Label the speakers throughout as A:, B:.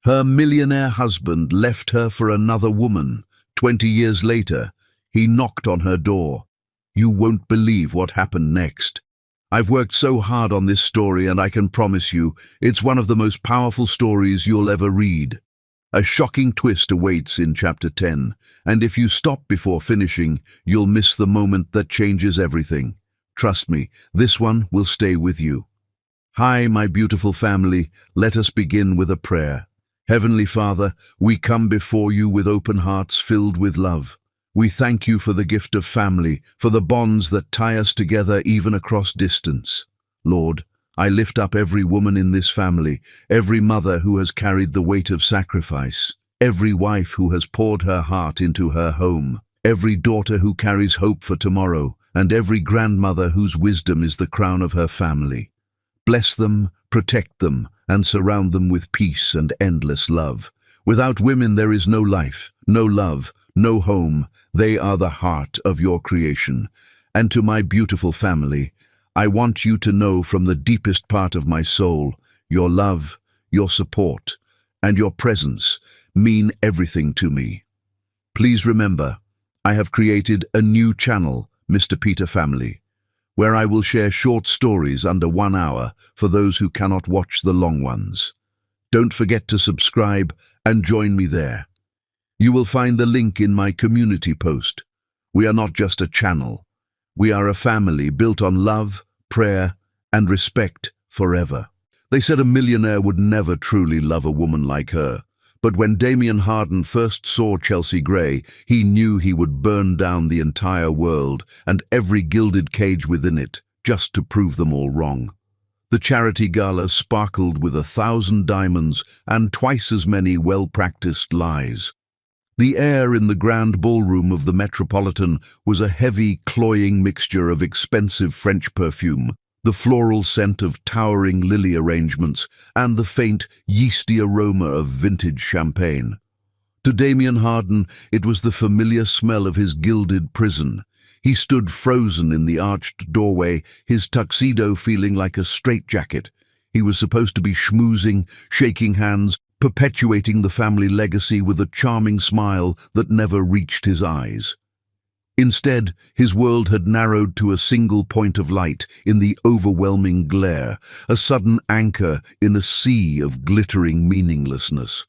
A: Her millionaire husband left her for another woman. 20 years later, he knocked on her door. You won't believe what happened next. I've worked so hard on this story, and I can promise you, it's one of the most powerful stories you'll ever read. A shocking twist awaits in Chapter 10, and if you stop before finishing, you'll miss the moment that changes everything. Trust me, this one will stay with you. Hi, my beautiful family, let us begin with a prayer. Heavenly Father, we come before you with open hearts filled with love. We thank you for the gift of family, for the bonds that tie us together even across distance. Lord, I lift up every woman in this family, every mother who has carried the weight of sacrifice, every wife who has poured her heart into her home, every daughter who carries hope for tomorrow, and every grandmother whose wisdom is the crown of her family. Bless them, protect them, and surround them with peace and endless love. Without women there is no life, no love, no home. They are the heart of your creation. And to my beautiful family, I want you to know from the deepest part of my soul, your love, your support, and your presence mean everything to me. Please remember, I have created a new channel, Mr. Peter Family, where I will share short stories under 1 hour for those who cannot watch the long ones. Don't forget to subscribe and join me there. You will find the link in my community post. We are not just a channel. We are a family built on love, prayer, and respect forever. They said a millionaire would never truly love a woman like her. But when Damien Hardin first saw Chelsea Gray, he knew he would burn down the entire world and every gilded cage within it, just to prove them all wrong. The charity gala sparkled with 1,000 diamonds and twice as many well-practiced lies. The air in the grand ballroom of the Metropolitan was a heavy, cloying mixture of expensive French perfume, the floral scent of towering lily arrangements, and the faint, yeasty aroma of vintage champagne. To Damien Hardin, it was the familiar smell of his gilded prison. He stood frozen in the arched doorway, his tuxedo feeling like a straitjacket. He was supposed to be schmoozing, shaking hands, perpetuating the family legacy with a charming smile that never reached his eyes. Instead, his world had narrowed to a single point of light in the overwhelming glare, a sudden anchor in a sea of glittering meaninglessness.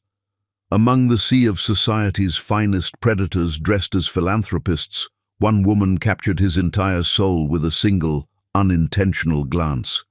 A: Among the sea of society's finest predators dressed as philanthropists, one woman captured his entire soul with a single, unintentional glance.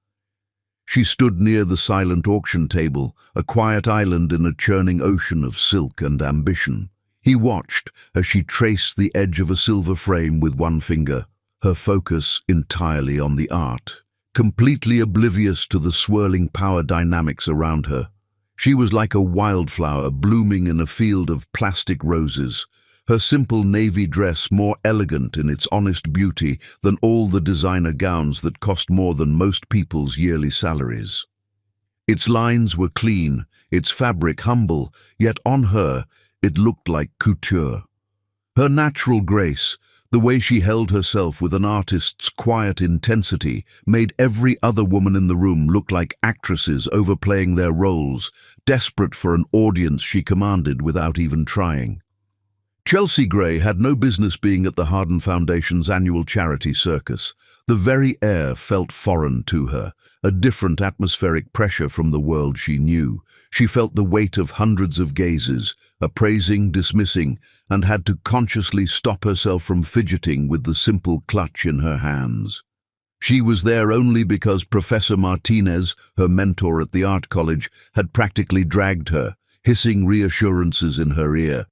A: She stood near the silent auction table, a quiet island in a churning ocean of silk and ambition. He watched as she traced the edge of a silver frame with one finger, her focus entirely on the art, completely oblivious to the swirling power dynamics around her. She was like a wildflower blooming in a field of plastic roses, her simple navy dress more elegant in its honest beauty than all the designer gowns that cost more than most people's yearly salaries. Its lines were clean, its fabric humble, yet on her it looked like couture. Her natural grace, the way she held herself with an artist's quiet intensity, made every other woman in the room look like actresses overplaying their roles, desperate for an audience she commanded without even trying. Chelsea Gray had no business being at the Hardin Foundation's annual charity circus. The very air felt foreign to her, a different atmospheric pressure from the world she knew. She felt the weight of hundreds of gazes, appraising, dismissing, and had to consciously stop herself from fidgeting with the simple clutch in her hands. She was there only because Professor Martinez, her mentor at the art college, had practically dragged her, hissing reassurances in her ear.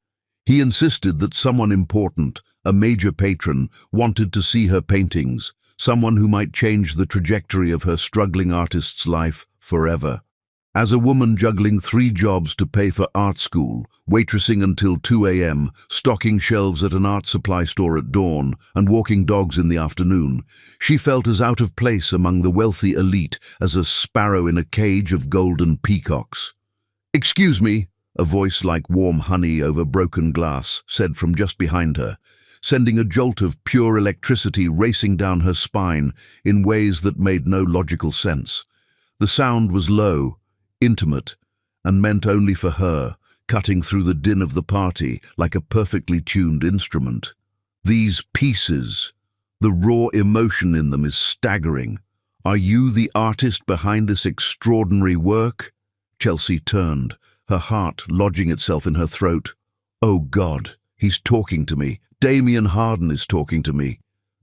A: He insisted that someone important, a major patron, wanted to see her paintings, someone who might change the trajectory of her struggling artist's life forever. As a woman juggling 3 jobs to pay for art school, waitressing until 2 a.m., stocking shelves at an art supply store at dawn, and walking dogs in the afternoon, she felt as out of place among the wealthy elite as a sparrow in a cage of golden peacocks. "Excuse me," a voice like warm honey over broken glass said from just behind her, sending a jolt of pure electricity racing down her spine in ways that made no logical sense. The sound was low, intimate, and meant only for her, cutting through the din of the party like a perfectly tuned instrument. These pieces, the raw emotion in them is staggering. Are you the artist behind this extraordinary work? Chelsea turned, her heart lodging itself in her throat. Oh God, he's talking to me. Damien Harden is talking to me.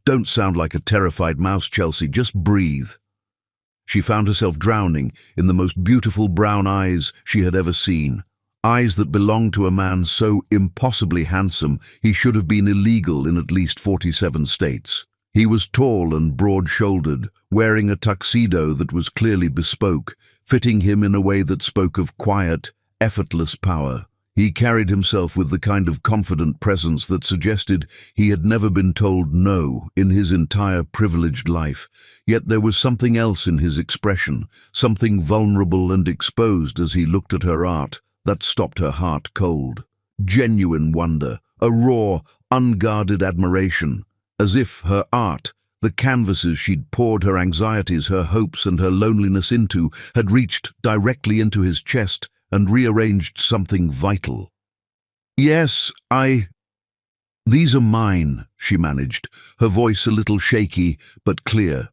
A: Don't sound like a terrified mouse, Chelsea, just breathe. She found herself drowning in the most beautiful brown eyes she had ever seen. Eyes that belonged to a man so impossibly handsome he should have been illegal in at least 47 states. He was tall and broad-shouldered, wearing a tuxedo that was clearly bespoke, fitting him in a way that spoke of quiet, effortless power. He carried himself with the kind of confident presence that suggested he had never been told no in his entire privileged life. Yet there was something else in his expression, something vulnerable and exposed as he looked at her art, that stopped her heart cold. Genuine wonder, a raw, unguarded admiration, as if her art, the canvases she'd poured her anxieties, her hopes and her loneliness into, had reached directly into his chest and rearranged something vital. Yes, These are mine, she managed, her voice a little shaky but clear.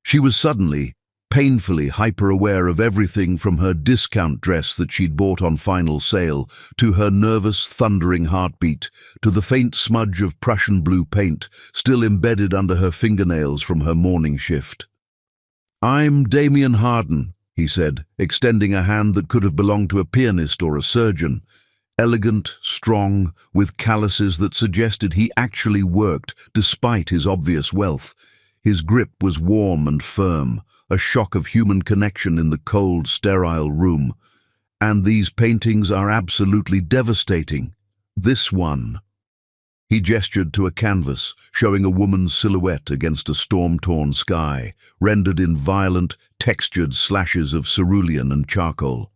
A: She was suddenly, painfully hyper-aware of everything from her discount dress that she'd bought on final sale, to her nervous, thundering heartbeat, to the faint smudge of Prussian blue paint still embedded under her fingernails from her morning shift. I'm Damien Harden, he said, extending a hand that could have belonged to a pianist or a surgeon. Elegant, strong, with calluses that suggested he actually worked despite his obvious wealth. His grip was warm and firm, a shock of human connection in the cold, sterile room. And these paintings are absolutely devastating. This one. He gestured to a canvas, showing a woman's silhouette against a storm-torn sky, rendered in violent, textured slashes of cerulean and charcoal.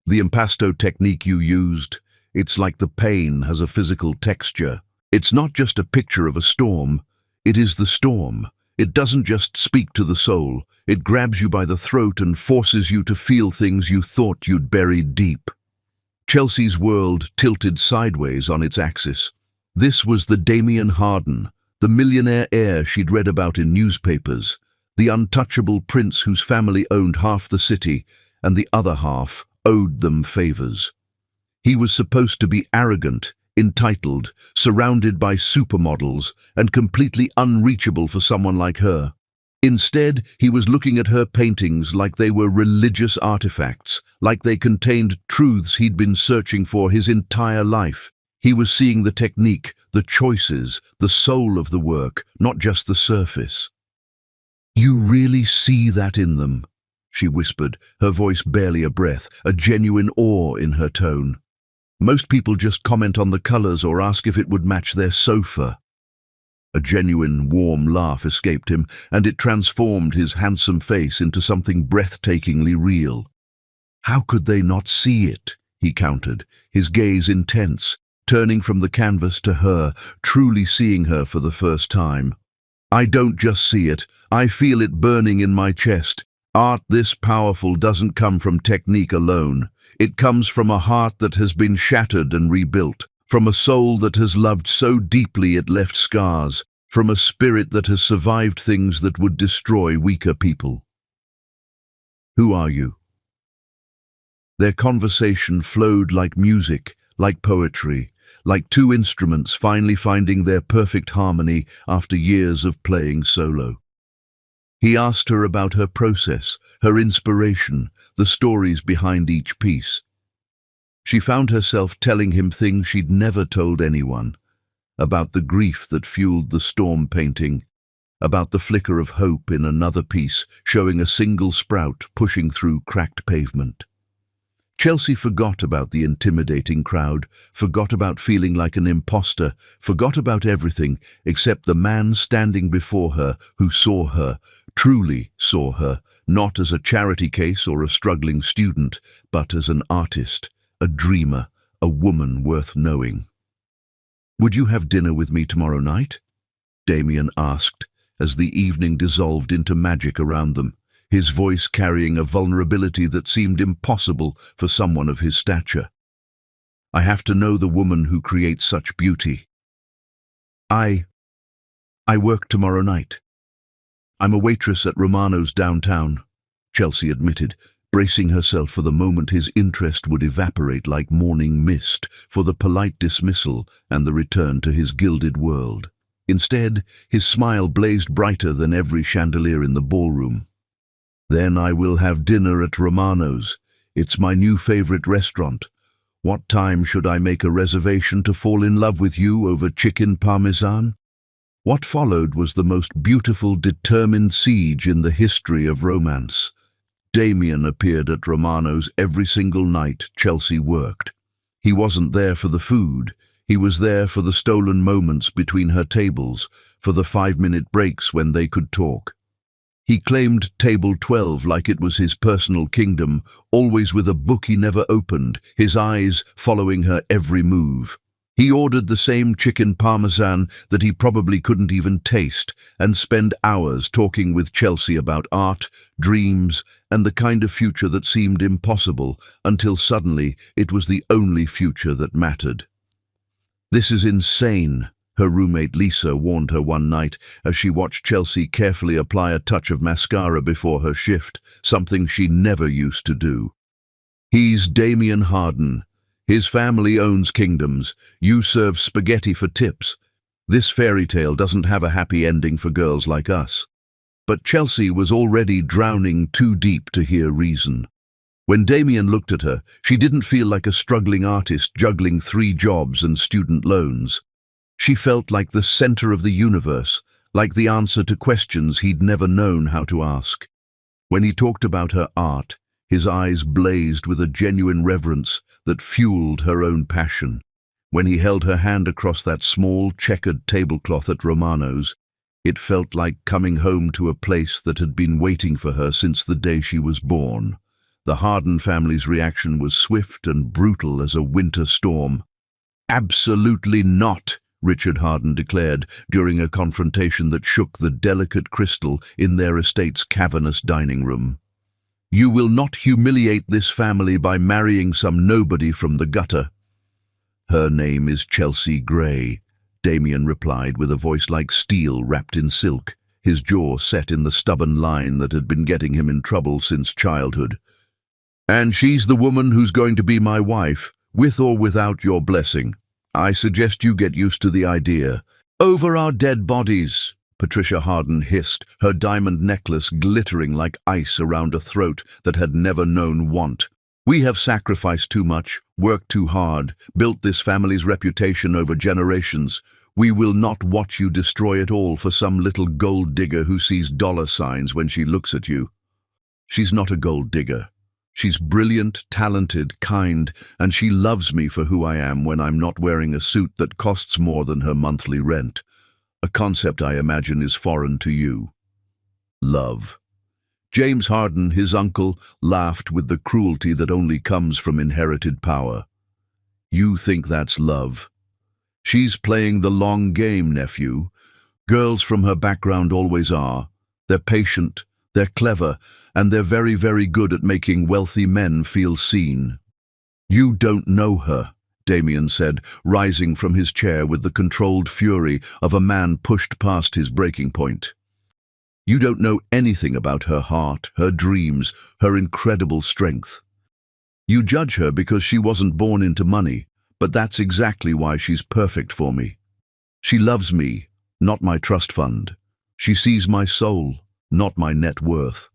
A: The impasto technique you used, it's like the pain has a physical texture. It's not just a picture of a storm, it is the storm. It doesn't just speak to the soul, it grabs you by the throat and forces you to feel things you thought you'd buried deep. Chelsea's world tilted sideways on its axis. This was the Damien Harden, the millionaire heir she'd read about in newspapers, the untouchable prince whose family owned half the city and the other half owed them favors. He was supposed to be arrogant, entitled, surrounded by supermodels, and completely unreachable for someone like her. Instead, he was looking at her paintings like they were religious artifacts, like they contained truths he'd been searching for his entire life. He was seeing the technique, the choices, the soul of the work, not just the surface. You really see that in them, she whispered, her voice barely a breath, a genuine awe in her tone. Most people just comment on the colors or ask if it would match their sofa. A genuine, warm laugh escaped him, and it transformed his handsome face into something breathtakingly real. How could they not see it? He countered, his gaze intense, turning from the canvas to her, truly seeing her for the first time. I don't just see it, I feel it burning in my chest. Art this powerful doesn't come from technique alone. It comes from a heart that has been shattered and rebuilt, from a soul that has loved so deeply it left scars, from a spirit that has survived things that would destroy weaker people. Who are you? Their conversation flowed like music, like poetry, like two instruments finally finding their perfect harmony after years of playing solo. He asked her about her process, her inspiration, the stories behind each piece. She found herself telling him things she'd never told anyone, about the grief that fueled the storm painting, about the flicker of hope in another piece showing a single sprout pushing through cracked pavement. Chelsea forgot about the intimidating crowd, forgot about feeling like an imposter, forgot about everything except the man standing before her who saw her, truly saw her, not as a charity case or a struggling student, but as an artist, a dreamer, a woman worth knowing. Would you have dinner with me tomorrow night? Damien asked, as the evening dissolved into magic around them, his voice carrying a vulnerability that seemed impossible for someone of his stature. "I have to know the woman who creates such beauty. I work tomorrow night. I'm a waitress at Romano's downtown," Chelsea admitted, bracing herself for the moment his interest would evaporate like morning mist for the polite dismissal and the return to his gilded world. Instead, his smile blazed brighter than every chandelier in the ballroom. "Then I will have dinner at Romano's. It's my new favorite restaurant. What time should I make a reservation to fall in love with you over chicken parmesan?" What followed was the most beautiful, determined siege in the history of romance. Damien appeared at Romano's every single night Chelsea worked. He wasn't there for the food. He was there for the stolen moments between her tables, for the 5-minute breaks when they could talk. He claimed table 12 like it was his personal kingdom, always with a book he never opened, his eyes following her every move. He ordered the same chicken parmesan that he probably couldn't even taste, and spent hours talking with Chelsea about art, dreams, and the kind of future that seemed impossible, until suddenly it was the only future that mattered. "This is insane," her roommate Lisa warned her one night as she watched Chelsea carefully apply a touch of mascara before her shift, something she never used to do. "He's Damien Harden. His family owns kingdoms. You serve spaghetti for tips. This fairy tale doesn't have a happy ending for girls like us." But Chelsea was already drowning too deep to hear reason. When Damien looked at her, she didn't feel like a struggling artist juggling 3 jobs and student loans. She felt like the center of the universe, like the answer to questions he'd never known how to ask. When he talked about her art, his eyes blazed with a genuine reverence that fueled her own passion. When he held her hand across that small, checkered tablecloth at Romano's, it felt like coming home to a place that had been waiting for her since the day she was born. The Harden family's reaction was swift and brutal as a winter storm. "Absolutely not," Richard Harden declared during a confrontation that shook the delicate crystal in their estate's cavernous dining room. "You will not humiliate this family by marrying some nobody from the gutter." "Her name is Chelsea Gray," Damien replied with a voice like steel wrapped in silk, his jaw set in the stubborn line that had been getting him in trouble since childhood. "And she's the woman who's going to be my wife, with or without your blessing. I suggest you get used to the idea." "Over our dead bodies," Patricia Harden hissed, her diamond necklace glittering like ice around a throat that had never known want. "We have sacrificed too much, worked too hard, built this family's reputation over generations. We will not watch you destroy it all for some little gold digger who sees dollar signs when she looks at you." "She's not a gold digger. She's brilliant, talented, kind, and she loves me for who I am when I'm not wearing a suit that costs more than her monthly rent. A concept I imagine is foreign to you." Love. James Harden, his uncle, laughed with the cruelty that only comes from inherited power. "You think that's love? She's playing the long game, nephew. Girls from her background always are. They're patient, they're clever, and they're very, very good at making wealthy men feel seen." "You don't know her," Damien said, rising from his chair with the controlled fury of a man pushed past his breaking point. "You don't know anything about her heart, her dreams, her incredible strength. You judge her because she wasn't born into money, but that's exactly why she's perfect for me. She loves me, not my trust fund. She sees my soul, not my net worth."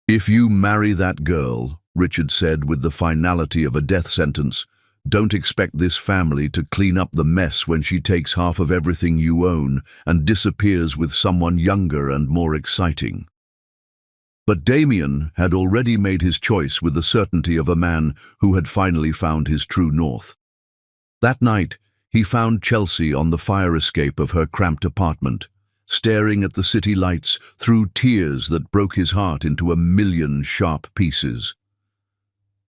A: "If you marry that girl," Richard said with the finality of a death sentence, "don't expect this family to clean up the mess when she takes half of everything you own and disappears with someone younger and more exciting." But Damien had already made his choice with the certainty of a man who had finally found his true north. That night, he found Chelsea on the fire escape of her cramped apartment, staring at the city lights through tears that broke his heart into a million sharp pieces.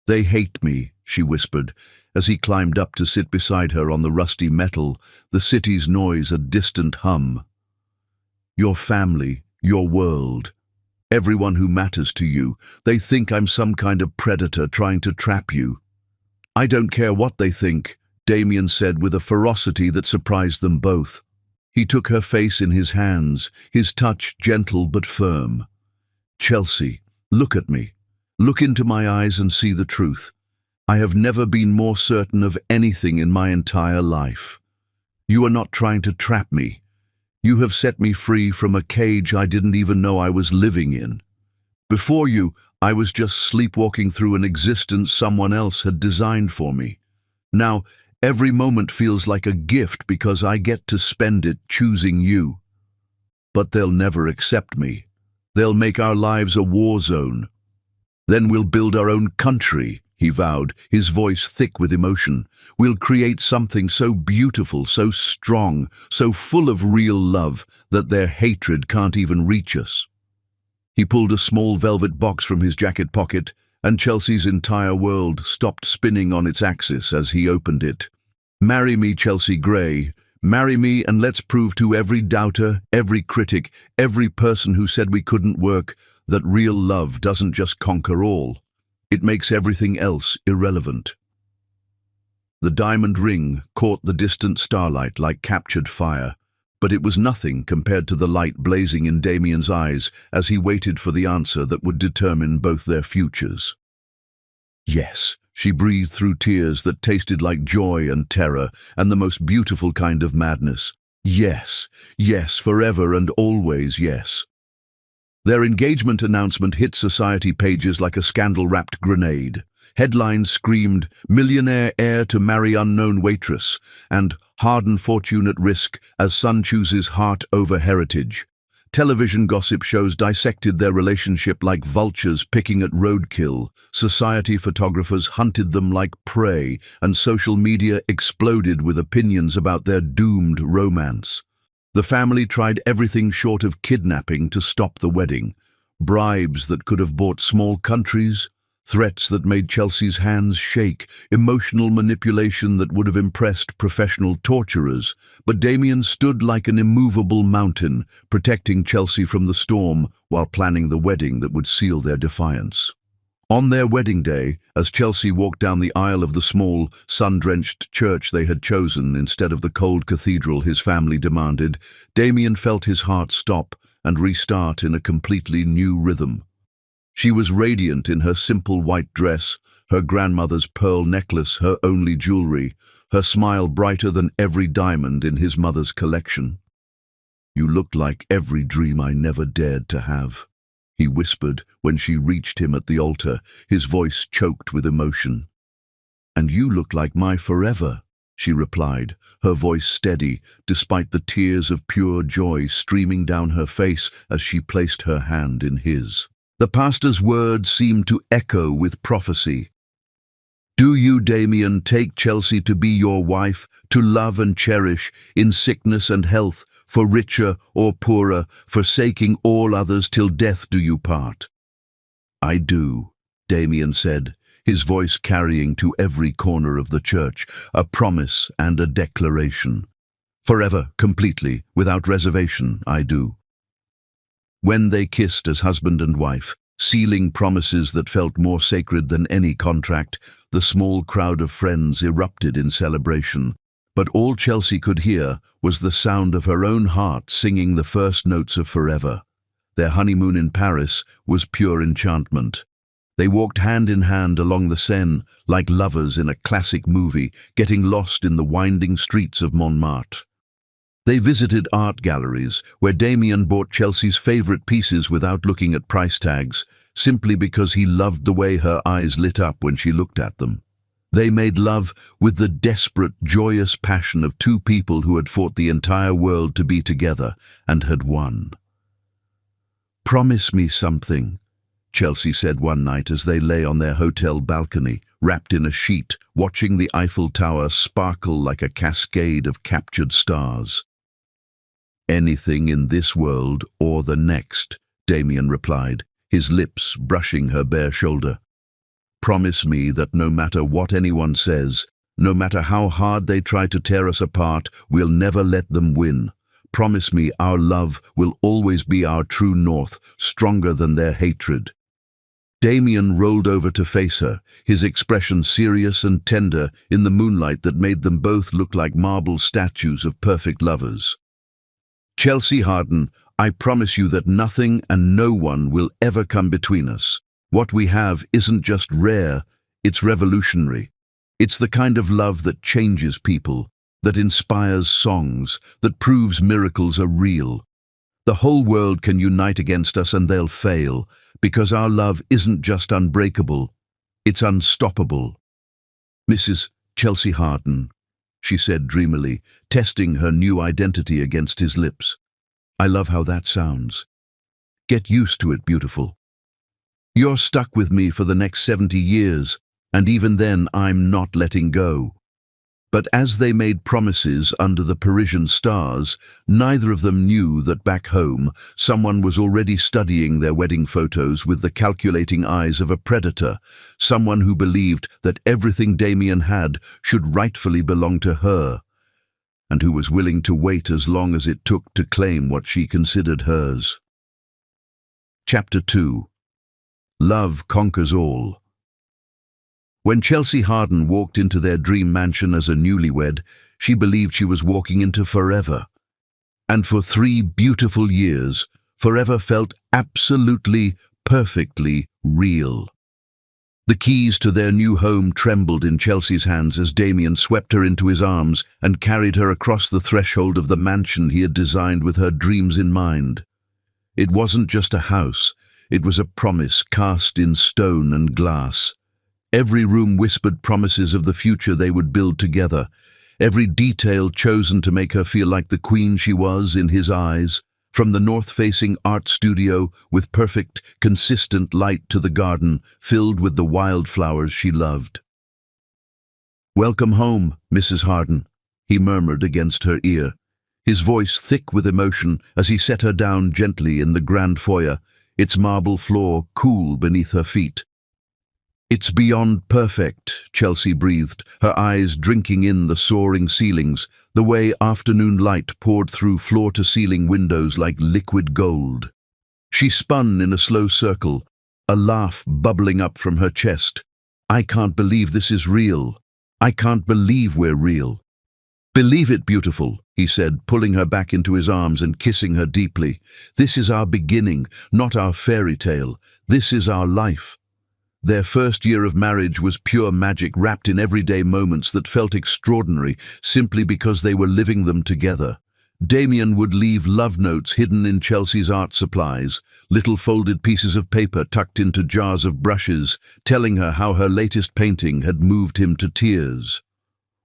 A: "They hate me," she whispered, as he climbed up to sit beside her on the rusty metal, the city's noise a distant hum. "Your family, your world. Everyone who matters to you, they think I'm some kind of predator trying to trap you. I don't care what they think, Damien said with a ferocity that surprised them both. He took her face in his hands, his touch gentle but firm. Chelsea, look at me. Look into my eyes and see the truth. I have never been more certain of anything in my entire life. You are not trying to trap me. You have set me free from a cage I didn't even know I was living in. Before you, I was just sleepwalking through an existence someone else had designed for me. Now, every moment feels like a gift because I get to spend it choosing you. But they'll never accept me. They'll make our lives a war zone. Then we'll build our own country, he vowed, his voice thick with emotion. We'll create something so beautiful, so strong, so full of real love that their hatred can't even reach us. He pulled a small velvet box from his jacket pocket, and Chelsea's entire world stopped spinning on its axis as he opened it. Marry me, Chelsea Gray. Marry me, and let's prove to every doubter, every critic, every person who said we couldn't work, that real love doesn't just conquer all. It makes everything else irrelevant. The diamond ring caught the distant starlight like captured fire, but it was nothing compared to the light blazing in Damien's eyes as he waited for the answer that would determine both their futures. Yes, she breathed through tears that tasted like joy and terror and the most beautiful kind of madness. Yes, yes, forever and always yes. Their engagement announcement hit society pages like a scandal-wrapped grenade. Headlines screamed, "Millionaire heir to marry unknown waitress," and "Harden fortune at risk as son chooses heart over heritage." Television gossip shows dissected their relationship like vultures picking at roadkill. Society photographers hunted them like prey, and social media exploded with opinions about their doomed romance. The family tried everything short of kidnapping to stop the wedding. Bribes that could have bought small countries, threats that made Chelsea's hands shake, emotional manipulation that would have impressed professional torturers. But Damien stood like an immovable mountain, protecting Chelsea from the storm while planning the wedding that would seal their defiance. On their wedding day, as Chelsea walked down the aisle of the small, sun-drenched church they had chosen instead of the cold cathedral his family demanded, Damien felt his heart stop and restart in a completely new rhythm. She was radiant in her simple white dress, her grandmother's pearl necklace her only jewelry, her smile brighter than every diamond in his mother's collection. "You look like every dream I never dared to have," he whispered when she reached him at the altar, his voice choked with emotion. "And you look like my forever," she replied, her voice steady, despite the tears of pure joy streaming down her face as she placed her hand in his. The pastor's words seemed to echo with prophecy. "Do you, Damien, take Chelsea to be your wife, to love and cherish, in sickness and health, for richer or poorer, forsaking all others till death do you part?" "I do," Damien said, his voice carrying to every corner of the church, a promise and a declaration. "Forever, completely, without reservation, I do." When they kissed as husband and wife, sealing promises that felt more sacred than any contract, the small crowd of friends erupted in celebration. But all Chelsea could hear was the sound of her own heart singing the first notes of forever. Their honeymoon in Paris was pure enchantment. They walked hand in hand along the Seine like lovers in a classic movie, getting lost in the winding streets of Montmartre. They visited art galleries where Damien bought Chelsea's favorite pieces without looking at price tags, simply because he loved the way her eyes lit up when she looked at them. They made love with the desperate, joyous passion of two people who had fought the entire world to be together and had won. "Promise me something," Chelsea said one night as they lay on their hotel balcony, wrapped in a sheet, watching the Eiffel Tower sparkle like a cascade of captured stars. "Anything in this world or the next," Damien replied, his lips brushing her bare shoulder. "Promise me that no matter what anyone says, no matter how hard they try to tear us apart, we'll never let them win. Promise me our love will always be our true north, stronger than their hatred." Damien rolled over to face her, his expression serious and tender in the moonlight that made them both look like marble statues of perfect lovers. "Chelsea Harden, I promise you that nothing and no one will ever come between us. What we have isn't just rare, it's revolutionary. It's the kind of love that changes people, that inspires songs, that proves miracles are real. The whole world can unite against us and they'll fail, because our love isn't just unbreakable, it's unstoppable." "Mrs. Chelsea Harden," she said dreamily, testing her new identity against his lips. "I love how that sounds. Get used to it, beautiful. You're stuck with me for the next 70 years, and even then I'm not letting go." But as they made promises under the Parisian stars, neither of them knew that back home someone was already studying their wedding photos with the calculating eyes of a predator, someone who believed that everything Damien had should rightfully belong to her, and who was willing to wait as long as it took to claim what she considered hers. Chapter 2. Love Conquers All. When Chelsea Harden walked into their dream mansion as a newlywed, she believed she was walking into forever. And for 3 beautiful years, forever felt absolutely, perfectly real. The keys to their new home trembled in Chelsea's hands as Damien swept her into his arms and carried her across the threshold of the mansion he had designed with her dreams in mind. It wasn't just a house, it was a promise cast in stone and glass. Every room whispered promises of the future they would build together, every detail chosen to make her feel like the queen she was in his eyes, from the north-facing art studio with perfect, consistent light to the garden filled with the wildflowers she loved. "Welcome home, Mrs. Harden," he murmured against her ear, his voice thick with emotion as he set her down gently in the grand foyer, its marble floor cool beneath her feet. "It's beyond perfect," Chelsea breathed, her eyes drinking in the soaring ceilings, the way afternoon light poured through floor-to-ceiling windows like liquid gold. She spun in a slow circle, a laugh bubbling up from her chest. "I can't believe this is real. I can't believe we're real." "Believe it, beautiful," he said, pulling her back into his arms and kissing her deeply. "This is our beginning, not our fairy tale. This is our life." Their first year of marriage was pure magic wrapped in everyday moments that felt extraordinary simply because they were living them together. Damien would leave love notes hidden in Chelsea's art supplies, little folded pieces of paper tucked into jars of brushes, telling her how her latest painting had moved him to tears.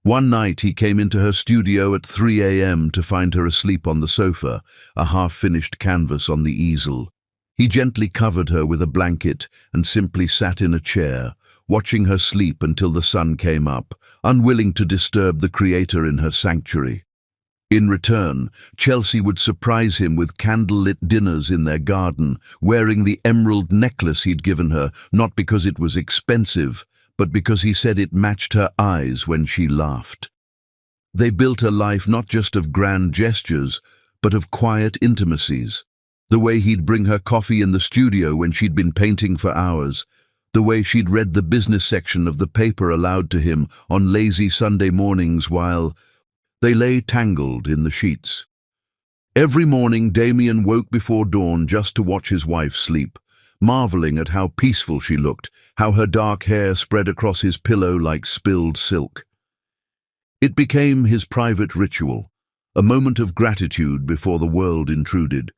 A: One night he came into her studio at 3 a.m. to find her asleep on the sofa, a half-finished canvas on the easel. He gently covered her with a blanket and simply sat in a chair, watching her sleep until the sun came up, unwilling to disturb the creator in her sanctuary. In return, Chelsea would surprise him with candlelit dinners in their garden, wearing the emerald necklace he'd given her, not because it was expensive, but because he said it matched her eyes when she laughed. They built a life not just of grand gestures, but of quiet intimacies. The way he'd bring her coffee in the studio when she'd been painting for hours, the way she'd read the business section of the paper aloud to him on lazy Sunday mornings while they lay tangled in the sheets. Every morning Damien woke before dawn just to watch his wife sleep, marveling at how peaceful she looked, how her dark hair spread across his pillow like spilled silk. It became his private ritual, a moment of gratitude before the world intruded.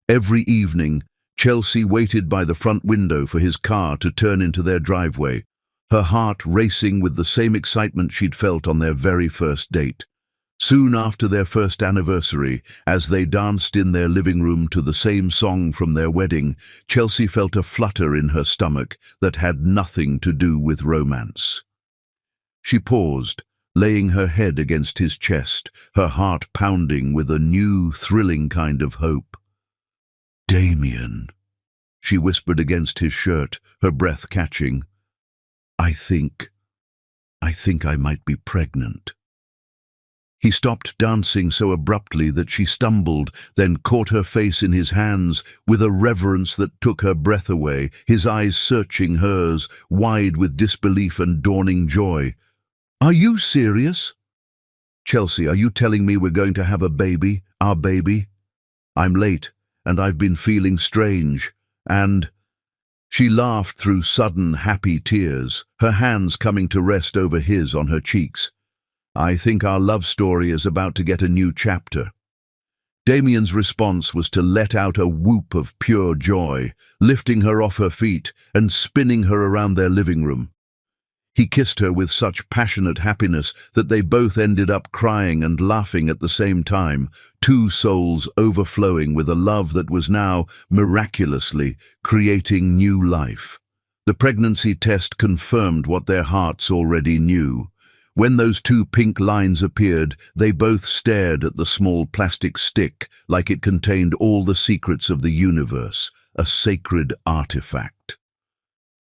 A: Every evening, Chelsea waited by the front window for his car to turn into their driveway, her heart racing with the same excitement she'd felt on their very first date. Soon after their first anniversary, as they danced in their living room to the same song from their wedding, Chelsea felt a flutter in her stomach that had nothing to do with romance. She paused, laying her head against his chest, her heart pounding with a new, thrilling kind of hope. "Damien," she whispered against his shirt, her breath catching. I think I might be pregnant." He stopped dancing so abruptly that she stumbled, then caught her face in his hands with a reverence that took her breath away, his eyes searching hers, wide with disbelief and dawning joy. "Are you serious? Chelsea, are you telling me we're going to have a baby, our baby? I'm late, and I've been feeling strange, and—" She laughed through sudden, happy tears, her hands coming to rest over his on her cheeks. "I think our love story is about to get a new chapter." Damien's response was to let out a whoop of pure joy, lifting her off her feet and spinning her around their living room. He kissed her with such passionate happiness that they both ended up crying and laughing at the same time, two souls overflowing with a love that was now, miraculously, creating new life. The pregnancy test confirmed what their hearts already knew. When those two pink lines appeared, they both stared at the small plastic stick like it contained all the secrets of the universe, a sacred artifact.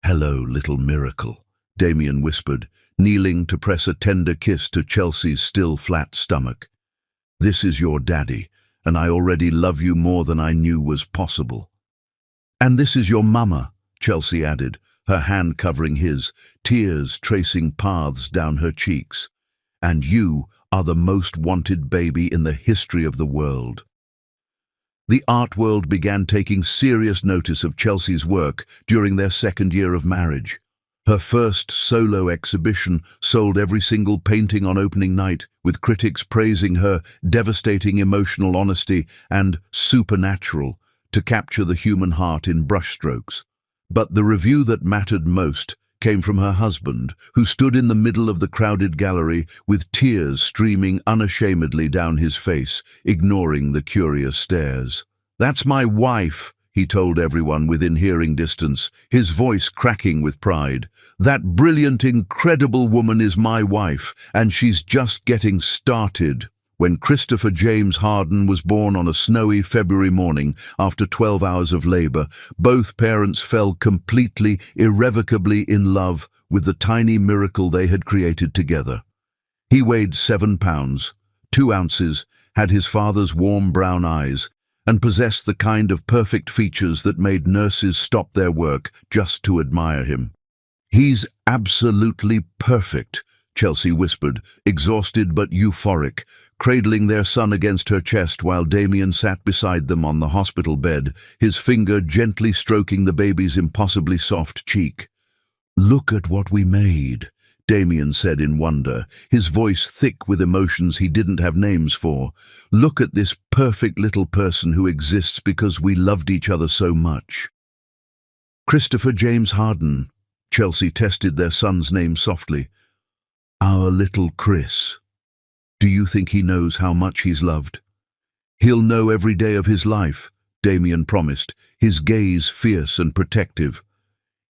A: "Hello, little miracle," Damien whispered, kneeling to press a tender kiss to Chelsea's still flat stomach. "This is your daddy, and I already love you more than I knew was possible." "And this is your mama," Chelsea added, her hand covering his, tears tracing paths down her cheeks. "And you are the most wanted baby in the history of the world." The art world began taking serious notice of Chelsea's work during their second year of marriage. Her first solo exhibition sold every single painting on opening night, with critics praising her devastating emotional honesty and supernatural to capture the human heart in brushstrokes. But the review that mattered most came from her husband, who stood in the middle of the crowded gallery with tears streaming unashamedly down his face, ignoring the curious stares. "That's my wife," he told everyone within hearing distance, his voice cracking with pride. "That brilliant, incredible woman is my wife, and she's just getting started." When Christopher James Harden was born on a snowy February morning after 12 hours of labor, both parents fell completely, irrevocably in love with the tiny miracle they had created together. He weighed 7 pounds, 2 ounces, had his father's warm brown eyes, and possessed the kind of perfect features that made nurses stop their work just to admire him. "He's absolutely perfect," Chelsea whispered, exhausted but euphoric, cradling their son against her chest while Damien sat beside them on the hospital bed, his finger gently stroking the baby's impossibly soft cheek. "Look at what we made," Damien said in wonder, his voice thick with emotions he didn't have names for. "Look at this perfect little person who exists because we loved each other so much." "Christopher James Harden," Chelsea tested their son's name softly. "Our little Chris. Do you think he knows how much he's loved?" "He'll know every day of his life," Damien promised, his gaze fierce and protective.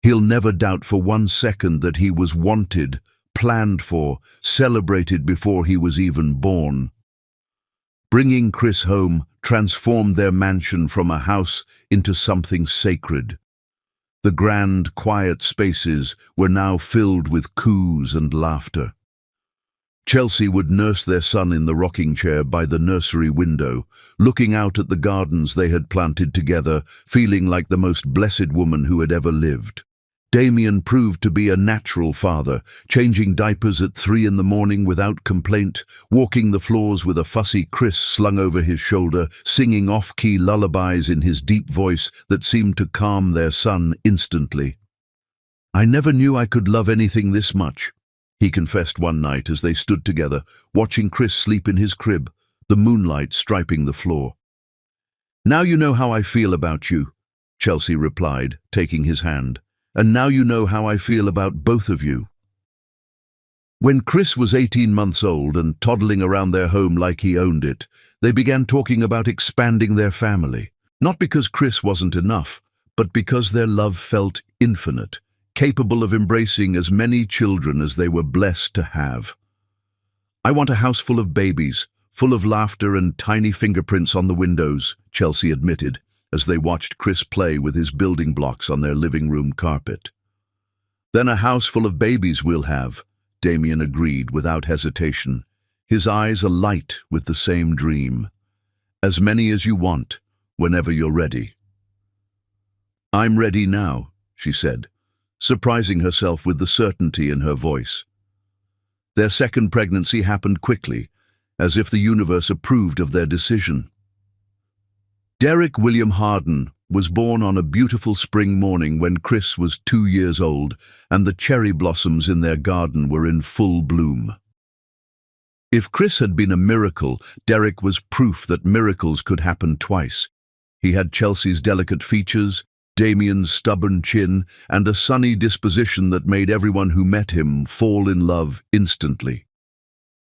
A: "He'll never doubt for 1 second that he was wanted, planned for, celebrated before he was even born." Bringing Chris home transformed their mansion from a house into something sacred. The grand, quiet spaces were now filled with coos and laughter. Chelsea would nurse their son in the rocking chair by the nursery window, looking out at the gardens they had planted together, feeling like the most blessed woman who had ever lived. Damien proved to be a natural father, changing diapers at 3 in the morning without complaint, walking the floors with a fussy Chris slung over his shoulder, singing off-key lullabies in his deep voice that seemed to calm their son instantly. "I never knew I could love anything this much," he confessed one night as they stood together, watching Chris sleep in his crib, the moonlight striping the floor. "Now you know how I feel about you," Chelsea replied, taking his hand. "And now you know how I feel about both of you." When Chris was 18 months old and toddling around their home like he owned it, they began talking about expanding their family. Not because Chris wasn't enough, but because their love felt infinite, capable of embracing as many children as they were blessed to have. "I want a house full of babies, full of laughter and tiny fingerprints on the windows," Chelsea admitted, as they watched Chris play with his building blocks on their living room carpet. "Then a house full of babies we'll have," Damien agreed without hesitation, his eyes alight with the same dream. As many as you want, whenever you're ready. I'm ready now, she said, surprising herself with the certainty in her voice. Their second pregnancy happened quickly, as if the universe approved of their decision. Derek William Harden was born on a beautiful spring morning when Chris was 2 years old and the cherry blossoms in their garden were in full bloom. If Chris had been a miracle, Derek was proof that miracles could happen twice. He had Chelsea's delicate features, Damien's stubborn chin, and a sunny disposition that made everyone who met him fall in love instantly.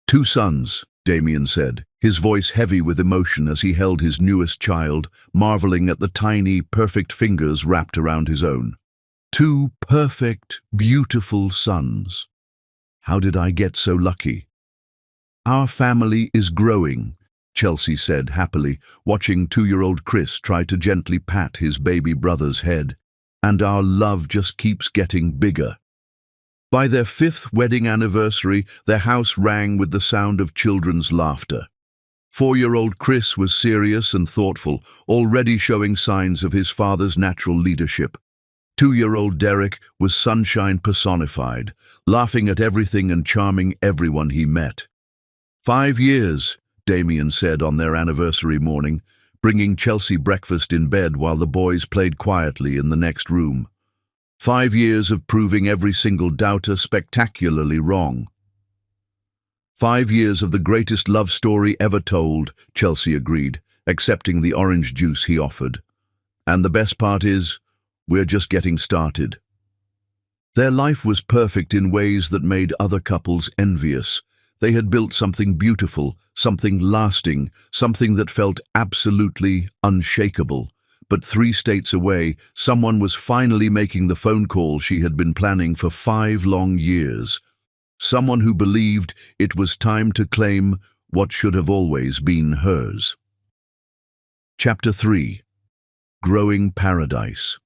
A: 2 sons, Damien said, his voice heavy with emotion as he held his newest child, marveling at the tiny, perfect fingers wrapped around his own. 2 perfect, beautiful sons. How did I get so lucky? Our family is growing, Chelsea said happily, watching 2-year-old Chris try to gently pat his baby brother's head. And our love just keeps getting bigger. By their 5th wedding anniversary, their house rang with the sound of children's laughter. 4-year-old Chris was serious and thoughtful, already showing signs of his father's natural leadership. 2-year-old Derek was sunshine personified, laughing at everything and charming everyone he met. 5 years, Damien said on their anniversary morning, bringing Chelsea breakfast in bed while the boys played quietly in the next room. 5 years of proving every single doubter spectacularly wrong. 5 years of the greatest love story ever told, Chelsea agreed, accepting the orange juice he offered. And the best part is, we're just getting started. Their life was perfect in ways that made other couples envious. They had built something beautiful, something lasting, something that felt absolutely unshakable. But 3 states away, someone was finally making the phone call she had been planning for 5 long years. Someone who believed it was time to claim what should have always been hers. Chapter 3. Growing Paradise.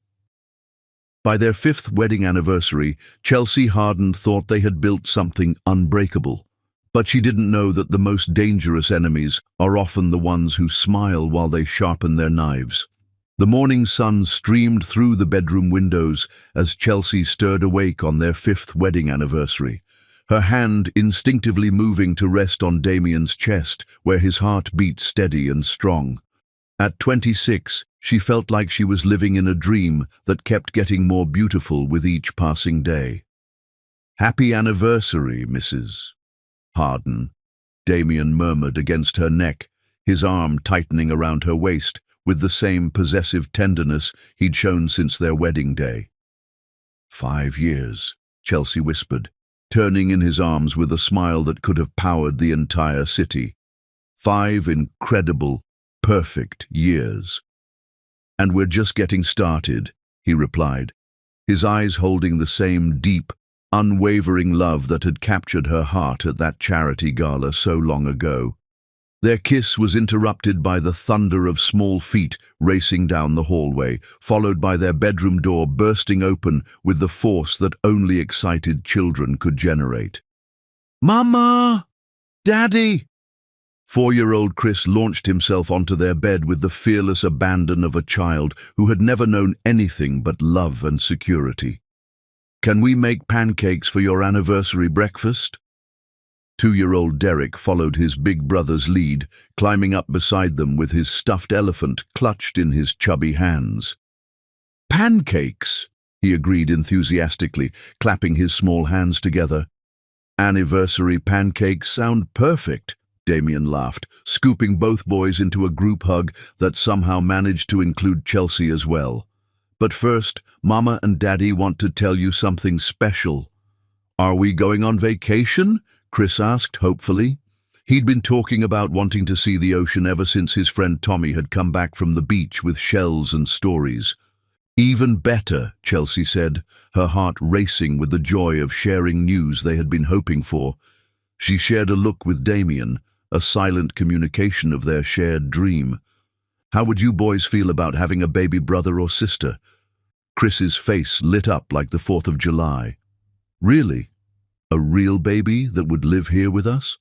A: By their 5th wedding anniversary, Chelsea Harden thought they had built something unbreakable. But she didn't know that the most dangerous enemies are often the ones who smile while they sharpen their knives. The morning sun streamed through the bedroom windows as Chelsea stirred awake on their 5th wedding anniversary, her hand instinctively moving to rest on Damien's chest, where his heart beat steady and strong. At 26, she felt like she was living in a dream that kept getting more beautiful with each passing day. "Happy anniversary, Mrs. Harden," Damien murmured against her neck, his arm tightening around her waist with the same possessive tenderness he'd shown since their wedding day. 5 years, Chelsea whispered, turning in his arms with a smile that could have powered the entire city. 5 incredible, perfect years. "And we're just getting started," he replied, his eyes holding the same deep, unwavering love that had captured her heart at that charity gala so long ago. Their kiss was interrupted by the thunder of small feet racing down the hallway, followed by their bedroom door bursting open with the force that only excited children could generate. "Mama! Daddy!" 4-year-old Chris launched himself onto their bed with the fearless abandon of a child who had never known anything but love and security. "Can we make pancakes for your anniversary breakfast?" 2-year-old Derek followed his big brother's lead, climbing up beside them with his stuffed elephant clutched in his chubby hands. "Pancakes," he agreed enthusiastically, clapping his small hands together. "Anniversary pancakes sound perfect," Damien laughed, scooping both boys into a group hug that somehow managed to include Chelsea as well. "But first, Mama and Daddy want to tell you something special." "Are we going on vacation?" Chris asked, hopefully. He'd been talking about wanting to see the ocean ever since his friend Tommy had come back from the beach with shells and stories. "Even better," Chelsea said, her heart racing with the joy of sharing news they had been hoping for. She shared a look with Damien, a silent communication of their shared dream. "How would you boys feel about having a baby brother or sister?" Chris's face lit up like the 4th of July. "Really? A real baby that would live here with us?"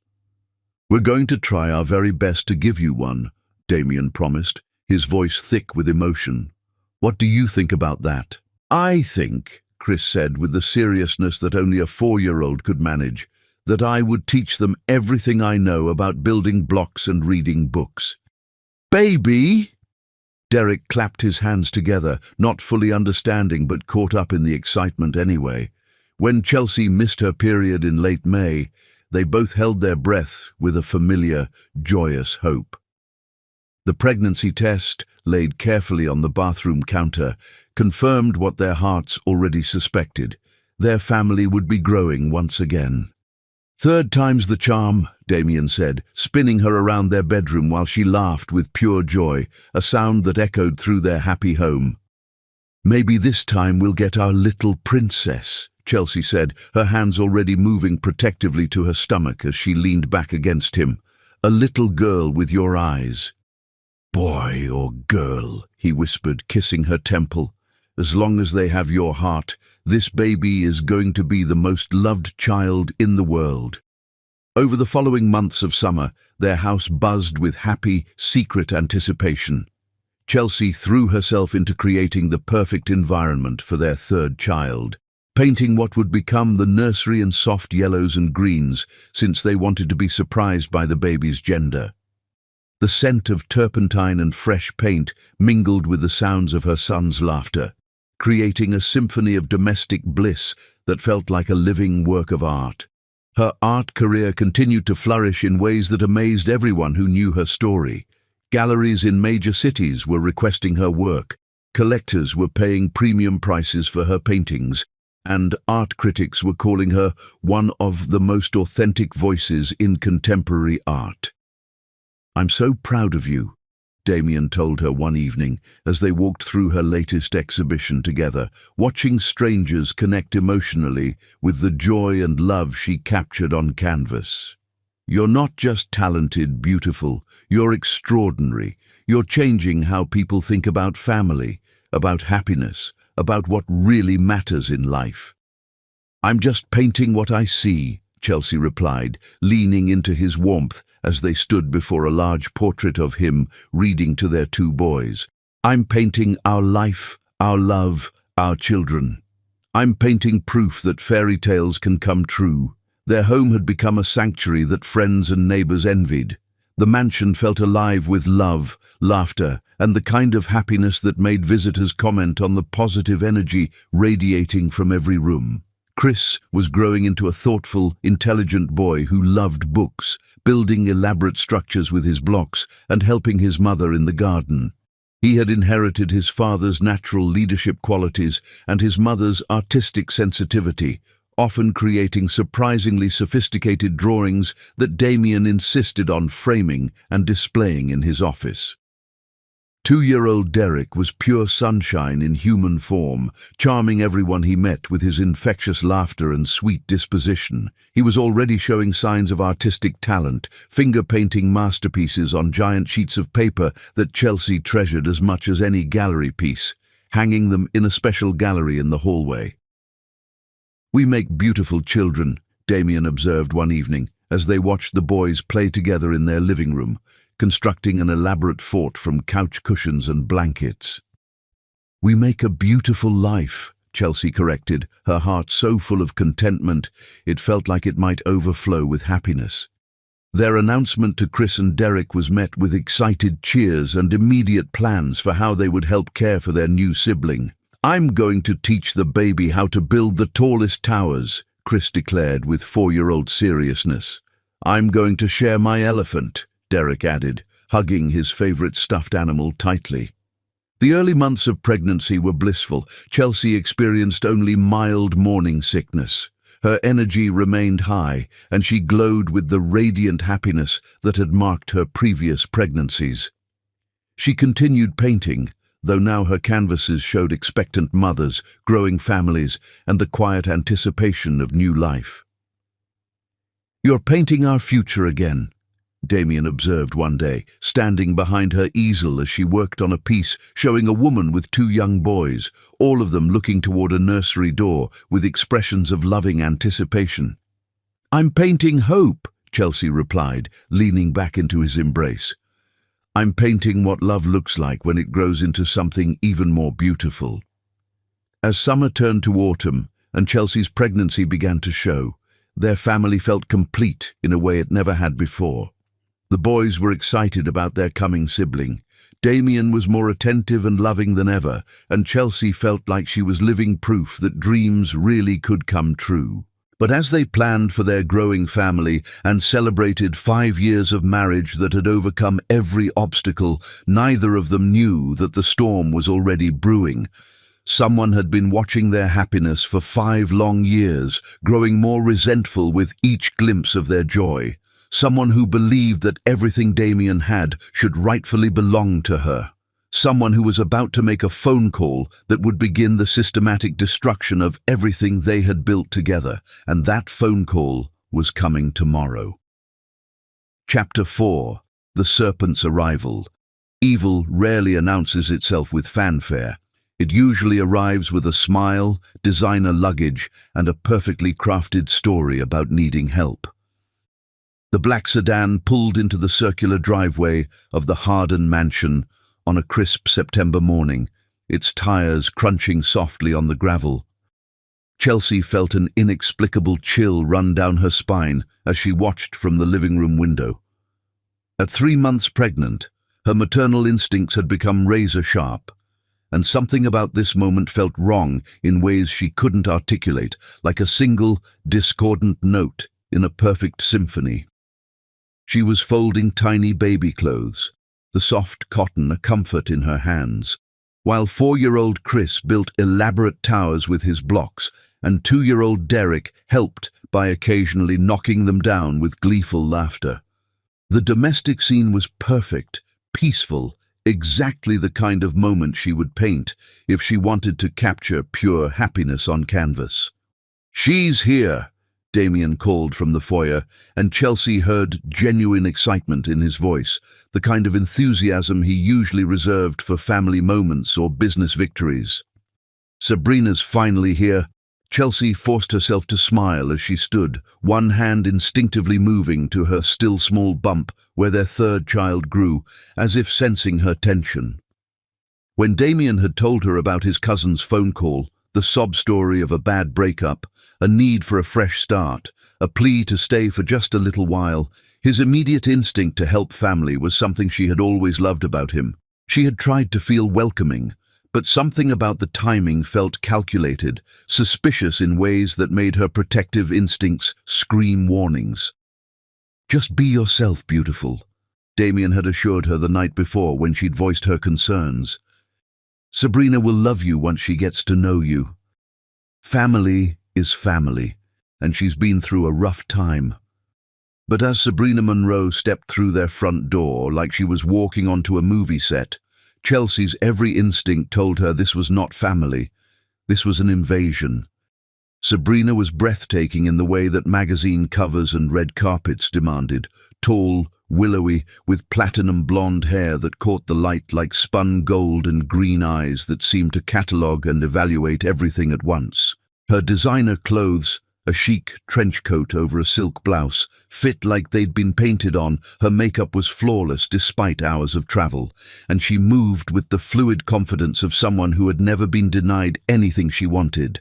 A: "We're going to try our very best to give you one," Damien promised, his voice thick with emotion. "What do you think about that?" "I think," Chris said with the seriousness that only a 4-year-old could manage, "that I would teach them everything I know about building blocks and reading books." "Baby!" Derek clapped his hands together, not fully understanding but caught up in the excitement anyway. When Chelsea missed her period in late May, they both held their breath with a familiar, joyous hope. The pregnancy test, laid carefully on the bathroom counter, confirmed what their hearts already suspected. Their family would be growing once again. "Third time's the charm," Damien said, spinning her around their bedroom while she laughed with pure joy, a sound that echoed through their happy home. "Maybe this time we'll get our little princess," Chelsea said, her hands already moving protectively to her stomach as she leaned back against him. "A little girl with your eyes." "Boy or girl," he whispered, kissing her temple. "As long as they have your heart, this baby is going to be the most loved child in the world." Over the following months of summer, their house buzzed with happy, secret anticipation. Chelsea threw herself into creating the perfect environment for their third child, painting what would become the nursery in soft yellows and greens, since they wanted to be surprised by the baby's gender. The scent of turpentine and fresh paint mingled with the sounds of her son's laughter, creating a symphony of domestic bliss that felt like a living work of art. Her art career continued to flourish in ways that amazed everyone who knew her story. Galleries in major cities were requesting her work, collectors were paying premium prices for her paintings, and art critics were calling her one of the most authentic voices in contemporary art. "I'm so proud of you," Damien told her one evening as they walked through her latest exhibition together, watching strangers connect emotionally with the joy and love she captured on canvas. "You're not just talented, beautiful, you're extraordinary. You're changing how people think about family, about happiness, about what really matters in life." "I'm just painting what I see," Chelsea replied, leaning into his warmth as they stood before a large portrait of him reading to their 2 boys. "I'm painting our life, our love, our children. I'm painting proof that fairy tales can come true." Their home had become a sanctuary that friends and neighbors envied. The mansion felt alive with love, laughter, and the kind of happiness that made visitors comment on the positive energy radiating from every room. Chris was growing into a thoughtful, intelligent boy who loved books, building elaborate structures with his blocks and helping his mother in the garden. He had inherited his father's natural leadership qualities and his mother's artistic sensitivity, often creating surprisingly sophisticated drawings that Damien insisted on framing and displaying in his office. 2-year-old Derek was pure sunshine in human form, charming everyone he met with his infectious laughter and sweet disposition. He was already showing signs of artistic talent, finger-painting masterpieces on giant sheets of paper that Chelsea treasured as much as any gallery piece, hanging them in a special gallery in the hallway. "We make beautiful children," Damien observed one evening, as they watched the boys play together in their living room, constructing an elaborate fort from couch cushions and blankets. "We make a beautiful life," Chelsea corrected, her heart so full of contentment it felt like it might overflow with happiness. Their announcement to Chris and Derek was met with excited cheers and immediate plans for how they would help care for their new sibling. "I'm going to teach the baby how to build the tallest towers," Chris declared with 4-year-old seriousness. "I'm going to share my elephant," Derek added, hugging his favorite stuffed animal tightly. The early months of pregnancy were blissful. Chelsea experienced only mild morning sickness. Her energy remained high, and she glowed with the radiant happiness that had marked her previous pregnancies. She continued painting, though now her canvases showed expectant mothers, growing families, and the quiet anticipation of new life. "You're painting our future again," Damien observed one day, standing behind her easel as she worked on a piece showing a woman with 2 young boys, all of them looking toward a nursery door with expressions of loving anticipation. "I'm painting hope," Chelsea replied, leaning back into his embrace. I'm painting what love looks like when it grows into something even more beautiful. As summer turned to autumn and Chelsea's pregnancy began to show, their family felt complete in a way it never had before. The boys were excited about their coming sibling. Damien was more attentive and loving than ever, and Chelsea felt like she was living proof that dreams really could come true. But as they planned for their growing family and celebrated 5 years of marriage that had overcome every obstacle, neither of them knew that the storm was already brewing. Someone had been watching their happiness for 5 long years, growing more resentful with each glimpse of their joy. Someone who believed that everything Damien had should rightfully belong to her. Someone who was about to make a phone call that would begin the systematic destruction of everything they had built together, and that phone call was coming tomorrow. Chapter 4. The Serpent's Arrival. Evil rarely announces itself with fanfare. It usually arrives with a smile, designer luggage, and a perfectly crafted story about needing help. The black sedan pulled into the circular driveway of the Harden mansion on a crisp September morning, its tires crunching softly on the gravel. Chelsea felt an inexplicable chill run down her spine as she watched from the living room window. At 3 months pregnant, her maternal instincts had become razor-sharp, and something about this moment felt wrong in ways she couldn't articulate, like a single, discordant note in a perfect symphony. She was folding tiny baby clothes, the soft cotton a comfort in her hands, while 4-year-old Chris built elaborate towers with his blocks, and 2-year-old Derek helped by occasionally knocking them down with gleeful laughter. The domestic scene was perfect, peaceful, exactly the kind of moment she would paint if she wanted to capture pure happiness on canvas. "She's here," Damien called from the foyer, and Chelsea heard genuine excitement in his voice, the kind of enthusiasm he usually reserved for family moments or business victories. "Sabrina's finally here." Chelsea forced herself to smile as she stood, one hand instinctively moving to her still small bump where their 3rd child grew, as if sensing her tension. When Damien had told her about his cousin's phone call, the sob story of a bad breakup, a need for a fresh start, a plea to stay for just a little while, his immediate instinct to help family was something she had always loved about him. She had tried to feel welcoming, but something about the timing felt calculated, suspicious in ways that made her protective instincts scream warnings. "Just be yourself, beautiful," Damien had assured her the night before when she'd voiced her concerns. "Sabrina will love you once she gets to know you. Family is family, and she's been through a rough time." But as Sabrina Monroe stepped through their front door like she was walking onto a movie set, Chelsea's every instinct told her this was not family. This was an invasion. Sabrina was breathtaking in the way that magazine covers and red carpets demanded, tall, willowy, with platinum blonde hair that caught the light like spun gold and green eyes that seemed to catalogue and evaluate everything at once. Her designer clothes, a chic trench coat over a silk blouse, fit like they'd been painted on. Her makeup was flawless despite hours of travel, and she moved with the fluid confidence of someone who had never been denied anything she wanted.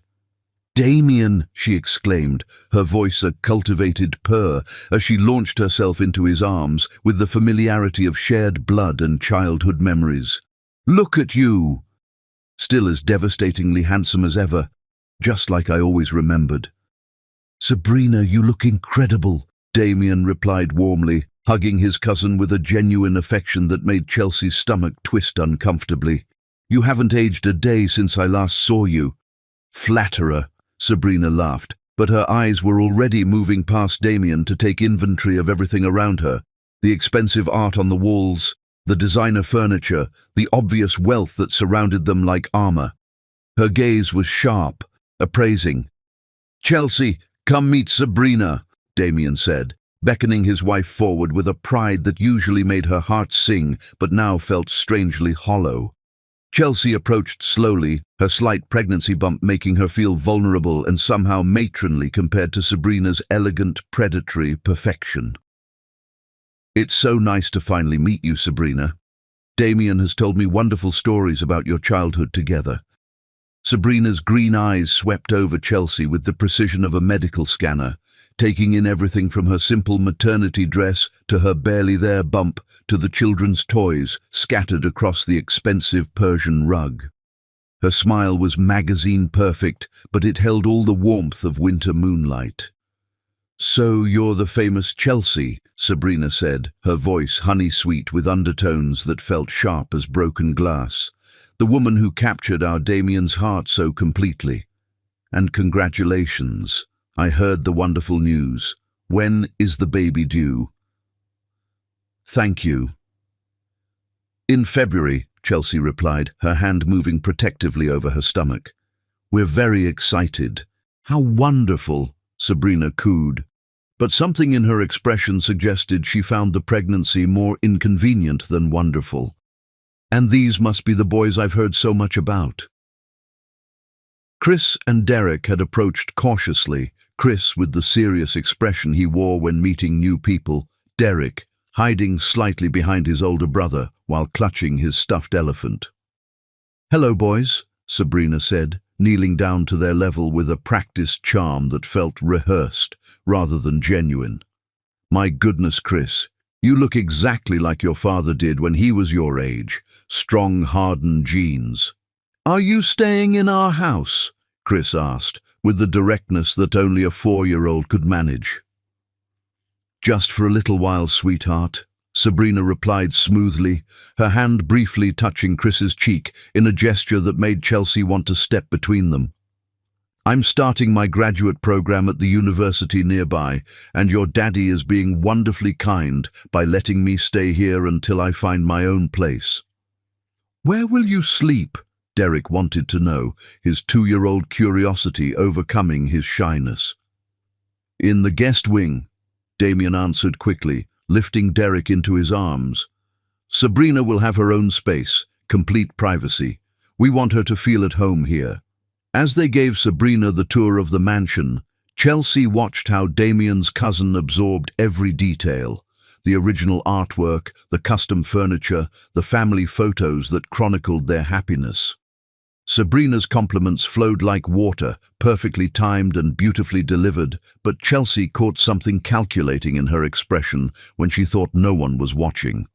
A: "Damien!" she exclaimed, her voice a cultivated purr as she launched herself into his arms with the familiarity of shared blood and childhood memories. "Look at you!" Still as devastatingly handsome as ever, just like I always remembered. "Sabrina, you look incredible," Damien replied warmly, hugging his cousin with a genuine affection that made Chelsea's stomach twist uncomfortably. "You haven't aged a day since I last saw you." "Flatterer," Sabrina laughed, but her eyes were already moving past Damien to take inventory of everything around her, the expensive art on the walls, the designer furniture, the obvious wealth that surrounded them like armor. Her gaze was sharp, appraising. "Chelsea, come meet Sabrina," Damien said, beckoning his wife forward with a pride that usually made her heart sing but now felt strangely hollow. Chelsea approached slowly, her slight pregnancy bump making her feel vulnerable and somehow matronly compared to Sabrina's elegant, predatory perfection. It's so nice to finally meet you, Sabrina. Damien has told me wonderful stories about your childhood together. Sabrina's green eyes swept over Chelsea with the precision of a medical scanner, taking in everything from her simple maternity dress to her barely there bump to the children's toys scattered across the expensive Persian rug. Her smile was magazine perfect, but it held all the warmth of winter moonlight. "So you're the famous Chelsea," Sabrina said, her voice honey-sweet with undertones that felt sharp as broken glass. "The woman who captured our Damien's heart so completely. And congratulations. I heard the wonderful news. When is the baby due?" "Thank you." "In February," Chelsea replied, her hand moving protectively over her stomach. "We're very excited." "How wonderful," Sabrina cooed. But something in her expression suggested she found the pregnancy more inconvenient than wonderful. "And these must be the boys I've heard so much about." Chris and Derek had approached cautiously, Chris with the serious expression he wore when meeting new people, Derek hiding slightly behind his older brother while clutching his stuffed elephant. "Hello, boys," Sabrina said, kneeling down to their level with a practiced charm that felt rehearsed rather than genuine. "My goodness, Chris, you look exactly like your father did when he was your age, strong, hardened genes." "Are you staying in our house?" Chris asked, with the directness that only a 4-year-old could manage. "Just for a little while, sweetheart," Sabrina replied smoothly, her hand briefly touching Chris's cheek in a gesture that made Chelsea want to step between them. "I'm starting my graduate program at the university nearby, and your daddy is being wonderfully kind by letting me stay here until I find my own place." "Where will you sleep?" Derek wanted to know, his 2-year-old curiosity overcoming his shyness. "In the guest wing," Damien answered quickly, lifting Derek into his arms. "Sabrina will have her own space, complete privacy. We want her to feel at home here." As they gave Sabrina the tour of the mansion, Chelsea watched how Damien's cousin absorbed every detail. The original artwork, the custom furniture, the family photos that chronicled their happiness. Sabrina's compliments flowed like water, perfectly timed and beautifully delivered, but Chelsea caught something calculating in her expression when she thought no one was watching.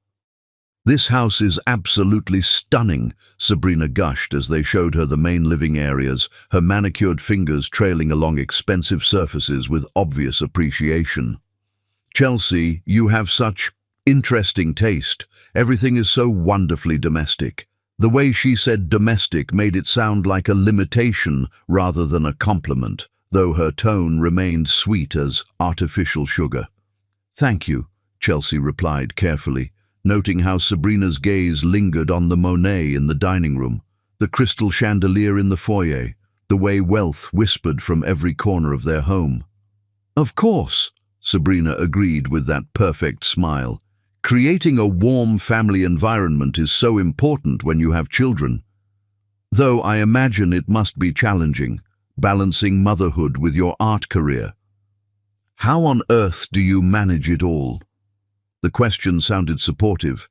A: "This house is absolutely stunning," Sabrina gushed as they showed her the main living areas, her manicured fingers trailing along expensive surfaces with obvious appreciation. "Chelsea, you have such interesting taste. Everything is so wonderfully domestic." The way she said domestic made it sound like a limitation rather than a compliment, though her tone remained sweet as artificial sugar. "Thank you," Chelsea replied carefully, noting how Sabrina's gaze lingered on the Monet in the dining room, the crystal chandelier in the foyer, the way wealth whispered from every corner of their home. "Of course," Sabrina agreed with that perfect smile. "Creating a warm family environment is so important when you have children. Though I imagine it must be challenging, balancing motherhood with your art career. How on earth do you manage it all?" The question sounded supportive,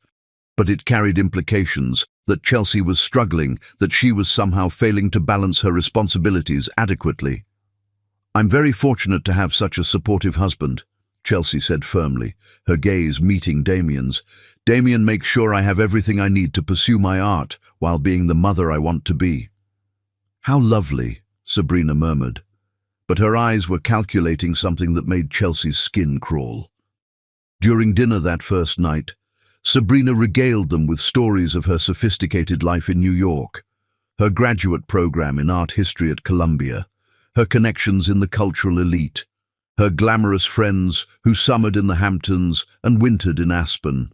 A: but it carried implications that Chelsea was struggling, that she was somehow failing to balance her responsibilities adequately. "I'm very fortunate to have such a supportive husband," Chelsea said firmly, her gaze meeting Damien's. "Damien makes sure I have everything I need to pursue my art while being the mother I want to be." "How lovely," Sabrina murmured, but her eyes were calculating something that made Chelsea's skin crawl. During dinner that first night, Sabrina regaled them with stories of her sophisticated life in New York, her graduate program in art history at Columbia, her connections in the cultural elite, her glamorous friends who summered in the Hamptons and wintered in Aspen.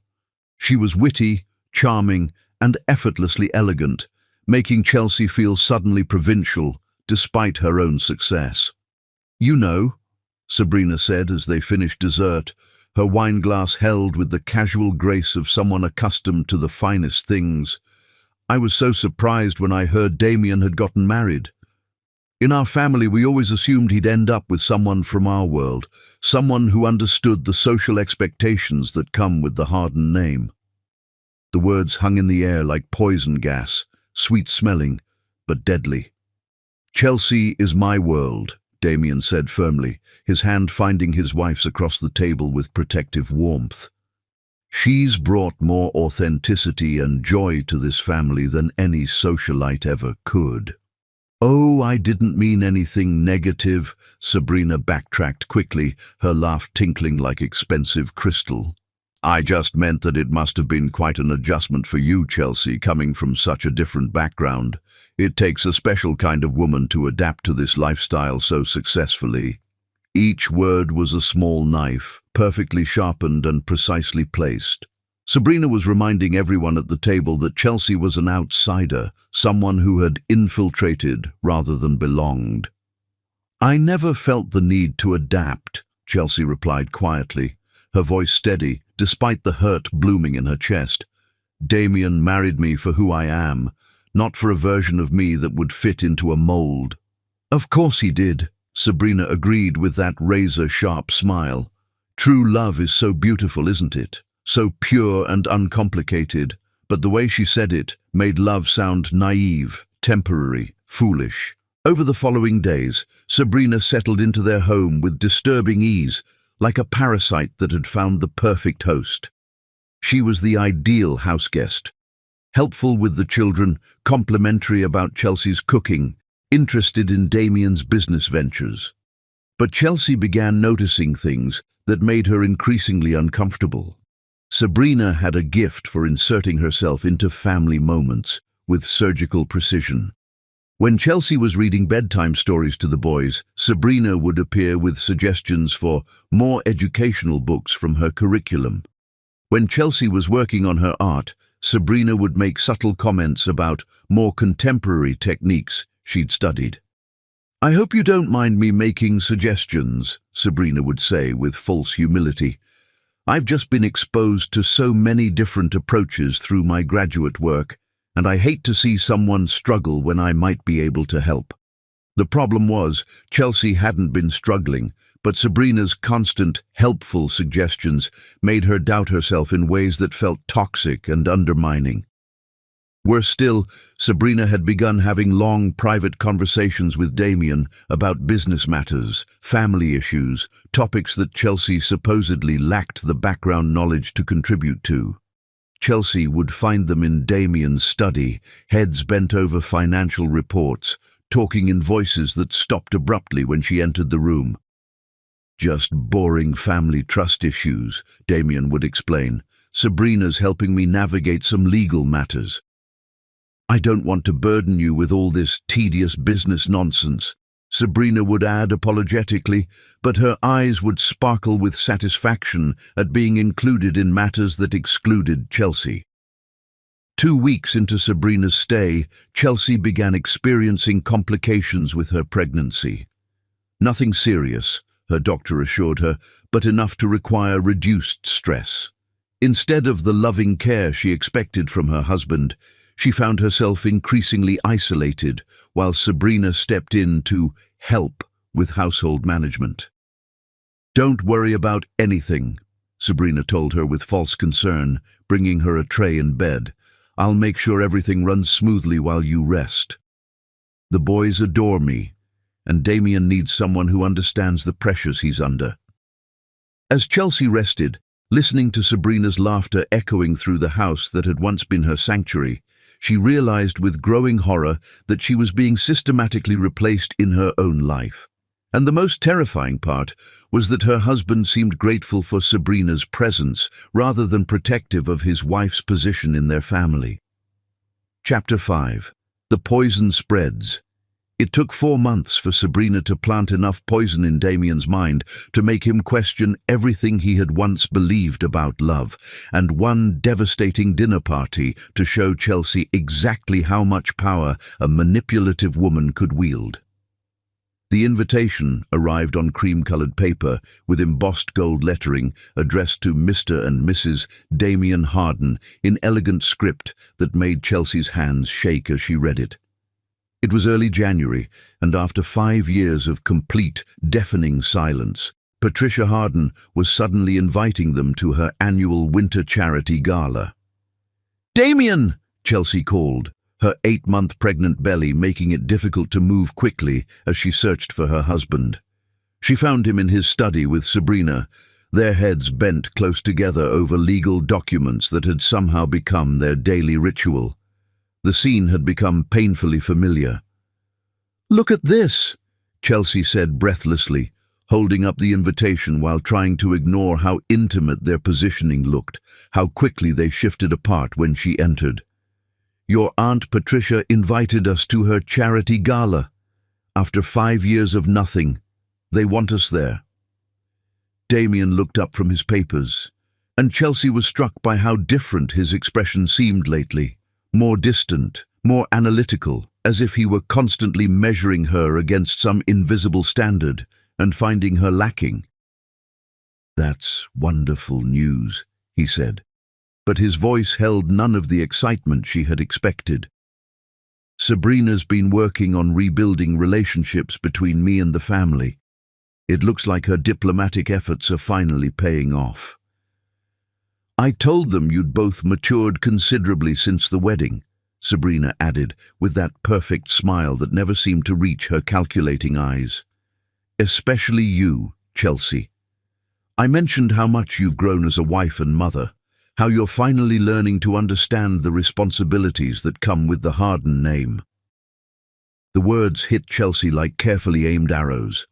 A: She was witty, charming, and effortlessly elegant, making Chelsea feel suddenly provincial despite her own success. "You know," Sabrina said as they finished dessert, her wineglass held with the casual grace of someone accustomed to the finest things, "I was so surprised when I heard Damien had gotten married." In our family, we always assumed he'd end up with someone from our world, someone who understood the social expectations that come with the Harden name." The words hung in the air like poison gas, sweet-smelling, but deadly. "Chelsea is my world," Damien said firmly, his hand finding his wife's across the table with protective warmth. "She's brought more authenticity and joy to this family than any socialite ever could." "Oh, I didn't mean anything negative," Sabrina backtracked quickly, her laugh tinkling like expensive crystal. "I just meant that it must have been quite an adjustment for you, Chelsea, coming from such a different background. It takes a special kind of woman to adapt to this lifestyle so successfully." Each word was a small knife, perfectly sharpened and precisely placed. Sabrina was reminding everyone at the table that Chelsea was an outsider, someone who had infiltrated rather than belonged. "I never felt the need to adapt," Chelsea replied quietly, her voice steady, despite the hurt blooming in her chest. "Damien married me for who I am, not for a version of me that would fit into a mold." "Of course he did," Sabrina agreed with that razor-sharp smile. "True love is so beautiful, isn't it? So pure and uncomplicated." But the way she said it made love sound naive, temporary, foolish. Over the following days, Sabrina settled into their home with disturbing ease, like a parasite that had found the perfect host. She was the ideal houseguest, helpful with the children, complimentary about Chelsea's cooking, interested in Damien's business ventures. But Chelsea began noticing things that made her increasingly uncomfortable. Sabrina had a gift for inserting herself into family moments with surgical precision. When Chelsea was reading bedtime stories to the boys, Sabrina would appear with suggestions for more educational books from her curriculum. When Chelsea was working on her art, Sabrina would make subtle comments about more contemporary techniques she'd studied. "I hope you don't mind me making suggestions," Sabrina would say with false humility. "I've just been exposed to so many different approaches through my graduate work, and I hate to see someone struggle when I might be able to help." The problem was, Chelsea hadn't been struggling, but Sabrina's constant, helpful suggestions made her doubt herself in ways that felt toxic and undermining. Worse still, Sabrina had begun having long, private conversations with Damien about business matters, family issues, topics that Chelsea supposedly lacked the background knowledge to contribute to. Chelsea would find them in Damien's study, heads bent over financial reports, talking in voices that stopped abruptly when she entered the room. "Just boring family trust issues," Damien would explain. "Sabrina's helping me navigate some legal matters." "I don't want to burden you with all this tedious business nonsense," Sabrina would add apologetically, but her eyes would sparkle with satisfaction at being included in matters that excluded Chelsea. 2 weeks into Sabrina's stay, Chelsea began experiencing complications with her pregnancy. Nothing serious, her doctor assured her, but enough to require reduced stress. Instead of the loving care she expected from her husband, she found herself increasingly isolated while Sabrina stepped in to help with household management. "Don't worry about anything," Sabrina told her with false concern, bringing her a tray in bed. "I'll make sure everything runs smoothly while you rest. The boys adore me, and Damien needs someone who understands the pressures he's under." As Chelsea rested, listening to Sabrina's laughter echoing through the house that had once been her sanctuary, she realized with growing horror that she was being systematically replaced in her own life. And the most terrifying part was that her husband seemed grateful for Sabrina's presence rather than protective of his wife's position in their family. Chapter 5. The Poison Spreads. It took 4 months for Sabrina to plant enough poison in Damien's mind to make him question everything he had once believed about love, and one devastating dinner party to show Chelsea exactly how much power a manipulative woman could wield. The invitation arrived on cream-colored paper with embossed gold lettering addressed to Mr. and Mrs. Damien Harden in elegant script that made Chelsea's hands shake as she read it. It was early January, and after 5 years of complete, deafening silence, Patricia Harden was suddenly inviting them to her annual winter charity gala. "Damien!" Chelsea called, her 8-month pregnant belly making it difficult to move quickly as she searched for her husband. She found him in his study with Sabrina, their heads bent close together over legal documents that had somehow become their daily ritual. The scene had become painfully familiar. "Look at this," Chelsea said breathlessly, holding up the invitation while trying to ignore how intimate their positioning looked, how quickly they shifted apart when she entered. "Your Aunt Patricia invited us to her charity gala. After 5 years of nothing, they want us there." Damien looked up from his papers, and Chelsea was struck by how different his expression seemed lately, more distant, more analytical, as if he were constantly measuring her against some invisible standard and finding her lacking. "That's wonderful news," he said, but his voice held none of the excitement she had expected. "Sabrina's been working on rebuilding relationships between me and the family. It looks like her diplomatic efforts are finally paying off. I told them you'd both matured considerably since the wedding," Sabrina added, with that perfect smile that never seemed to reach her calculating eyes. "Especially you, Chelsea. I mentioned how much you've grown as a wife and mother, how you're finally learning to understand the responsibilities that come with the Harden name." The words hit Chelsea like carefully aimed arrows.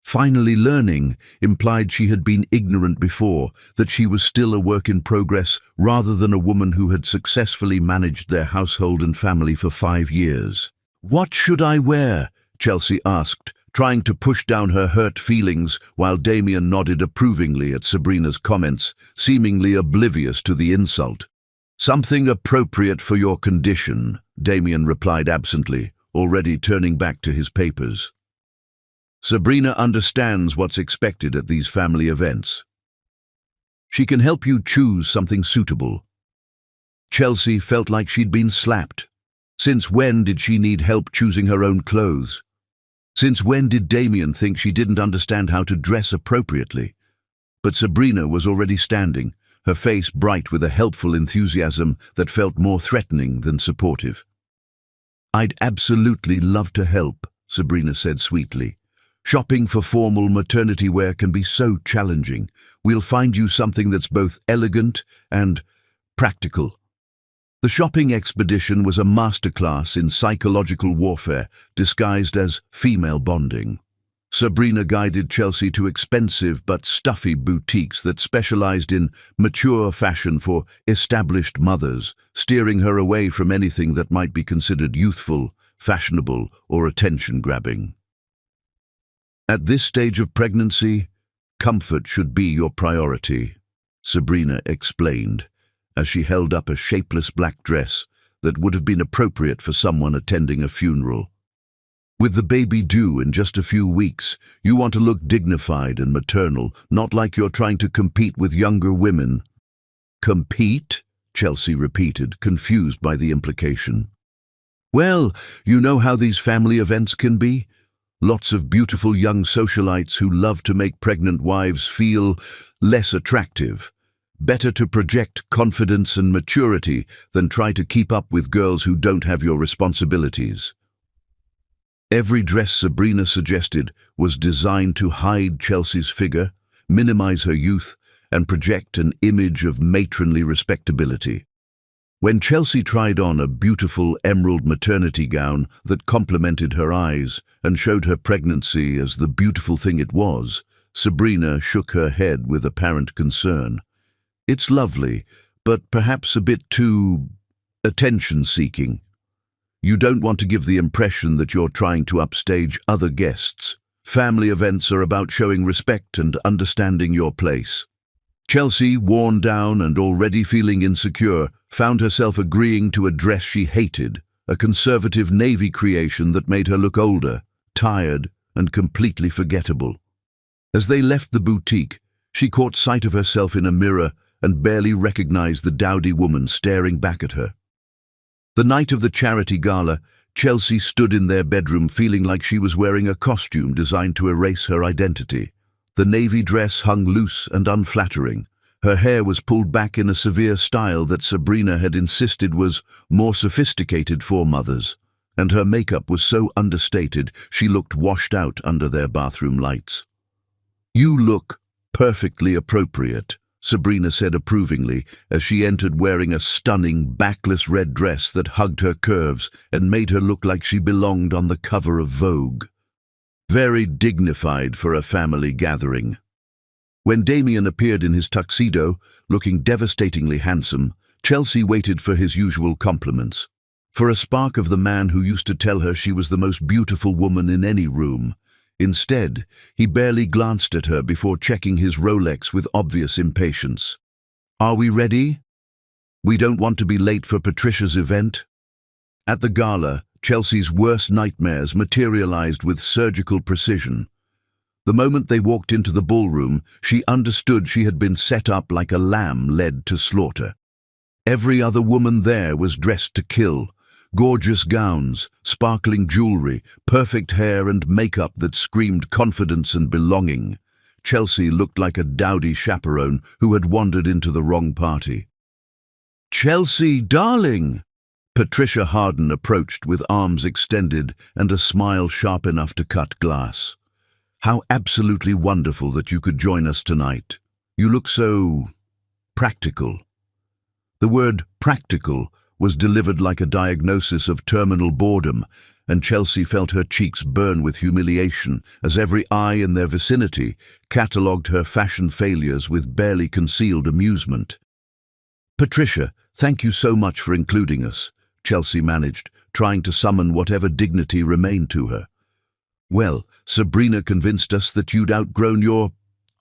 A: Finally learning implied she had been ignorant before, that she was still a work in progress rather than a woman who had successfully managed their household and family for 5 years. "What should I wear?" Chelsea asked, trying to push down her hurt feelings while Damien nodded approvingly at Sabrina's comments, seemingly oblivious to the insult. "Something appropriate for your condition," Damien replied absently, already turning back to his papers. "Sabrina understands what's expected at these family events. She can help you choose something suitable." Chelsea felt like she'd been slapped. Since when did she need help choosing her own clothes? Since when did Damien think she didn't understand how to dress appropriately? But Sabrina was already standing, her face bright with a helpful enthusiasm that felt more threatening than supportive. "I'd absolutely love to help," Sabrina said sweetly. "Shopping for formal maternity wear can be so challenging. We'll find you something that's both elegant and practical." The shopping expedition was a masterclass in psychological warfare disguised as female bonding. Sabrina guided Chelsea to expensive but stuffy boutiques that specialized in mature fashion for established mothers, steering her away from anything that might be considered youthful, fashionable, or attention-grabbing. "At this stage of pregnancy, comfort should be your priority," Sabrina explained, as she held up a shapeless black dress that would have been appropriate for someone attending a funeral. "With the baby due in just a few weeks, you want to look dignified and maternal, not like you're trying to compete with younger women." "Compete?" Chelsea repeated, confused by the implication. "Well, you know how these family events can be. Lots of beautiful young socialites who love to make pregnant wives feel less attractive. Better to project confidence and maturity than try to keep up with girls who don't have your responsibilities." Every dress Sabrina suggested was designed to hide Chelsea's figure, minimize her youth, and project an image of matronly respectability. When Chelsea tried on a beautiful emerald maternity gown that complemented her eyes and showed her pregnancy as the beautiful thing it was, Sabrina shook her head with apparent concern. "It's lovely, but perhaps a bit too attention-seeking. You don't want to give the impression that you're trying to upstage other guests. Family events are about showing respect and understanding your place." Chelsea, worn down and already feeling insecure, found herself agreeing to a dress she hated, a conservative navy creation that made her look older, tired, and completely forgettable. As they left the boutique, she caught sight of herself in a mirror and barely recognized the dowdy woman staring back at her. The night of the charity gala, Chelsea stood in their bedroom feeling like she was wearing a costume designed to erase her identity. The navy dress hung loose and unflattering. Her hair was pulled back in a severe style that Sabrina had insisted was more sophisticated for mothers, and her makeup was so understated she looked washed out under their bathroom lights. "You look perfectly appropriate," Sabrina said approvingly as she entered wearing a stunning backless red dress that hugged her curves and made her look like she belonged on the cover of Vogue. Very dignified for a family gathering. When Damien appeared in his tuxedo, looking devastatingly handsome, Chelsea waited for his usual compliments. For a spark of the man who used to tell her she was the most beautiful woman in any room. Instead, he barely glanced at her before checking his Rolex with obvious impatience. "Are we ready? We don't want to be late for Patricia's event." At the gala, Chelsea's worst nightmares materialized with surgical precision. The moment they walked into the ballroom, she understood she had been set up like a lamb led to slaughter. Every other woman there was dressed to kill. Gorgeous gowns, sparkling jewelry, perfect hair and makeup that screamed confidence and belonging. Chelsea looked like a dowdy chaperone who had wandered into the wrong party. "Chelsea, darling!" Patricia Harden approached with arms extended and a smile sharp enough to cut glass. "How absolutely wonderful that you could join us tonight. You look so practical." The word practical was delivered like a diagnosis of terminal boredom, and Chelsea felt her cheeks burn with humiliation as every eye in their vicinity catalogued her fashion failures with barely concealed amusement. "Patricia, thank you so much for including us," Chelsea managed, trying to summon whatever dignity remained to her. "Well, Sabrina convinced us that you'd outgrown your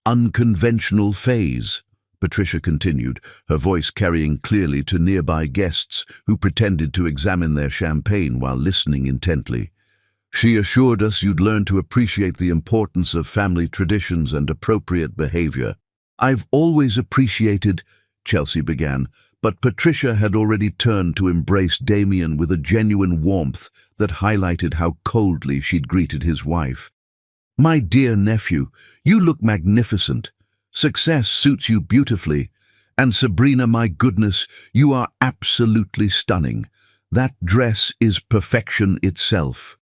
A: unconventional phase," Patricia continued, her voice carrying clearly to nearby guests who pretended to examine their champagne while listening intently. "She assured us you'd learn to appreciate the importance of family traditions and appropriate behavior." "I've always appreciated," Chelsea began, but Patricia had already turned to embrace Damien with a genuine warmth that highlighted how coldly she'd greeted his wife. "My dear nephew, you look magnificent. Success suits you beautifully. And Sabrina, my goodness, you are absolutely stunning. That dress is perfection itself."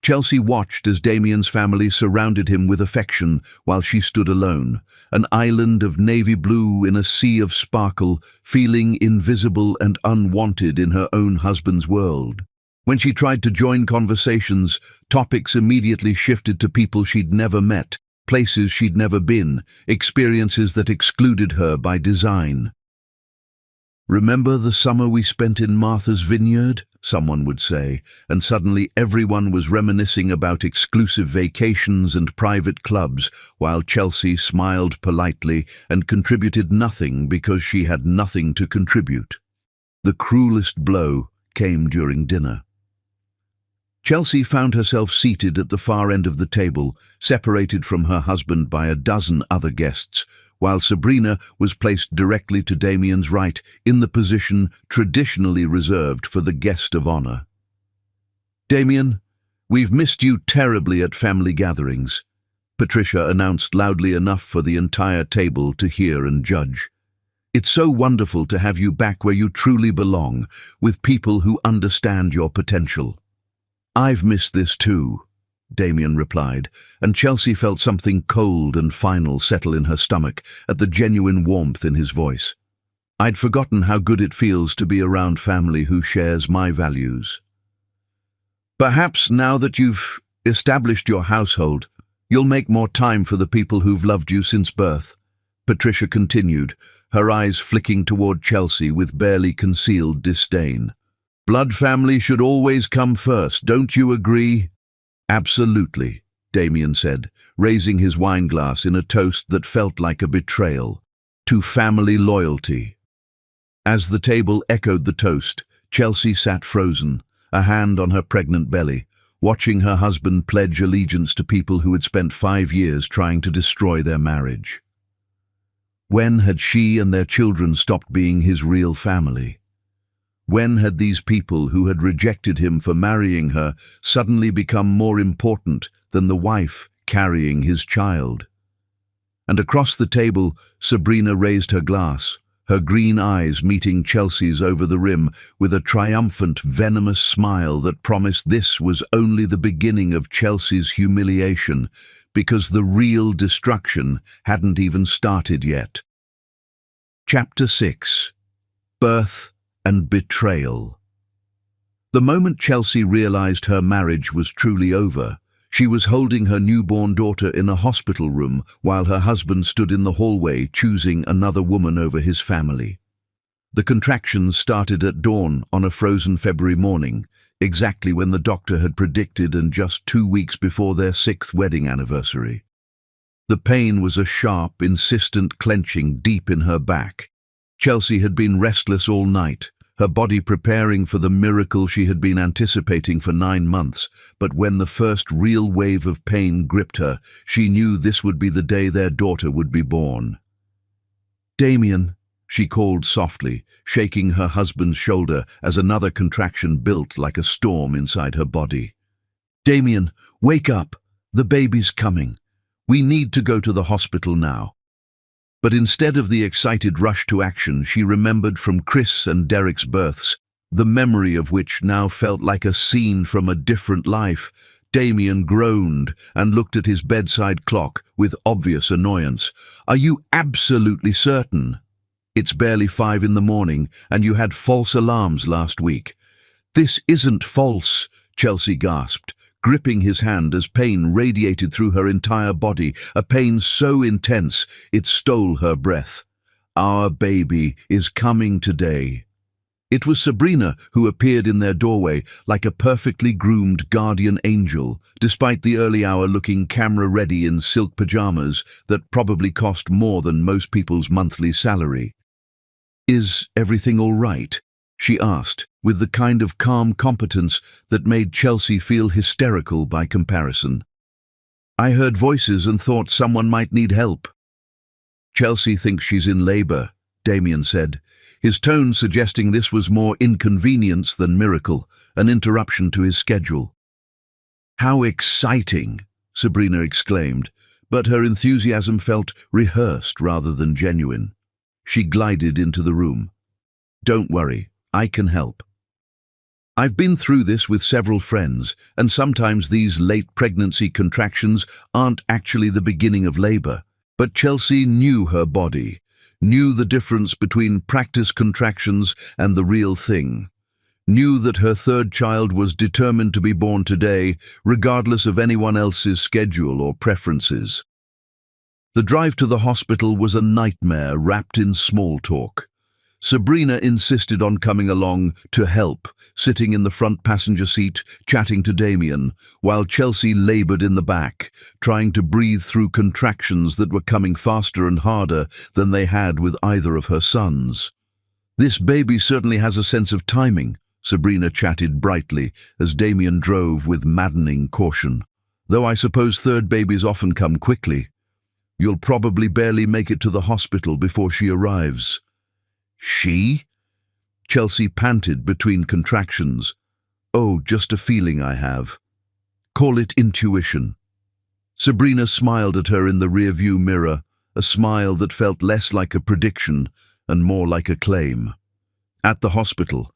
A: Chelsea watched as Damien's family surrounded him with affection while she stood alone, an island of navy blue in a sea of sparkle, feeling invisible and unwanted in her own husband's world. When she tried to join conversations, topics immediately shifted to people she'd never met, places she'd never been, experiences that excluded her by design. "Remember the summer we spent in Martha's Vineyard?" someone would say, and suddenly everyone was reminiscing about exclusive vacations and private clubs, while Chelsea smiled politely and contributed nothing because she had nothing to contribute. The cruelest blow came during dinner. Chelsea found herself seated at the far end of the table, separated from her husband by a dozen other guests, while Sabrina was placed directly to Damien's right in the position traditionally reserved for the guest of honor. "Damien, we've missed you terribly at family gatherings," Patricia announced loudly enough for the entire table to hear and judge. "It's so wonderful to have you back where you truly belong, with people who understand your potential." "I've missed this too," Damien replied, and Chelsea felt something cold and final settle in her stomach at the genuine warmth in his voice. "I'd forgotten how good it feels to be around family who shares my values." "Perhaps now that you've established your household, you'll make more time for the people who've loved you since birth," Patricia continued, her eyes flicking toward Chelsea with barely concealed disdain. "Blood family should always come first, don't you agree?" "Absolutely," Damien said, raising his wineglass in a toast that felt like a betrayal. "To family loyalty." As the table echoed the toast, Chelsea sat frozen, a hand on her pregnant belly, watching her husband pledge allegiance to people who had spent 5 years trying to destroy their marriage. When had she and their children stopped being his real family? When had these people who had rejected him for marrying her suddenly become more important than the wife carrying his child? And across the table, Sabrina raised her glass, her green eyes meeting Chelsea's over the rim with a triumphant, venomous smile that promised this was only the beginning of Chelsea's humiliation, because the real destruction hadn't even started yet. Chapter 6. Birth and Betrayal. The moment Chelsea realized her marriage was truly over, she was holding her newborn daughter in a hospital room while her husband stood in the hallway choosing another woman over his family. The contractions started at dawn on a frozen February morning, exactly when the doctor had predicted and just 2 weeks before their 6th wedding anniversary. The pain was a sharp, insistent clenching deep in her back. Chelsea had been restless all night, her body preparing for the miracle she had been anticipating for 9 months, but when the first real wave of pain gripped her, she knew this would be the day their daughter would be born. "Damien," she called softly, shaking her husband's shoulder as another contraction built like a storm inside her body. "Damien, wake up! The baby's coming. We need to go to the hospital now." But instead of the excited rush to action she remembered from Chris and Derek's births, the memory of which now felt like a scene from a different life, Damien groaned and looked at his bedside clock with obvious annoyance. "Are you absolutely certain? It's barely 5 in the morning and you had false alarms last week." "This isn't false," Chelsea gasped, gripping his hand as pain radiated through her entire body, a pain so intense it stole her breath. "Our baby is coming today." It was Sabrina who appeared in their doorway like a perfectly groomed guardian angel, despite the early hour looking camera-ready in silk pajamas that probably cost more than most people's monthly salary. "Is everything all right?" she asked, with the kind of calm competence that made Chelsea feel hysterical by comparison. "I heard voices and thought someone might need help." "Chelsea thinks she's in labor," Damien said, his tone suggesting this was more inconvenience than miracle, an interruption to his schedule. "How exciting!" Sabrina exclaimed, but her enthusiasm felt rehearsed rather than genuine. She glided into the room. "Don't worry, I can help. I've been through this with several friends, and sometimes these late pregnancy contractions aren't actually the beginning of labor." But Chelsea knew her body, knew the difference between practice contractions and the real thing, knew that her 3rd child was determined to be born today, regardless of anyone else's schedule or preferences. The drive to the hospital was a nightmare wrapped in small talk. Sabrina insisted on coming along to help, sitting in the front passenger seat, chatting to Damien, while Chelsea labored in the back, trying to breathe through contractions that were coming faster and harder than they had with either of her sons. "This baby certainly has a sense of timing," Sabrina chatted brightly as Damien drove with maddening caution. "Though I suppose 3rd babies often come quickly. You'll probably barely make it to the hospital before she arrives." "She?" Chelsea panted between contractions. "Oh, just a feeling I have. Call it intuition." Sabrina smiled at her in the rearview mirror, a smile that felt less like a prediction and more like a claim. At the hospital,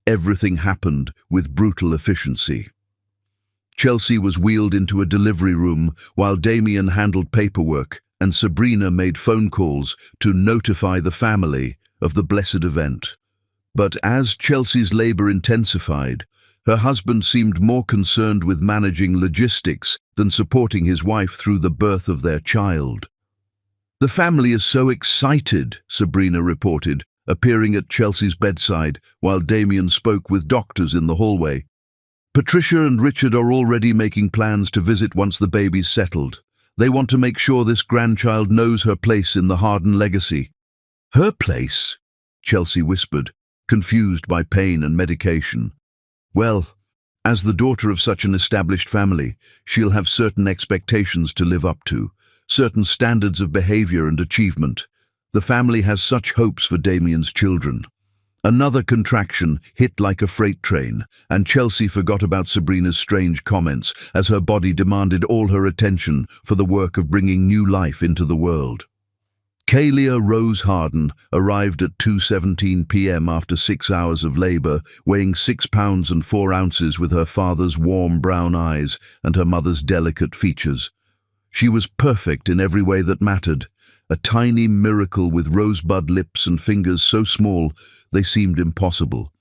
A: everything happened with brutal efficiency. Chelsea was wheeled into a delivery room while Damien handled paperwork and Sabrina made phone calls to notify the family of the blessed event. But as Chelsea's labor intensified, her husband seemed more concerned with managing logistics than supporting his wife through the birth of their child. "The family is so excited," Sabrina reported, appearing at Chelsea's bedside while Damien spoke with doctors in the hallway. "Patricia and Richard are already making plans to visit once the baby's settled. They want to make sure this grandchild knows her place in the Harden legacy." "Her place?" Chelsea whispered, confused by pain and medication. "Well, as the daughter of such an established family, she'll have certain expectations to live up to, certain standards of behavior and achievement. The family has such hopes for Damien's children." Another contraction hit like a freight train, and Chelsea forgot about Sabrina's strange comments as her body demanded all her attention for the work of bringing new life into the world. Kalia Rose Harden arrived at 2:17 p.m. after 6 hours of labor, weighing 6 pounds and 4 ounces with her father's warm brown eyes and her mother's delicate features. She was perfect in every way that mattered, a tiny miracle with rosebud lips and fingers so small they seemed impossible.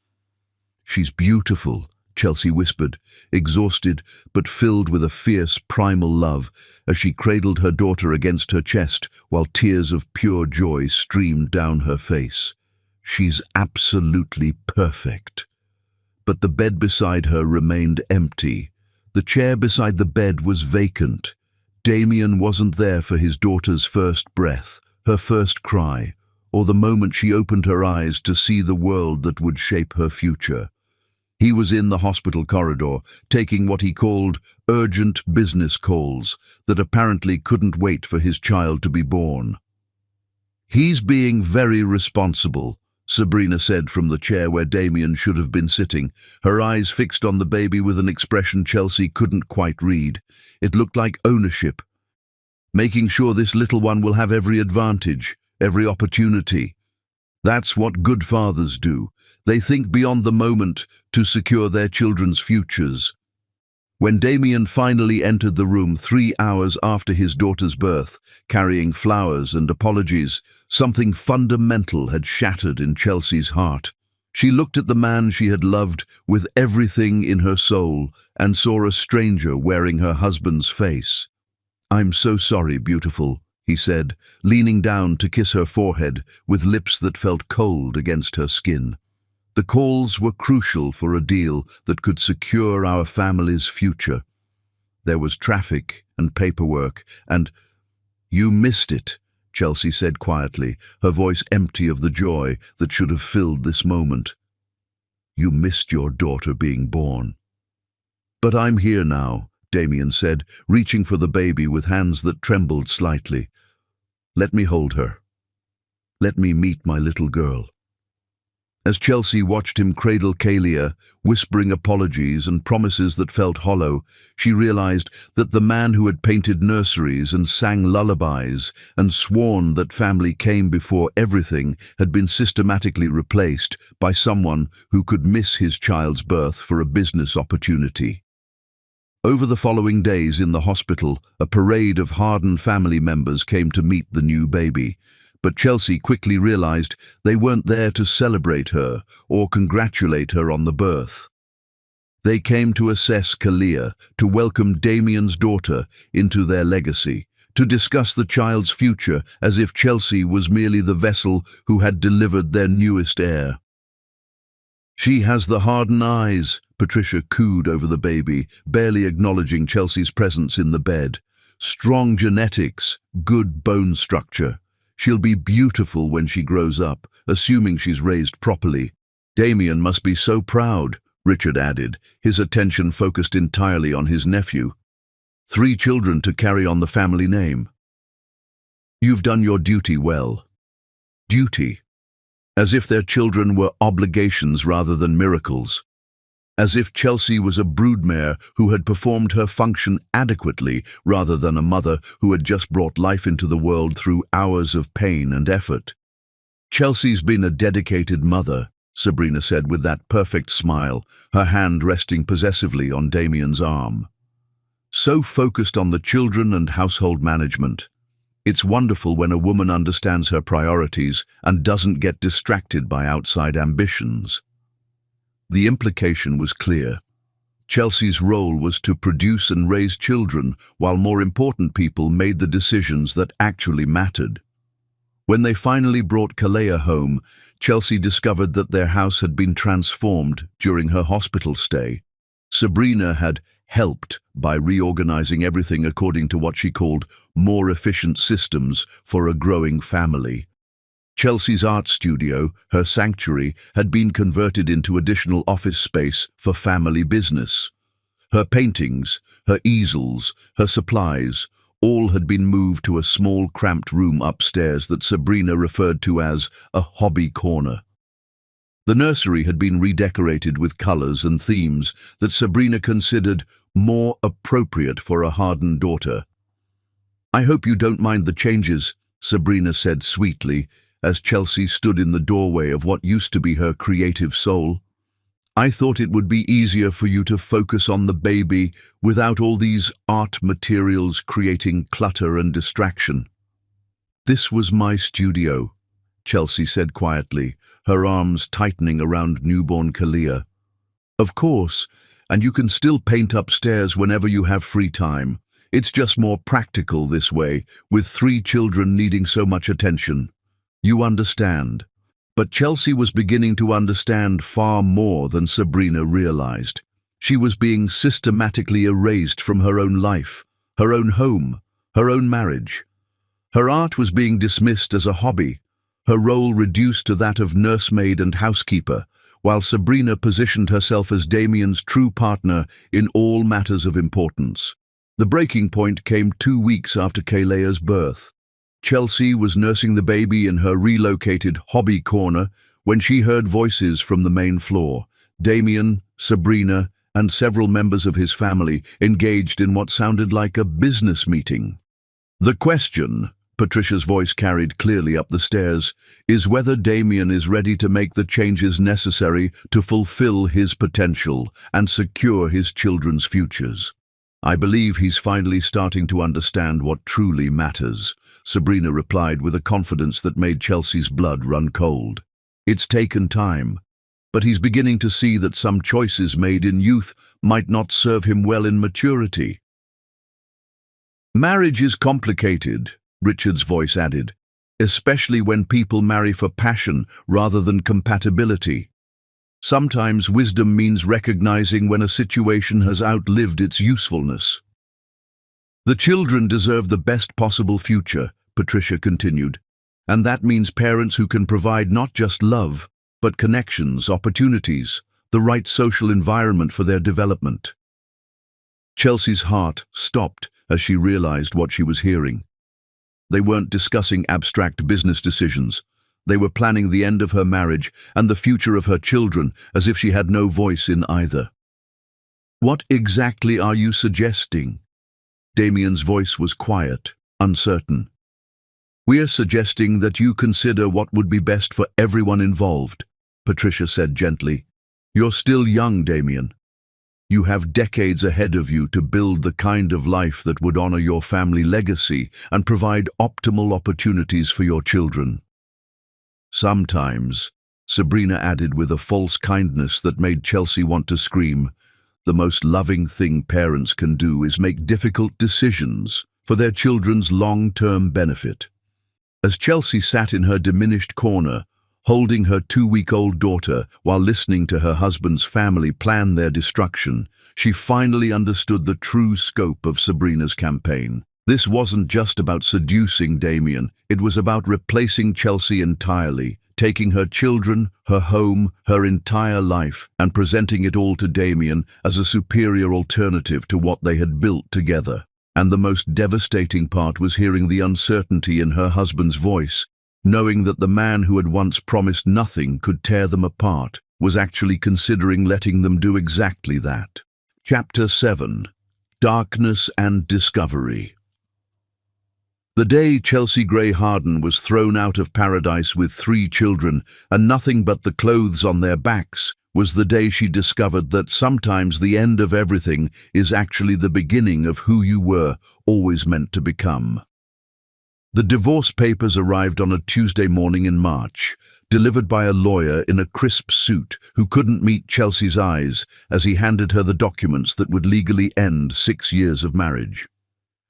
A: "She's beautiful," Chelsea whispered, exhausted but filled with a fierce primal love as she cradled her daughter against her chest while tears of pure joy streamed down her face. "She's absolutely perfect." But the bed beside her remained empty. The chair beside the bed was vacant. Damien wasn't there for his daughter's first breath, her first cry, or the moment she opened her eyes to see the world that would shape her future. He was in the hospital corridor, taking what he called urgent business calls that apparently couldn't wait for his child to be born. "He's being very responsible," Sabrina said from the chair where Damien should have been sitting, her eyes fixed on the baby with an expression Chelsea couldn't quite read. It looked like ownership. "Making sure this little one will have every advantage, every opportunity. That's what good fathers do. They think beyond the moment to secure their children's futures." When Damien finally entered the room 3 hours after his daughter's birth, carrying flowers and apologies, something fundamental had shattered in Chelsea's heart. She looked at the man she had loved with everything in her soul and saw a stranger wearing her husband's face. "I'm so sorry, beautiful," he said, leaning down to kiss her forehead with lips that felt cold against her skin. "The calls were crucial for a deal that could secure our family's future. There was traffic and paperwork, and—" "You missed it," Chelsea said quietly, her voice empty of the joy that should have filled this moment. "You missed your daughter being born." "But I'm here now," Damien said, reaching for the baby with hands that trembled slightly. "Let me hold her. Let me meet my little girl." As Chelsea watched him cradle Kalia, whispering apologies and promises that felt hollow, she realized that the man who had painted nurseries and sang lullabies and sworn that family came before everything had been systematically replaced by someone who could miss his child's birth for a business opportunity. Over the following days in the hospital, a parade of hardened family members came to meet the new baby. But Chelsea quickly realized they weren't there to celebrate her or congratulate her on the birth. They came to assess Kalia, to welcome Damien's daughter into their legacy, to discuss the child's future as if Chelsea was merely the vessel who had delivered their newest heir. "She has the Harden eyes," Patricia cooed over the baby, barely acknowledging Chelsea's presence in the bed. "Strong genetics, good bone structure. She'll be beautiful when she grows up, assuming she's raised properly. Damien must be so proud," Richard added, his attention focused entirely on his nephew. 3 children to carry on the family name. "You've done your duty well." Duty. As if their children were obligations rather than miracles. As if Chelsea was a broodmare who had performed her function adequately rather than a mother who had just brought life into the world through hours of pain and effort. "Chelsea's been a dedicated mother," Sabrina said with that perfect smile, her hand resting possessively on Damien's arm. "So focused on the children and household management. It's wonderful when a woman understands her priorities and doesn't get distracted by outside ambitions." The implication was clear. Chelsea's role was to produce and raise children, while more important people made the decisions that actually mattered. When they finally brought Kalia home, Chelsea discovered that their house had been transformed during her hospital stay. Sabrina had helped by reorganizing everything according to what she called more efficient systems for a growing family. Chelsea's art studio, her sanctuary, had been converted into additional office space for family business. Her paintings, her easels, her supplies, all had been moved to a small, cramped room upstairs that Sabrina referred to as a hobby corner. The nursery had been redecorated with colors and themes that Sabrina considered more appropriate for a hardened daughter. "I hope you don't mind the changes," Sabrina said sweetly, as Chelsea stood in the doorway of what used to be her creative soul. "I thought it would be easier for you to focus on the baby without all these art materials creating clutter and distraction." "This was my studio," Chelsea said quietly, her arms tightening around newborn Kalia. "Of course, and you can still paint upstairs whenever you have free time. It's just more practical this way, with 3 children needing so much attention. You understand." But Chelsea was beginning to understand far more than Sabrina realized. She was being systematically erased from her own life, her own home, her own marriage. Her art was being dismissed as a hobby, her role reduced to that of nursemaid and housekeeper, while Sabrina positioned herself as Damien's true partner in all matters of importance. The breaking point came 2 weeks after Kalea's birth. Chelsea was nursing the baby in her relocated hobby corner when she heard voices from the main floor. Damien, Sabrina, and several members of his family engaged in what sounded like a business meeting. "The question," Patricia's voice carried clearly up the stairs, "is whether Damien is ready to make the changes necessary to fulfill his potential and secure his children's futures. I believe he's finally starting to understand what truly matters," Sabrina replied with a confidence that made Chelsea's blood run cold. "It's taken time, but he's beginning to see that some choices made in youth might not serve him well in maturity." "Marriage is complicated," Richard's voice added, "especially when people marry for passion rather than compatibility. Sometimes wisdom means recognizing when a situation has outlived its usefulness." "The children deserve the best possible future," Patricia continued, "and that means parents who can provide not just love, but connections, opportunities, the right social environment for their development." Chelsea's heart stopped as she realized what she was hearing. They weren't discussing abstract business decisions. They were planning the end of her marriage and the future of her children as if she had no voice in either. "What exactly are you suggesting?" Damien's voice was quiet, uncertain. "We're suggesting that you consider what would be best for everyone involved," Patricia said gently. "You're still young, Damien. You have decades ahead of you to build the kind of life that would honor your family legacy and provide optimal opportunities for your children." "Sometimes," Sabrina added with a false kindness that made Chelsea want to scream, "the most loving thing parents can do is make difficult decisions for their children's long-term benefit." As Chelsea sat in her diminished corner, holding her 2-week-old daughter while listening to her husband's family plan their destruction, she finally understood the true scope of Sabrina's campaign. This wasn't just about seducing Damien, it was about replacing Chelsea entirely, taking her children, her home, her entire life, and presenting it all to Damien as a superior alternative to what they had built together. And the most devastating part was hearing the uncertainty in her husband's voice, knowing that the man who had once promised nothing could tear them apart was actually considering letting them do exactly that. Chapter 7. Darkness and Discovery. The day Chelsea Gray Harden was thrown out of paradise with 3 children and nothing but the clothes on their backs was the day she discovered that sometimes the end of everything is actually the beginning of who you were always meant to become. The divorce papers arrived on a Tuesday morning in March, delivered by a lawyer in a crisp suit who couldn't meet Chelsea's eyes as he handed her the documents that would legally end 6 years of marriage.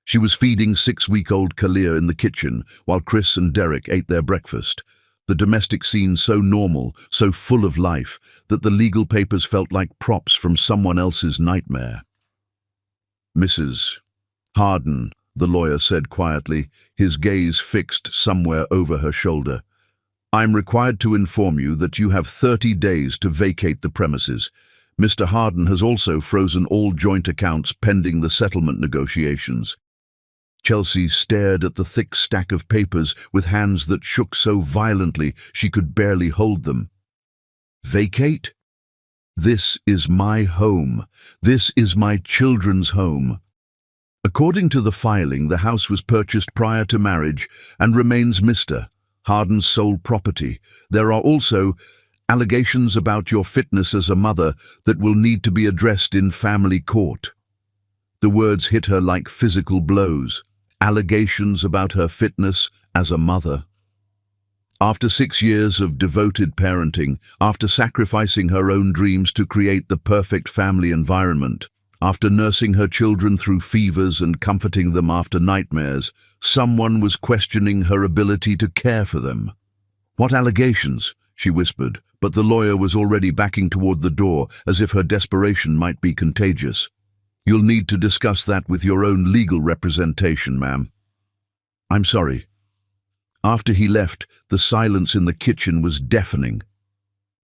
A: She was feeding 6-week-old Kalia in the kitchen while Chris and Derek ate their breakfast, the domestic scene so normal, so full of life, that the legal papers felt like props from someone else's nightmare. "Mrs. Harden," the lawyer said quietly, his gaze fixed somewhere over her shoulder, "I'm required to inform you that you have 30 days to vacate the premises. Mr. Harden has also frozen all joint accounts pending the settlement negotiations." Chelsea stared at the thick stack of papers with hands that shook so violently she could barely hold them. Vacate? This is my home. This is my children's home. According to the filing, the house was purchased prior to marriage and remains Mr. Harden's sole property. There are also allegations about your fitness as a mother that will need to be addressed in family court. The words hit her like physical blows. Allegations about her fitness as a mother. After 6 years of devoted parenting, after sacrificing her own dreams to create the perfect family environment, after nursing her children through fevers and comforting them after nightmares, someone was questioning her ability to care for them. "What allegations?" she whispered, but the lawyer was already backing toward the door as if her desperation might be contagious. "You'll need to discuss that with your own legal representation, ma'am." "I'm sorry." After he left, the silence in the kitchen was deafening.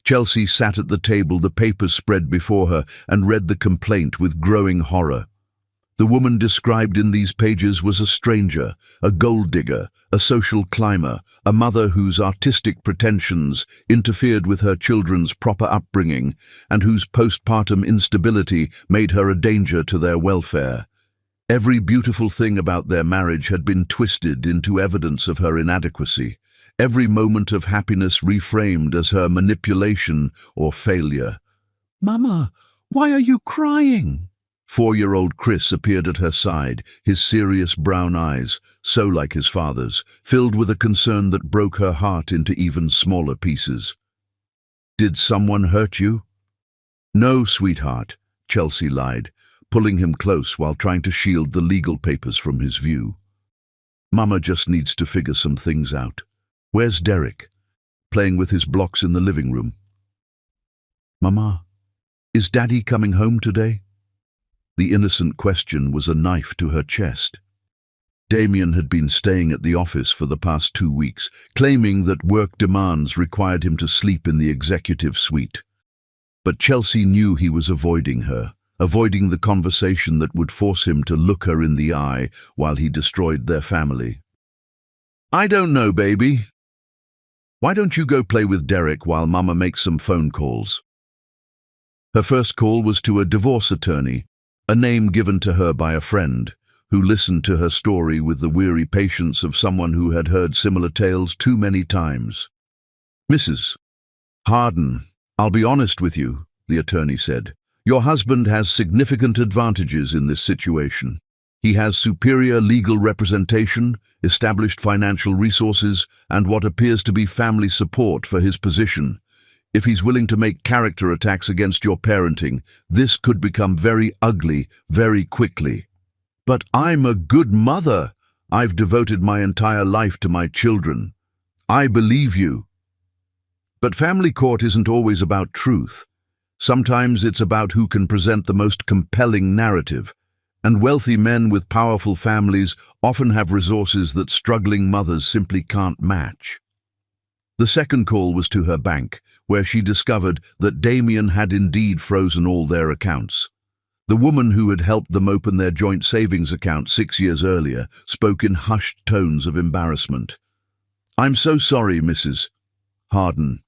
A: Chelsea sat at the table, the papers spread before her, and read the complaint with growing horror. The woman described in these pages was a stranger, a gold digger, a social climber, a mother whose artistic pretensions interfered with her children's proper upbringing and whose postpartum instability made her a danger to their welfare. Every beautiful thing about their marriage had been twisted into evidence of her inadequacy, every moment of happiness reframed as her manipulation or failure. "Mama, why are you crying?" 4-year-old Chris appeared at her side, his serious brown eyes, so like his father's, filled with a concern that broke her heart into even smaller pieces. "Did someone hurt you?" "No, sweetheart," Chelsea lied, pulling him close while trying to shield the legal papers from his view. "Mama just needs to figure some things out. Where's Derek?" "Playing with his blocks in the living room." "Mama, is Daddy coming home today?" The innocent question was a knife to her chest. Damien had been staying at the office for the past 2 weeks, claiming that work demands required him to sleep in the executive suite. But Chelsea knew he was avoiding her, avoiding the conversation that would force him to look her in the eye while he destroyed their family. "I don't know, baby. Why don't you go play with Derek while Mama makes some phone calls?" Her first call was to a divorce attorney, a name given to her by a friend, who listened to her story with the weary patience of someone who had heard similar tales too many times. "Mrs. Harden, I'll be honest with you," the attorney said. "Your husband has significant advantages in this situation. He has superior legal representation, established financial resources, and what appears to be family support for his position. If he's willing to make character attacks against your parenting, this could become very ugly very quickly." "But I'm a good mother. I've devoted my entire life to my children." "I believe you. But family court isn't always about truth. Sometimes it's about who can present the most compelling narrative, and wealthy men with powerful families often have resources that struggling mothers simply can't match." The second call was to her bank, where she discovered that Damien had indeed frozen all their accounts. The woman who had helped them open their joint savings account 6 years earlier spoke in hushed tones of embarrassment. "I'm so sorry, Mrs. Harden.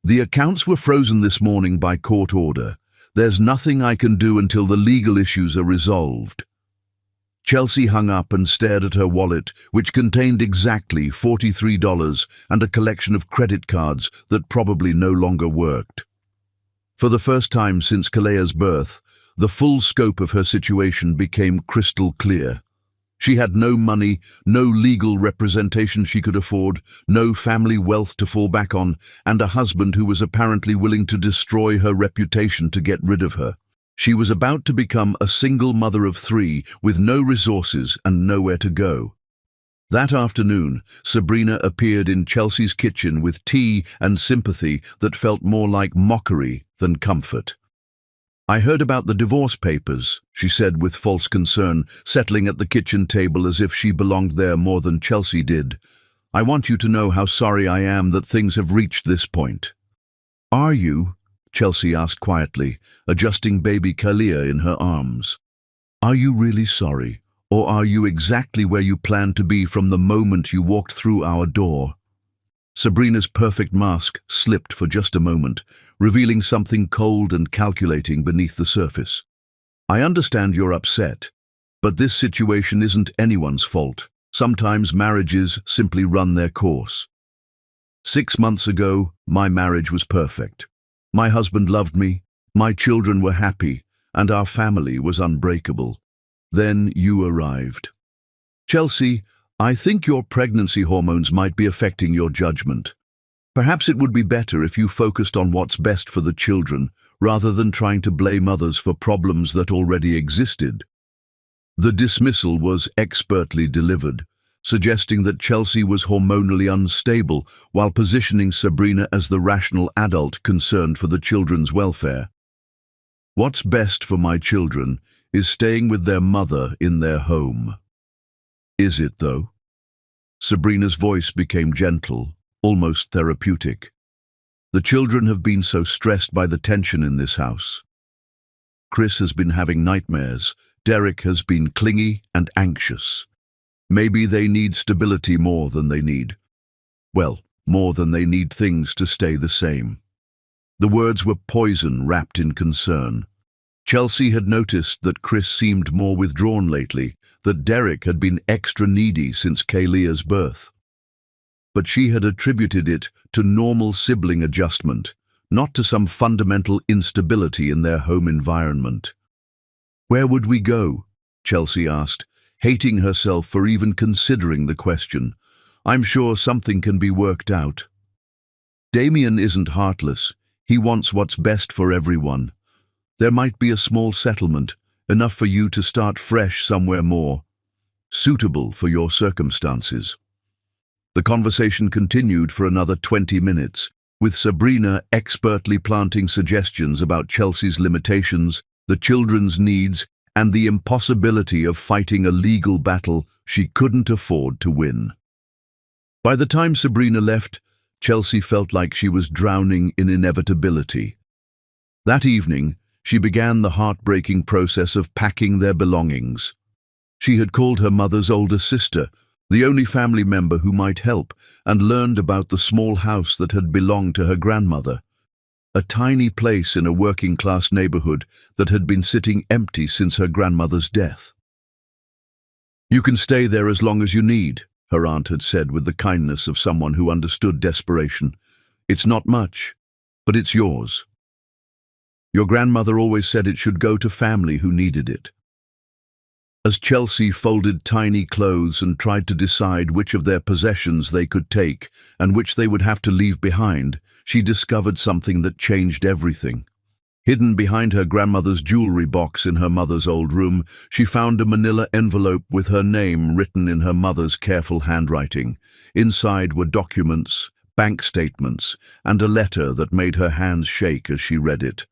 A: The accounts were frozen this morning by court order. There's nothing I can do until the legal issues are resolved." Chelsea hung up and stared at her wallet, which contained exactly $43 and a collection of credit cards that probably no longer worked. For the first time since Kalea's birth, the full scope of her situation became crystal clear. She had no money, no legal representation she could afford, no family wealth to fall back on, and a husband who was apparently willing to destroy her reputation to get rid of her. She was about to become a single mother of 3 with no resources and nowhere to go. That afternoon, Sabrina appeared in Chelsea's kitchen with tea and sympathy that felt more like mockery than comfort. "I heard about the divorce papers," she said with false concern, settling at the kitchen table as if she belonged there more than Chelsea did. "I want you to know how sorry I am that things have reached this point." "Are you?" Chelsea asked quietly, adjusting baby Kalea in her arms. "Are you really sorry, or are you exactly where you planned to be from the moment you walked through our door?" Sabrina's perfect mask slipped for just a moment, revealing something cold and calculating beneath the surface. "I understand you're upset, but this situation isn't anyone's fault. Sometimes marriages simply run their course. 6 months ago, my marriage was perfect. My husband loved me, my children were happy, and our family was unbreakable. Then you arrived. Chelsea, I think your pregnancy hormones might be affecting your judgment. Perhaps it would be better if you focused on what's best for the children, rather than trying to blame others for problems that already existed." The dismissal was expertly delivered, suggesting that Chelsea was hormonally unstable while positioning Sabrina as the rational adult concerned for the children's welfare. "What's best for my children is staying with their mother in their home." "Is it, though?" Sabrina's voice became gentle, almost therapeutic. "The children have been so stressed by the tension in this house. Chris has been having nightmares. Derek has been clingy and anxious. Maybe they need stability more than they need things to stay the same." The words were poison wrapped in concern. Chelsea had noticed that Chris seemed more withdrawn lately, that Derek had been extra needy since Kaylea's birth. But she had attributed it to normal sibling adjustment, not to some fundamental instability in their home environment. "Where would we go?" Chelsea asked, hating herself for even considering the question. "I'm sure something can be worked out." "Damien isn't heartless. He wants what's best for everyone. There might be a small settlement, enough for you to start fresh somewhere more suitable for your circumstances." The conversation continued for another 20 minutes, with Sabrina expertly planting suggestions about Chelsea's limitations, the children's needs, and the impossibility of fighting a legal battle she couldn't afford to win. By the time Sabrina left, Chelsea felt like she was drowning in inevitability. That evening, she began the heartbreaking process of packing their belongings. She had called her mother's older sister, the only family member who might help, and learned about the small house that had belonged to her grandmother. A tiny place in a working-class neighborhood that had been sitting empty since her grandmother's death. "You can stay there as long as you need," her aunt had said with the kindness of someone who understood desperation. "It's not much, but it's yours. Your grandmother always said it should go to family who needed it." As Chelsea folded tiny clothes and tried to decide which of their possessions they could take and which they would have to leave behind, she discovered something that changed everything. Hidden behind her grandmother's jewelry box in her mother's old room, she found a manila envelope with her name written in her mother's careful handwriting. Inside were documents, bank statements, and a letter that made her hands shake as she read it.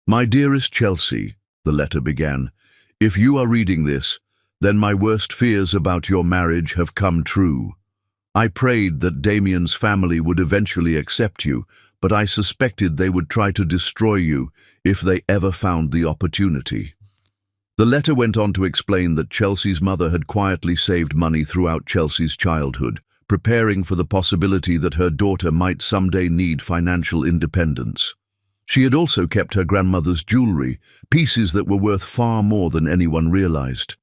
A: "My dearest Chelsea," the letter began, "if you are reading this, then my worst fears about your marriage have come true. I prayed that Damien's family would eventually accept you, but I suspected they would try to destroy you if they ever found the opportunity." The letter went on to explain that Chelsea's mother had quietly saved money throughout Chelsea's childhood, preparing for the possibility that her daughter might someday need financial independence. She had also kept her grandmother's jewelry, pieces that were worth far more than anyone realized.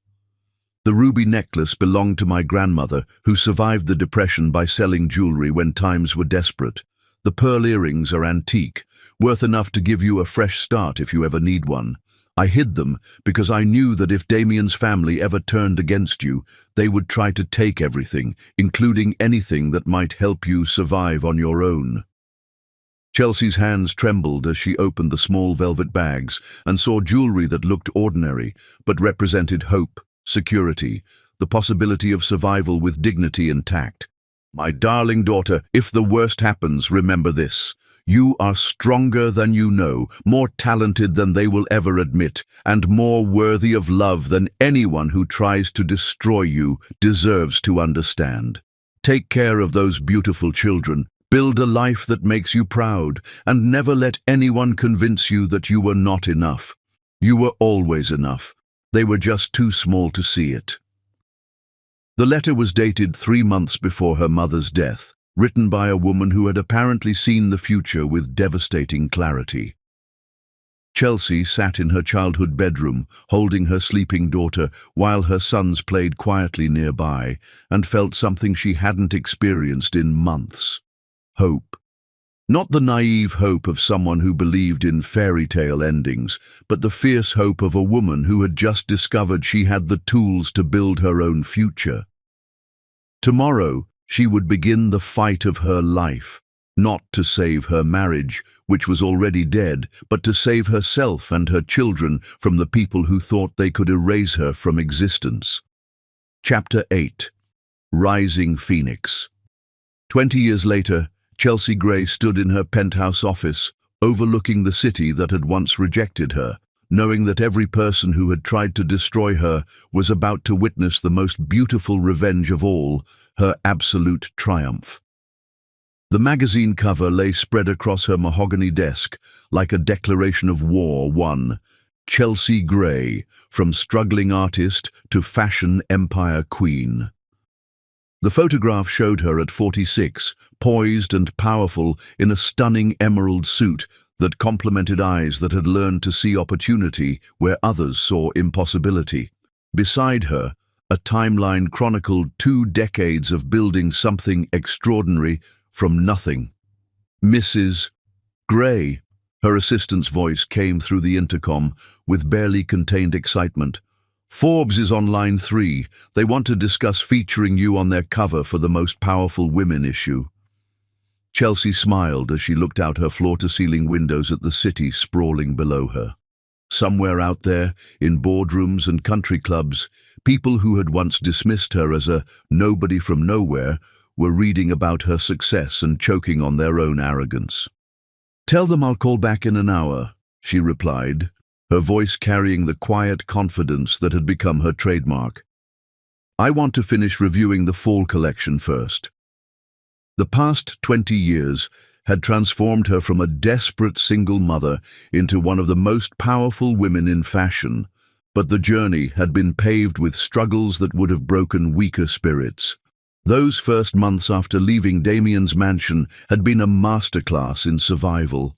A: "The ruby necklace belonged to my grandmother, who survived the Depression by selling jewelry when times were desperate. The pearl earrings are antique, worth enough to give you a fresh start if you ever need one. I hid them because I knew that if Damien's family ever turned against you, they would try to take everything, including anything that might help you survive on your own." Chelsea's hands trembled as she opened the small velvet bags and saw jewelry that looked ordinary but represented hope, security, the possibility of survival with dignity and tact. "My darling daughter, if the worst happens, remember this. You are stronger than you know, more talented than they will ever admit, and more worthy of love than anyone who tries to destroy you deserves to understand. Take care of those beautiful children. Build a life that makes you proud, and never let anyone convince you that you were not enough. You were always enough. They were just too small to see it." The letter was dated 3 months before her mother's death, written by a woman who had apparently seen the future with devastating clarity. Chelsea sat in her childhood bedroom, holding her sleeping daughter while her sons played quietly nearby, and felt something she hadn't experienced in months. Hope. Not the naive hope of someone who believed in fairy tale endings, but the fierce hope of a woman who had just discovered she had the tools to build her own future. Tomorrow, she would begin the fight of her life, not to save her marriage, which was already dead, but to save herself and her children from the people who thought they could erase her from existence. Chapter 8. Rising Phoenix. 20 years later, Chelsea Gray stood in her penthouse office, overlooking the city that had once rejected her, knowing that every person who had tried to destroy her was about to witness the most beautiful revenge of all, her absolute triumph. The magazine cover lay spread across her mahogany desk like a declaration of war won. Chelsea Gray, from struggling artist to fashion empire queen. The photograph showed her at 46, poised and powerful in a stunning emerald suit that complemented eyes that had learned to see opportunity where others saw impossibility. Beside her, a timeline chronicled 2 decades of building something extraordinary from nothing. Mrs. Gray, her assistant's voice came through the intercom with barely contained excitement. Forbes is on line 3. They want to discuss featuring you on their cover for the Most Powerful Women issue. Chelsea smiled as she looked out her floor-to-ceiling windows at the city sprawling below her. Somewhere out there, in boardrooms and country clubs, people who had once dismissed her as a nobody from nowhere were reading about her success and choking on their own arrogance. "Tell them I'll call back in an hour," she replied, her voice carrying the quiet confidence that had become her trademark. "I want to finish reviewing the fall collection first." The past 20 years had transformed her from a desperate single mother into one of the most powerful women in fashion, but the journey had been paved with struggles that would have broken weaker spirits. Those first months after leaving Damien's mansion had been a masterclass in survival.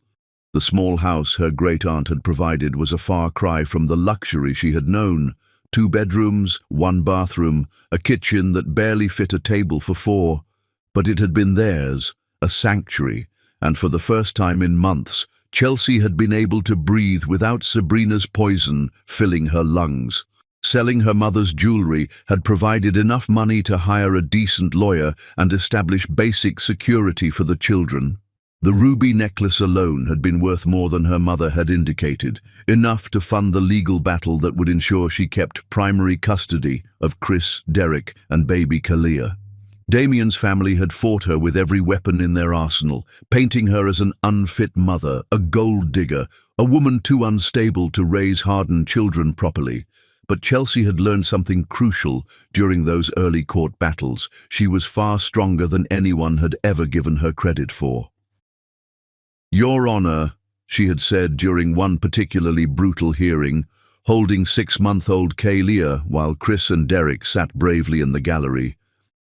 A: The small house her great-aunt had provided was a far cry from the luxury she had known. 2 bedrooms, 1 bathroom, a kitchen that barely fit a table for 4. But it had been theirs, a sanctuary, and for the first time in months, Chelsea had been able to breathe without Sabrina's poison filling her lungs. Selling her mother's jewelry had provided enough money to hire a decent lawyer and establish basic security for the children. The ruby necklace alone had been worth more than her mother had indicated, enough to fund the legal battle that would ensure she kept primary custody of Chris, Derek, and baby Kalia. Damien's family had fought her with every weapon in their arsenal, painting her as an unfit mother, a gold digger, a woman too unstable to raise hardened children properly. But Chelsea had learned something crucial during those early court battles. She was far stronger than anyone had ever given her credit for. "Your Honor," she had said during one particularly brutal hearing, holding 6-month-old Kalia while Chris and Derek sat bravely in the gallery.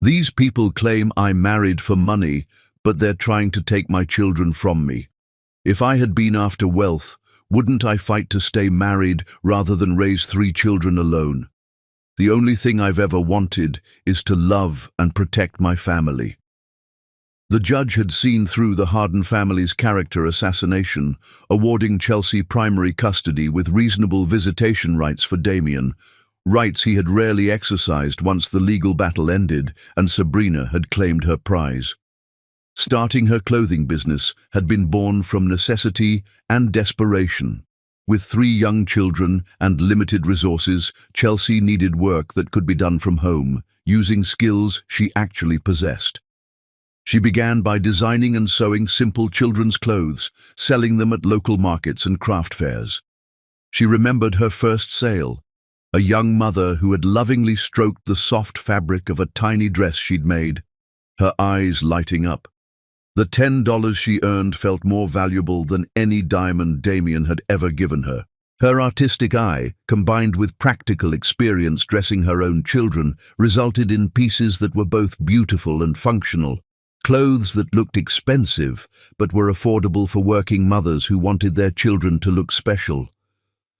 A: "These people claim I married for money, but they're trying to take my children from me. If I had been after wealth, wouldn't I fight to stay married rather than raise 3 children alone? The only thing I've ever wanted is to love and protect my family." The judge had seen through the Harden family's character assassination, awarding Chelsea primary custody with reasonable visitation rights for Damien, rights he had rarely exercised once the legal battle ended and Sabrina had claimed her prize. Starting her clothing business had been born from necessity and desperation. With 3 young children and limited resources, Chelsea needed work that could be done from home, using skills she actually possessed. She began by designing and sewing simple children's clothes, selling them at local markets and craft fairs. She remembered her first sale, a young mother who had lovingly stroked the soft fabric of a tiny dress she'd made, her eyes lighting up. The $10 she earned felt more valuable than any diamond Damien had ever given her. Her artistic eye, combined with practical experience dressing her own children, resulted in pieces that were both beautiful and functional. Clothes that looked expensive, but were affordable for working mothers who wanted their children to look special.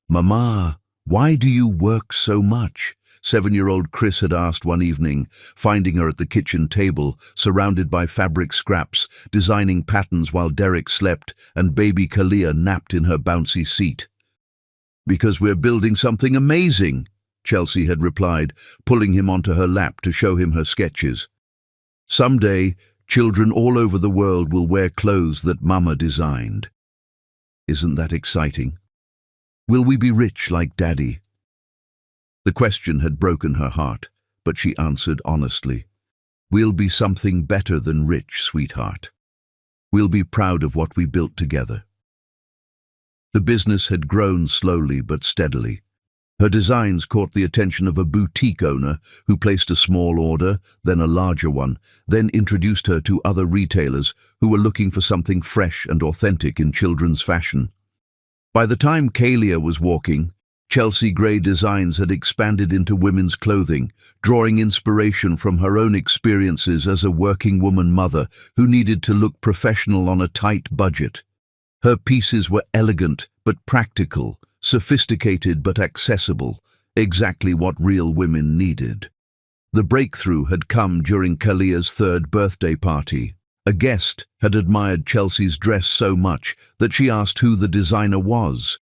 A: "Mama, why do you work so much?" 7-year-old Chris had asked one evening, finding her at the kitchen table, surrounded by fabric scraps, designing patterns while Derek slept and baby Kalia napped in her bouncy seat. "Because we're building something amazing," Chelsea had replied, pulling him onto her lap to show him her sketches. "Someday, children all over the world will wear clothes that Mama designed. Isn't that exciting? Will we be rich like Daddy?" The question had broken her heart, but she answered honestly, "We'll be something better than rich, sweetheart. We'll be proud of what we built together." The business had grown slowly but steadily. Her designs caught the attention of a boutique owner who placed a small order, then a larger one, then introduced her to other retailers who were looking for something fresh and authentic in children's fashion. By the time Kalia was walking, Chelsea Gray Designs had expanded into women's clothing, drawing inspiration from her own experiences as a working woman mother who needed to look professional on a tight budget. Her pieces were elegant but practical, sophisticated but accessible, exactly what real women needed. The breakthrough had come during Kalia's 3rd birthday party. A guest had admired Chelsea's dress so much that she asked who the designer was.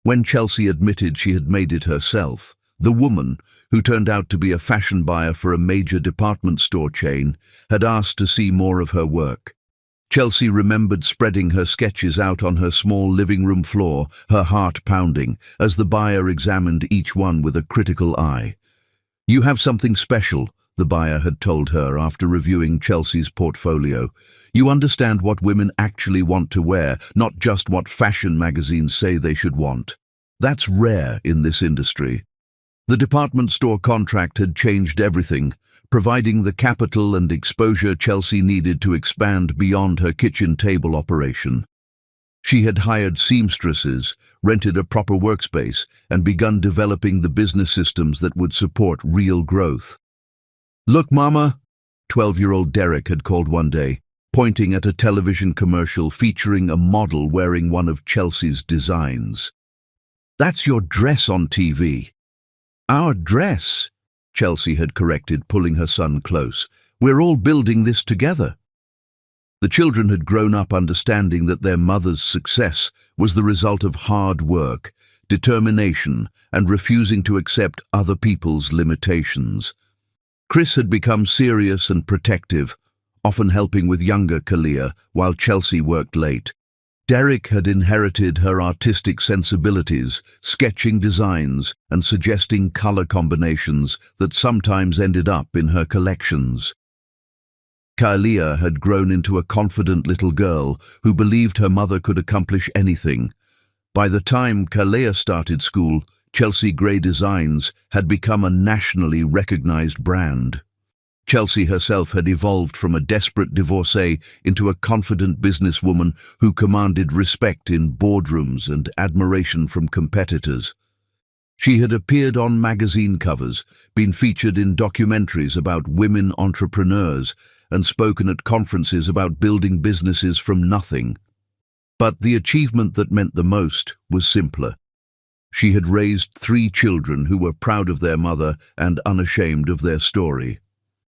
A: When Chelsea admitted she had made it herself, the woman, who turned out to be a fashion buyer for a major department store chain, had asked to see more of her work. Chelsea remembered spreading her sketches out on her small living room floor, her heart pounding, as the buyer examined each one with a critical eye. "You have something special," the buyer had told her after reviewing Chelsea's portfolio. "You understand what women actually want to wear, not just what fashion magazines say they should want. That's rare in this industry." The department store contract had changed everything, providing the capital and exposure Chelsea needed to expand beyond her kitchen table operation. She had hired seamstresses, rented a proper workspace, and begun developing the business systems that would support real growth. "Look, Mama," 12-year-old Derek had called one day, pointing at a television commercial featuring a model wearing one of Chelsea's designs. "That's your dress on TV." "Our dress," Chelsea had corrected, pulling her son close. "We're all building this together." The children had grown up understanding that their mother's success was the result of hard work, determination, and refusing to accept other people's limitations. Chris had become serious and protective, often helping with younger Kalia while Chelsea worked late. Derek had inherited her artistic sensibilities, sketching designs and suggesting color combinations that sometimes ended up in her collections. Kalia had grown into a confident little girl who believed her mother could accomplish anything. By the time Kalia started school, Chelsea Gray Designs had become a nationally recognized brand. Chelsea herself had evolved from a desperate divorcee into a confident businesswoman who commanded respect in boardrooms and admiration from competitors. She had appeared on magazine covers, been featured in documentaries about women entrepreneurs, and spoken at conferences about building businesses from nothing. But the achievement that meant the most was simpler. She had raised 3 children who were proud of their mother and unashamed of their story.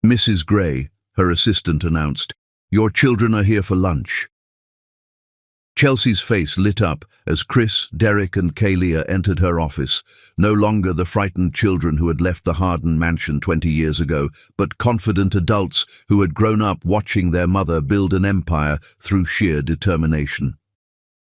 A: "Mrs. Gray," her assistant announced, "your children are here for lunch." Chelsea's face lit up as Chris, Derek and Kalia entered her office, no longer the frightened children who had left the Harden mansion 20 years ago, but confident adults who had grown up watching their mother build an empire through sheer determination.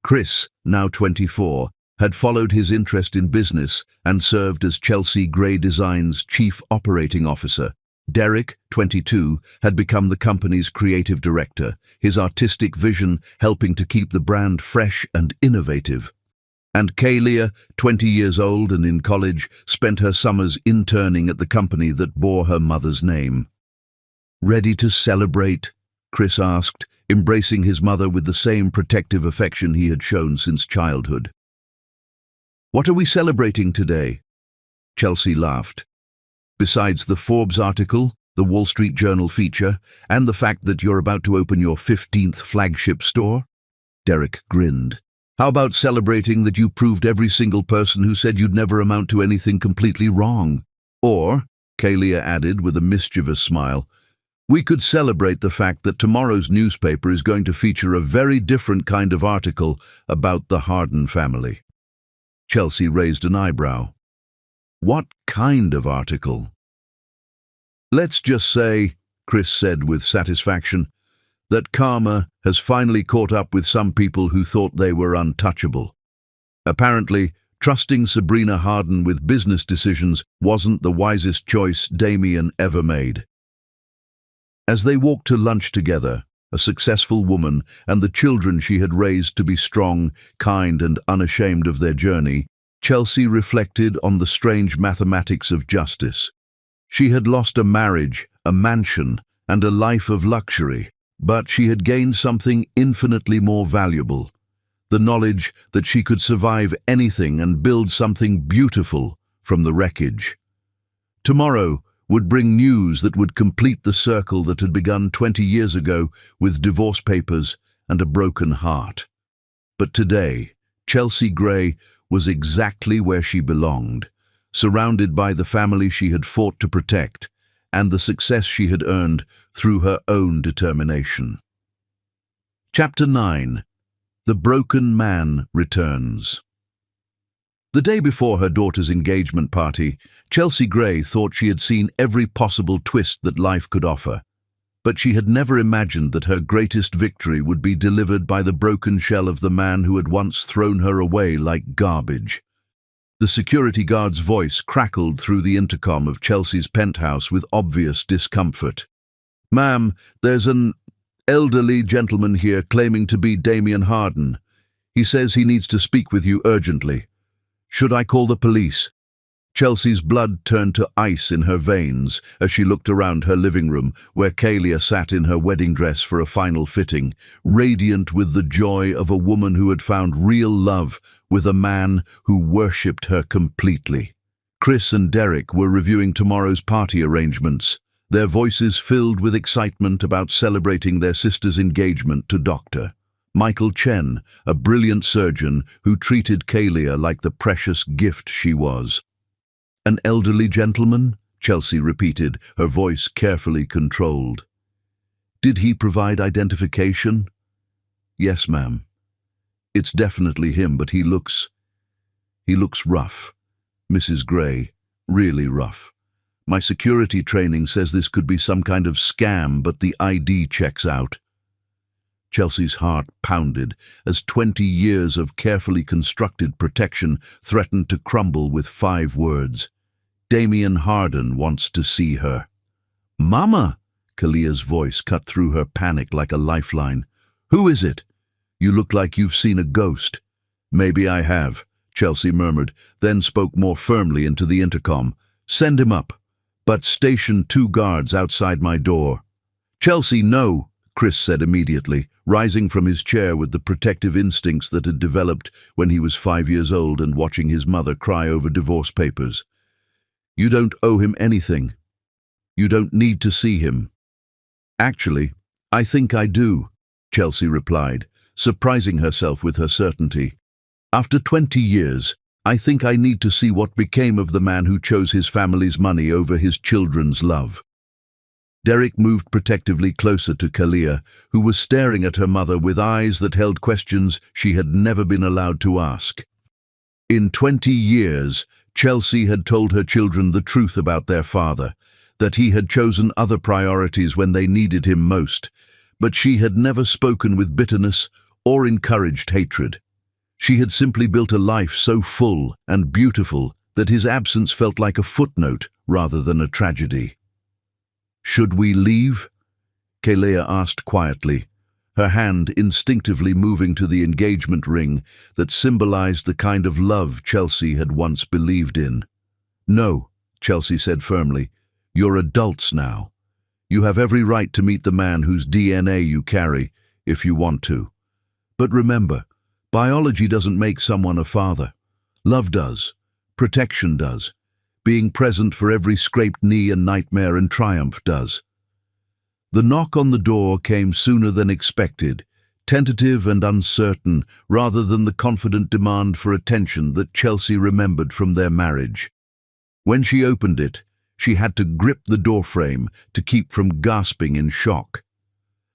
A: Chris, now 24, had followed his interest in business and served as Chelsea Gray Designs' chief operating officer. Derek, 22, had become the company's creative director, his artistic vision helping to keep the brand fresh and innovative. And Kalia, 20 years old and in college, spent her summers interning at the company that bore her mother's name. "Ready to celebrate?" Chris asked, embracing his mother with the same protective affection he had shown since childhood. "What are we celebrating today?" Chelsea laughed. "Besides the Forbes article, the Wall Street Journal feature, and the fact that you're about to open your 15th flagship store? Derek grinned. How about celebrating that you proved every single person who said you'd never amount to anything completely wrong? Or, Kalia added with a mischievous smile, we could celebrate the fact that tomorrow's newspaper is going to feature a very different kind of article about the Harden family. Chelsea raised an eyebrow. What kind of article? Let's just say, Chris said with satisfaction, that karma has finally caught up with some people who thought they were untouchable. Apparently, trusting Sabrina Harden with business decisions wasn't the wisest choice Damien ever made. As they walked to lunch together, a successful woman and the children she had raised to be strong, kind and unashamed of their journey, Chelsea reflected on the strange mathematics of justice. She had lost a marriage, a mansion, and a life of luxury, but she had gained something infinitely more valuable, the knowledge that she could survive anything and build something beautiful from the wreckage. Tomorrow would bring news that would complete the circle that had begun 20 years ago with divorce papers and a broken heart. But today, Chelsea Gray was exactly where she belonged, surrounded by the family she had fought to protect and the success she had earned through her own determination. Chapter 9. The Broken Man Returns. The day before her daughter's engagement party, Chelsea Gray thought she had seen every possible twist that life could offer. But she had never imagined that her greatest victory would be delivered by the broken shell of the man who had once thrown her away like garbage. The security guard's voice crackled through the intercom of Chelsea's penthouse with obvious discomfort. "Ma'am, there's an elderly gentleman here claiming to be Damien Harden. He says he needs to speak with you urgently. Should I call the police?" Chelsea's blood turned to ice in her veins as she looked around her living room, where Kalia sat in her wedding dress for a final fitting, radiant with the joy of a woman who had found real love with a man who worshipped her completely. Chris and Derek were reviewing tomorrow's party arrangements, their voices filled with excitement about celebrating their sister's engagement to Dr. Michael Chen, a brilliant surgeon who treated Kalia like the precious gift she was. "An elderly gentleman?" Chelsea repeated, her voice carefully controlled. "Did he provide identification?" "Yes, ma'am. It's definitely him, but he looks rough. Mrs. Gray, really rough. My security training says this could be some kind of scam, but the ID checks out." Chelsea's heart pounded as 20 years of carefully constructed protection threatened to crumble with 5 words. "Damien Harden wants to see her." "Mama!" Kalia's voice cut through her panic like a lifeline. "Who is it? You look like you've seen a ghost." "Maybe I have," Chelsea murmured, then spoke more firmly into the intercom. "Send him up, but station 2 guards outside my door." "Chelsea, no!" Chris said immediately, rising from his chair with the protective instincts that had developed when he was 5 years old and watching his mother cry over divorce papers. "You don't owe him anything. You don't need to see him." "Actually, I think I do," Chelsea replied, surprising herself with her certainty. "After 20 years, I think I need to see what became of the man who chose his family's money over his children's love." Derek moved protectively closer to Kalia, who was staring at her mother with eyes that held questions she had never been allowed to ask. In 20 years, Chelsea had told her children the truth about their father, that he had chosen other priorities when they needed him most, but she had never spoken with bitterness or encouraged hatred. She had simply built a life so full and beautiful that his absence felt like a footnote rather than a tragedy. "Should we leave?" Kalia asked quietly, her hand instinctively moving to the engagement ring that symbolized the kind of love Chelsea had once believed in. "No," Chelsea said firmly. "You're adults now. You have every right to meet the man whose DNA you carry, if you want to. But remember, biology doesn't make someone a father. Love does. Protection does. being present for every scraped knee and nightmare and triumph does. The knock on the door came sooner than expected, tentative and uncertain, rather than the confident demand for attention that Chelsea remembered from their marriage. When she opened it, she had to grip the doorframe to keep from gasping in shock.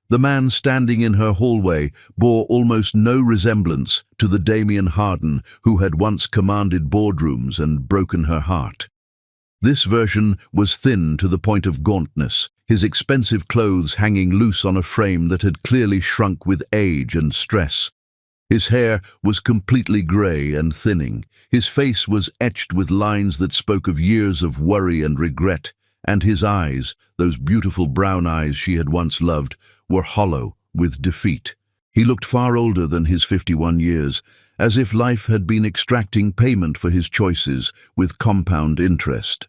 A: The man standing in her hallway bore almost no resemblance to the Damien Harden who had once commanded boardrooms and broken her heart. This version was thin to the point of gauntness, his expensive clothes hanging loose on a frame that had clearly shrunk with age and stress. His hair was completely grey and thinning. His face was etched with lines that spoke of years of worry and regret, and his eyes, those beautiful brown eyes she had once loved, were hollow with defeat. He looked far older than his 51 years, as if life had been extracting payment for his choices with compound interest.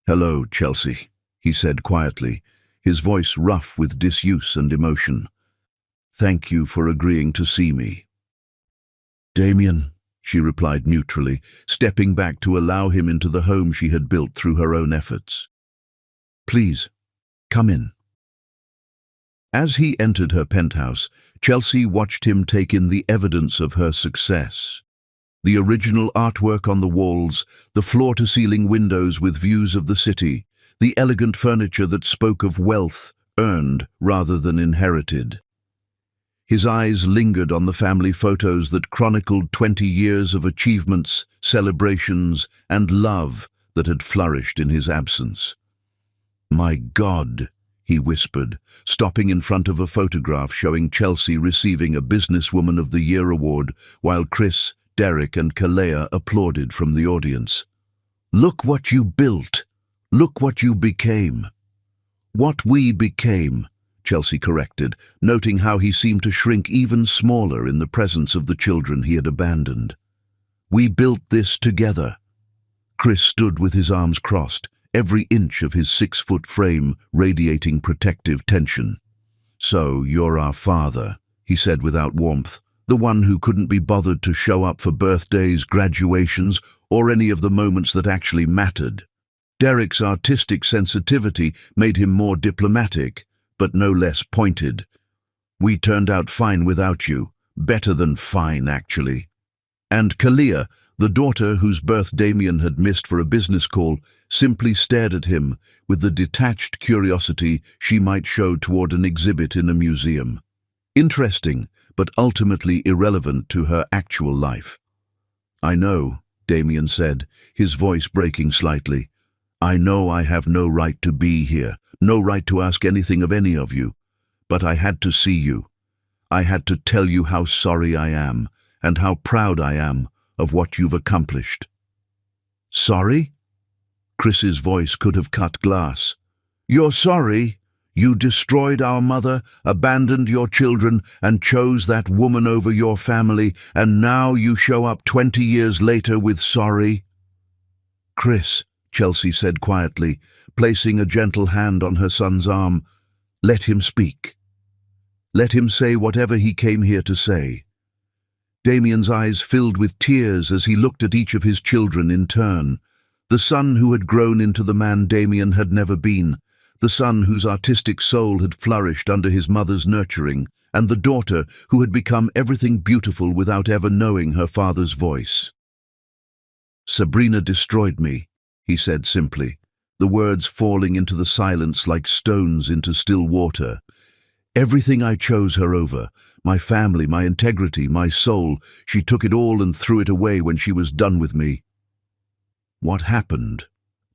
A: "Hello, Chelsea," he said quietly, his voice rough with disuse and emotion. "Thank you for agreeing to see me." "Damien," she replied neutrally, stepping back to allow him into the home she had built through her own efforts. "Please, come in." As he entered her penthouse, Chelsea watched him take in the evidence of her success. The original artwork on the walls, the floor-to-ceiling windows with views of the city, the elegant furniture that spoke of wealth earned rather than inherited. His eyes lingered on the family photos that chronicled 20 years of achievements, celebrations, and love that had flourished in his absence. "My God," he whispered, stopping in front of a photograph showing Chelsea receiving a Businesswoman of the Year award, while Chris, Derek, and Kalea applauded from the audience. "Look what you built. Look what you became." "What we became," Chelsea corrected, noting how he seemed to shrink even smaller in the presence of the children he had abandoned. "We built this together." Chris stood with his arms crossed, every inch of his 6-foot frame radiating protective tension. "So you're our father," he said without warmth, "the one who couldn't be bothered to show up for birthdays, graduations, or any of the moments that actually mattered." Derek's artistic sensitivity made him more diplomatic, but no less pointed. "We turned out fine without you. Better than fine, actually." And Kalea, the daughter whose birth Damien had missed for a business call, simply stared at him with the detached curiosity she might show toward an exhibit in a museum. Interesting, but ultimately irrelevant to her actual life. "I know," Damien said, his voice breaking slightly. "I know I have no right to be here, no right to ask anything of any of you, but I had to see you. I had to tell you how sorry I am, and how proud I am of what you've accomplished." "Sorry?" Chris's voice could have cut glass. "You're sorry? You destroyed our mother, abandoned your children, and chose that woman over your family, and now you show up 20 years later with sorry?" "Chris," Chelsea said quietly, placing a gentle hand on her son's arm, "let him speak. Let him say whatever he came here to say." Damien's eyes filled with tears as he looked at each of his children in turn. The son who had grown into the man Damien had never been, the son whose artistic soul had flourished under his mother's nurturing, and the daughter who had become everything beautiful without ever knowing her father's voice. "Sabrina destroyed me," he said simply, the words falling into the silence like stones into still water. "Everything I chose her over, my family, my integrity, my soul, she took it all and threw it away when she was done with me." "What happened?"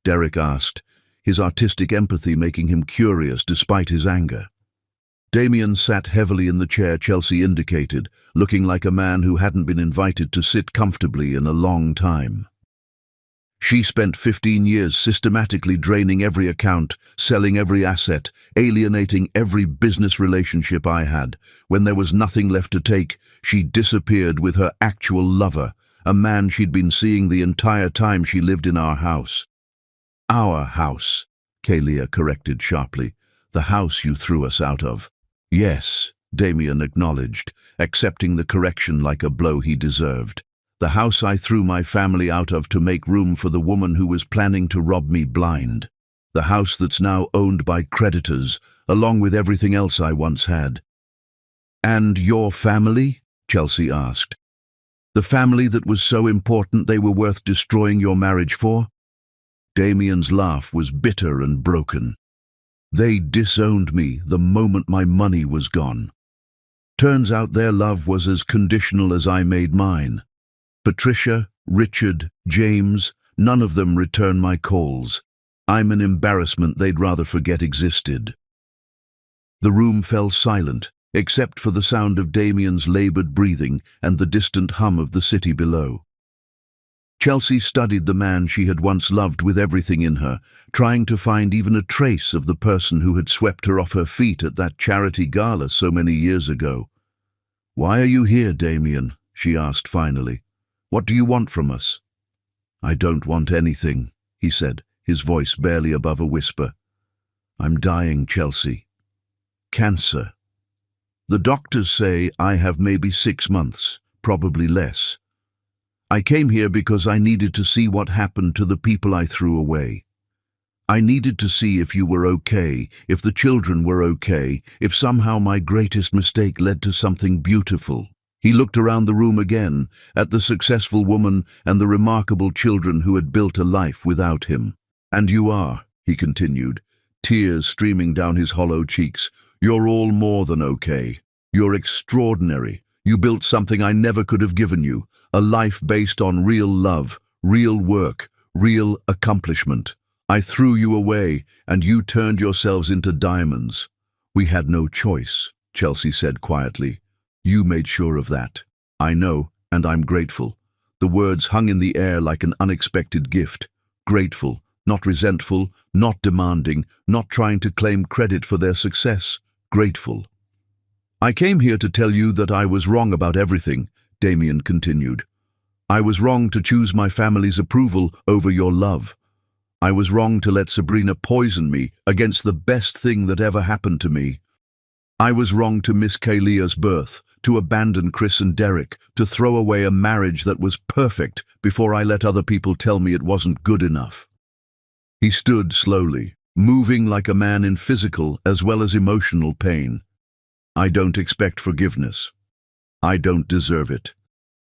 A: Derek asked, his artistic empathy making him curious despite his anger. Damien sat heavily in the chair Chelsea indicated, looking like a man who hadn't been invited to sit comfortably in a long time. "She spent 15 years systematically draining every account, selling every asset, alienating every business relationship I had. When there was nothing left to take, she disappeared with her actual lover, a man she'd been seeing the entire time she lived in our house." "Our house," Kalea corrected sharply. "The house you threw us out of." "Yes," Damien acknowledged, accepting the correction like a blow he deserved. The house I threw my family out of to make room for the woman who was planning to rob me blind. The house that's now owned by creditors, along with everything else I once had. And your family? Chelsea asked. The family that was so important they were worth destroying your marriage for? Damien's laugh was bitter and broken. They disowned me the moment my money was gone. Turns out their love was as conditional as I made mine. Patricia, Richard, James, none of them return my calls. I'm an embarrassment they'd rather forget existed. The room fell silent, except for the sound of Damien's labored breathing and the distant hum of the city below. Chelsea studied the man she had once loved with everything in her, trying to find even a trace of the person who had swept her off her feet at that charity gala so many years ago. "Why are you here, Damien?" she asked finally. "What do you want from us?" "I don't want anything," he said, his voice barely above a whisper. "I'm dying, Chelsea. Cancer. The doctors say I have maybe 6 months, probably less. I came here because I needed to see what happened to the people I threw away. I needed to see if you were okay, if the children were okay, if somehow my greatest mistake led to something beautiful." He looked around the room again, at the successful woman and the remarkable children who had built a life without him. "And you are," he continued, tears streaming down his hollow cheeks. "You're all more than okay. You're extraordinary. You built something I never could have given you, a life based on real love, real work, real accomplishment. I threw you away, and you turned yourselves into diamonds." "We had no choice," Chelsea said quietly. "You made sure of that. I know, and I'm grateful." The words hung in the air like an unexpected gift. Grateful, not resentful, not demanding, not trying to claim credit for their success. Grateful. "I came here to tell you that I was wrong about everything," Damien continued. "I was wrong to choose my family's approval over your love. I was wrong to let Sabrina poison me against the best thing that ever happened to me. I was wrong to miss Kaylea's birth, to abandon Chris and Derek, to throw away a marriage that was perfect before I let other people tell me it wasn't good enough." He stood slowly, moving like a man in physical as well as emotional pain. "I don't expect forgiveness. I don't deserve it.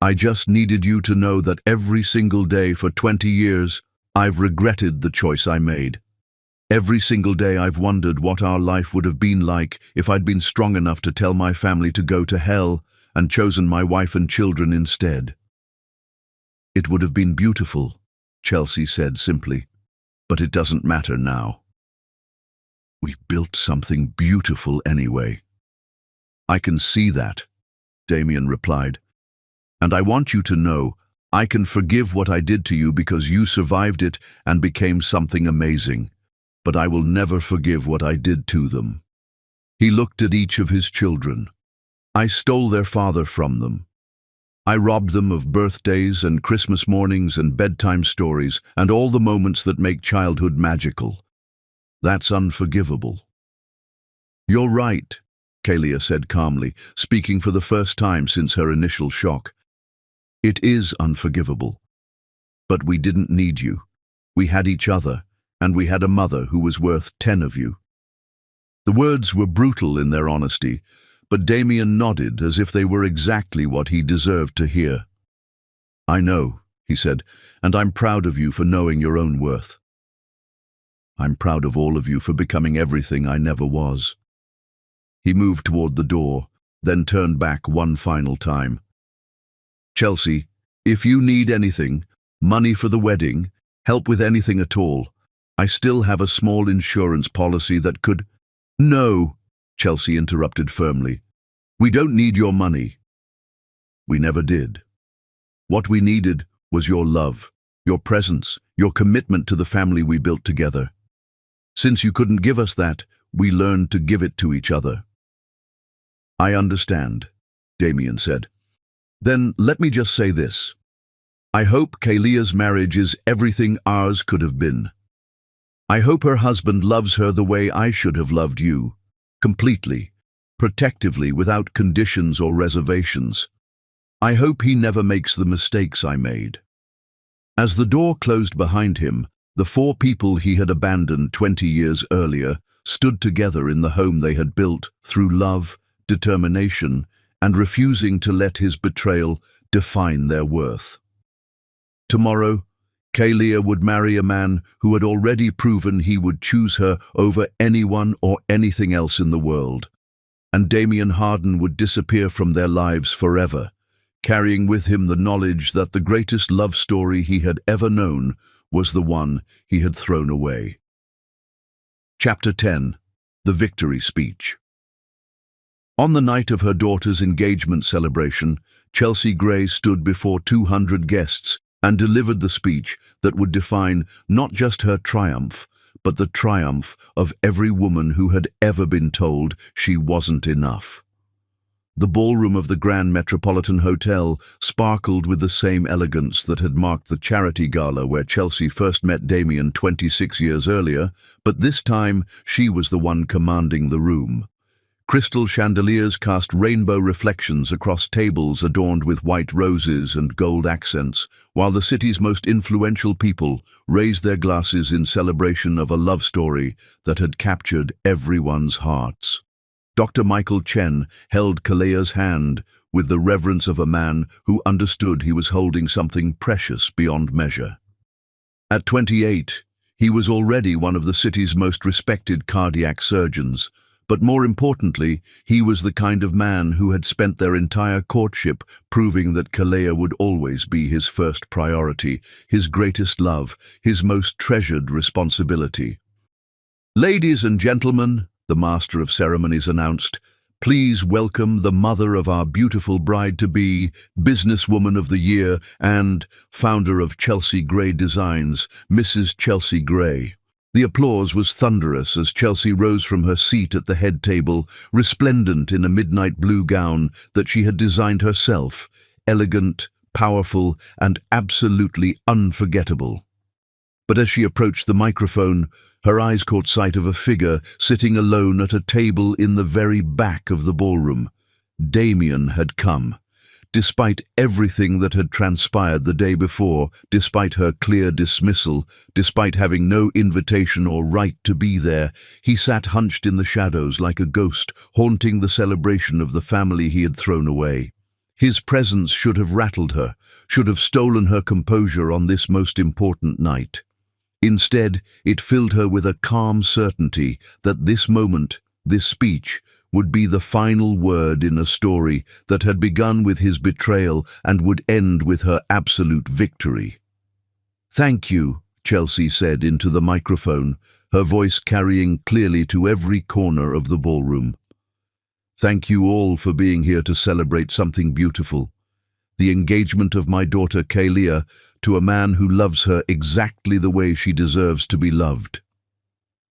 A: I just needed you to know that every single day for 20 years, I've regretted the choice I made. Every single day I've wondered what our life would have been like if I'd been strong enough to tell my family to go to hell and chosen my wife and children instead." "It would have been beautiful," Chelsea said simply, "but it doesn't matter now. We built something beautiful anyway." "I can see that," Damien replied. "And I want you to know I can forgive what I did to you because you survived it and became something amazing. But I will never forgive what I did to them." He looked at each of his children. "I stole their father from them. I robbed them of birthdays and Christmas mornings and bedtime stories and all the moments that make childhood magical. That's unforgivable." "You're right," Kalia said calmly, speaking for the first time since her initial shock. "It is unforgivable. But we didn't need you. We had each other, and we had a mother who was worth 10 of you." The words were brutal in their honesty, but Damien nodded as if they were exactly what he deserved to hear. "I know," he said, "and I'm proud of you for knowing your own worth. I'm proud of all of you for becoming everything I never was." He moved toward the door, then turned back one final time. "Chelsea, if you need anything, money for the wedding, help with anything at all, I still have a small insurance policy that could—" "No," Chelsea interrupted firmly. "We don't need your money. We never did. What we needed was your love, your presence, your commitment to the family we built together. Since you couldn't give us that, we learned to give it to each other." "I understand," Damien said. "Then let me just say this. I hope Kaylea's marriage is everything ours could have been. I hope her husband loves her the way I should have loved you, completely, protectively, without conditions or reservations. I hope he never makes the mistakes I made." As the door closed behind him, the 4 people he had abandoned 20 years earlier stood together in the home they had built through love, determination, and refusing to let his betrayal define their worth. Tomorrow, Kalia would marry a man who had already proven he would choose her over anyone or anything else in the world, and Damien Harden would disappear from their lives forever, carrying with him the knowledge that the greatest love story he had ever known was the one he had thrown away. Chapter 10. The Victory Speech. On the night of her daughter's engagement celebration, Chelsea Gray stood before 200 guests and delivered the speech that would define not just her triumph, but the triumph of every woman who had ever been told she wasn't enough. The ballroom of the Grand Metropolitan Hotel sparkled with the same elegance that had marked the charity gala where Chelsea first met Damien 26 years earlier, but this time she was the one commanding the room. Crystal chandeliers cast rainbow reflections across tables adorned with white roses and gold accents, while the city's most influential people raised their glasses in celebration of a love story that had captured everyone's hearts. Dr. Michael Chen held Kalea's hand with the reverence of a man who understood he was holding something precious beyond measure. At 28, he was already one of the city's most respected cardiac surgeons, but more importantly, he was the kind of man who had spent their entire courtship proving that Kalea would always be his first priority, his greatest love, his most treasured responsibility. "Ladies and gentlemen," the master of ceremonies announced, "please welcome the mother of our beautiful bride-to-be, businesswoman of the year, and founder of Chelsea Gray Designs, Mrs. Chelsea Gray." The applause was thunderous as Chelsea rose from her seat at the head table, resplendent in a midnight blue gown that she had designed herself, elegant, powerful, and absolutely unforgettable. But as she approached the microphone, her eyes caught sight of a figure sitting alone at a table in the very back of the ballroom. Damien had come. Despite everything that had transpired the day before, despite her clear dismissal, despite having no invitation or right to be there, he sat hunched in the shadows like a ghost, haunting the celebration of the family he had thrown away. His presence should have rattled her, should have stolen her composure on this most important night. Instead, it filled her with a calm certainty that this moment, this speech, would be the final word in a story that had begun with his betrayal and would end with her absolute victory. "Thank you," Chelsea said into the microphone, her voice carrying clearly to every corner of the ballroom. "Thank you all for being here to celebrate something beautiful. The engagement of my daughter Kalia to a man who loves her exactly the way she deserves to be loved."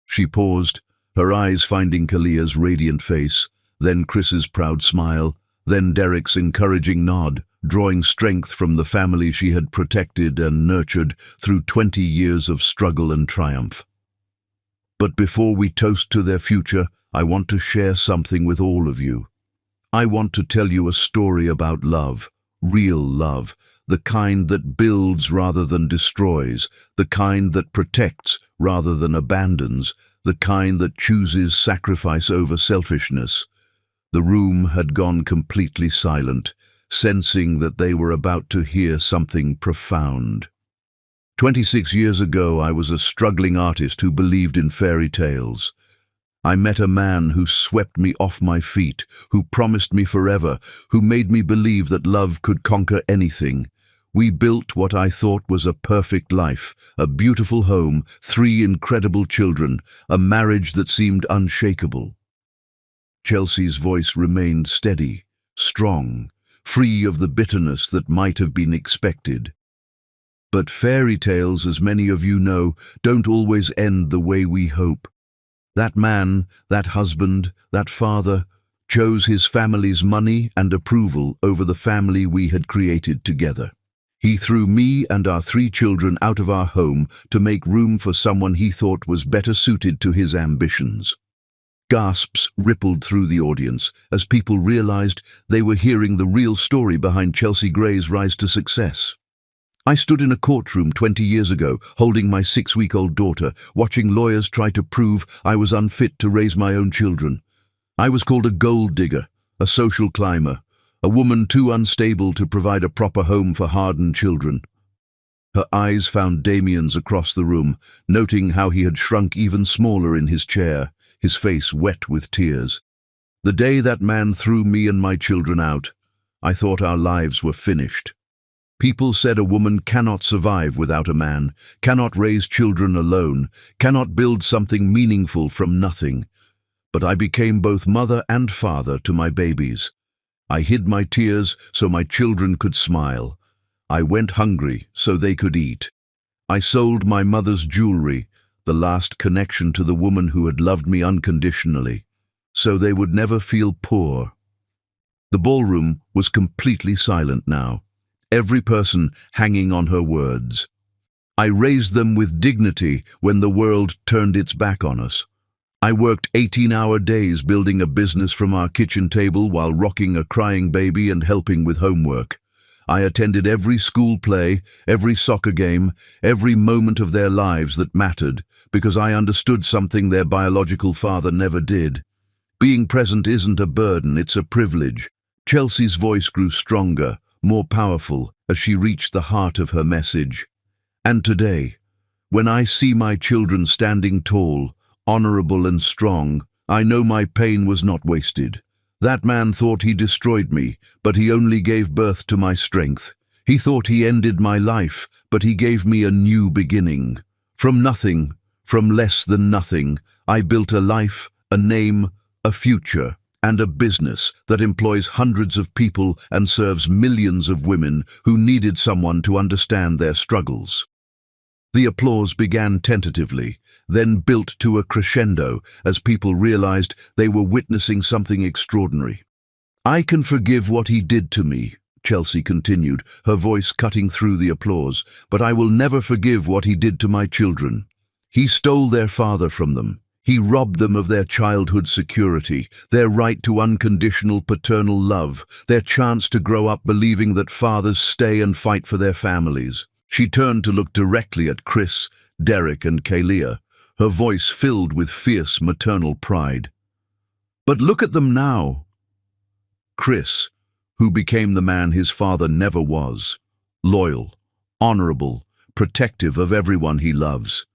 A: She paused, her eyes finding Kalia's radiant face, then Chris's proud smile, then Derek's encouraging nod, drawing strength from the family she had protected and nurtured through 20 years of struggle and triumph. "But before we toast to their future, I want to share something with all of you. I want to tell you a story about love, real love, the kind that builds rather than destroys, the kind that protects rather than abandons, the kind that chooses sacrifice over selfishness." The room had gone completely silent, sensing that they were about to hear something profound. 26 years ago, I was a struggling artist who believed in fairy tales. I met a man who swept me off my feet, who promised me forever, who made me believe that love could conquer anything. We built what I thought was a perfect life, a beautiful home, 3 incredible children, a marriage that seemed unshakable. Chelsea's voice remained steady, strong, free of the bitterness that might have been expected. But fairy tales, as many of you know, don't always end the way we hope. That man, that husband, that father, chose his family's money and approval over the family we had created together. He threw me and our 3 children out of our home to make room for someone he thought was better suited to his ambitions. Gasps rippled through the audience as people realized they were hearing the real story behind Chelsea Gray's rise to success. I stood in a courtroom 20 years ago, holding my 6-week-old daughter, watching lawyers try to prove I was unfit to raise my own children. I was called a gold digger, a social climber, a woman too unstable to provide a proper home for hardened children. Her eyes found Damien's across the room, noting how he had shrunk even smaller in his chair, his face wet with tears. The day that man threw me and my children out, I thought our lives were finished. People said a woman cannot survive without a man, cannot raise children alone, cannot build something meaningful from nothing. But I became both mother and father to my babies. I hid my tears so my children could smile. I went hungry so they could eat. I sold my mother's jewelry, the last connection to the woman who had loved me unconditionally, so they would never feel poor. The ballroom was completely silent now, every person hanging on her words. I raised them with dignity when the world turned its back on us. I worked 18-hour days building a business from our kitchen table while rocking a crying baby and helping with homework. I attended every school play, every soccer game, every moment of their lives that mattered, because I understood something their biological father never did. Being present isn't a burden, it's a privilege. Chelsea's voice grew stronger, more powerful, as she reached the heart of her message. And today, when I see my children standing tall, honorable and strong, I know my pain was not wasted. That man thought he destroyed me, but he only gave birth to my strength. He thought he ended my life, but he gave me a new beginning. From nothing, from less than nothing, I built a life, a name, a future, and a business that employs hundreds of people and serves millions of women who needed someone to understand their struggles. The applause began tentatively, then built to a crescendo as people realized they were witnessing something extraordinary. I can forgive what he did to me, Chelsea continued, her voice cutting through the applause, but I will never forgive what he did to my children. He stole their father from them. He robbed them of their childhood security, their right to unconditional paternal love, their chance to grow up believing that fathers stay and fight for their families. She turned to look directly at Chris, Derek and Kalia, her voice filled with fierce maternal pride. But look at them now. Chris, who became the man his father never was, loyal, honorable, protective of everyone he loves.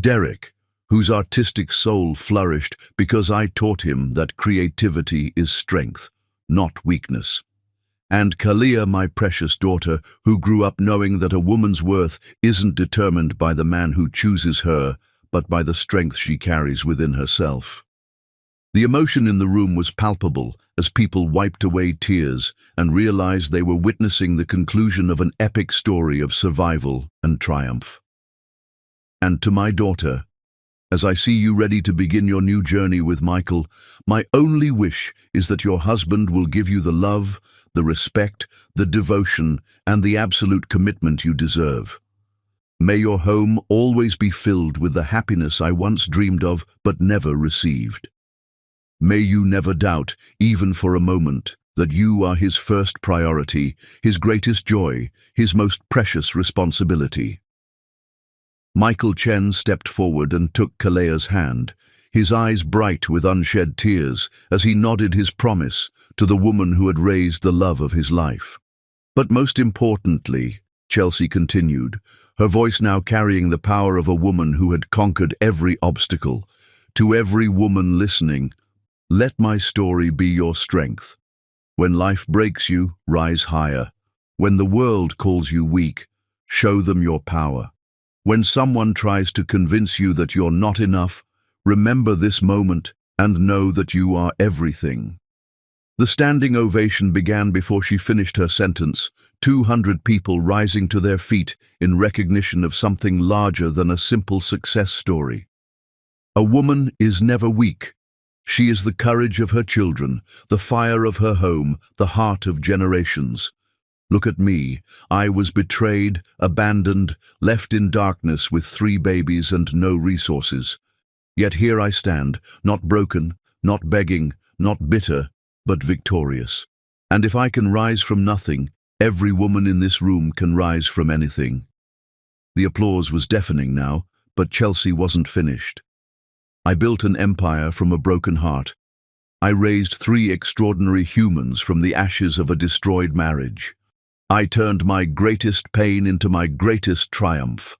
A: Derek, whose artistic soul flourished because I taught him that creativity is strength, not weakness. And Kalia, my precious daughter, who grew up knowing that a woman's worth isn't determined by the man who chooses her, but by the strength she carries within herself. The emotion in the room was palpable as people wiped away tears and realized they were witnessing the conclusion of an epic story of survival and triumph. And to my daughter, as I see you ready to begin your new journey with Michael, my only wish is that your husband will give you the love, the respect, the devotion, and the absolute commitment you deserve. May your home always be filled with the happiness I once dreamed of but never received. May you never doubt, even for a moment, that you are his first priority, his greatest joy, his most precious responsibility. Michael Chen stepped forward and took Kalea's hand, his eyes bright with unshed tears as he nodded his promise to the woman who had raised the love of his life. But most importantly, Chelsea continued, her voice now carrying the power of a woman who had conquered every obstacle. To every woman listening, let my story be your strength. When life breaks you, rise higher. When the world calls you weak, show them your power. When someone tries to convince you that you're not enough, remember this moment and know that you are everything. The standing ovation began before she finished her sentence, 200 people rising to their feet in recognition of something larger than a simple success story. A woman is never weak. She is the courage of her children, the fire of her home, the heart of generations. Look at me. I was betrayed, abandoned, left in darkness with 3 babies and no resources. Yet here I stand, not broken, not begging, not bitter, but victorious. And if I can rise from nothing, every woman in this room can rise from anything. The applause was deafening now, but Chelsea wasn't finished. I built an empire from a broken heart. I raised 3 extraordinary humans from the ashes of a destroyed marriage. I turned my greatest pain into my greatest triumph.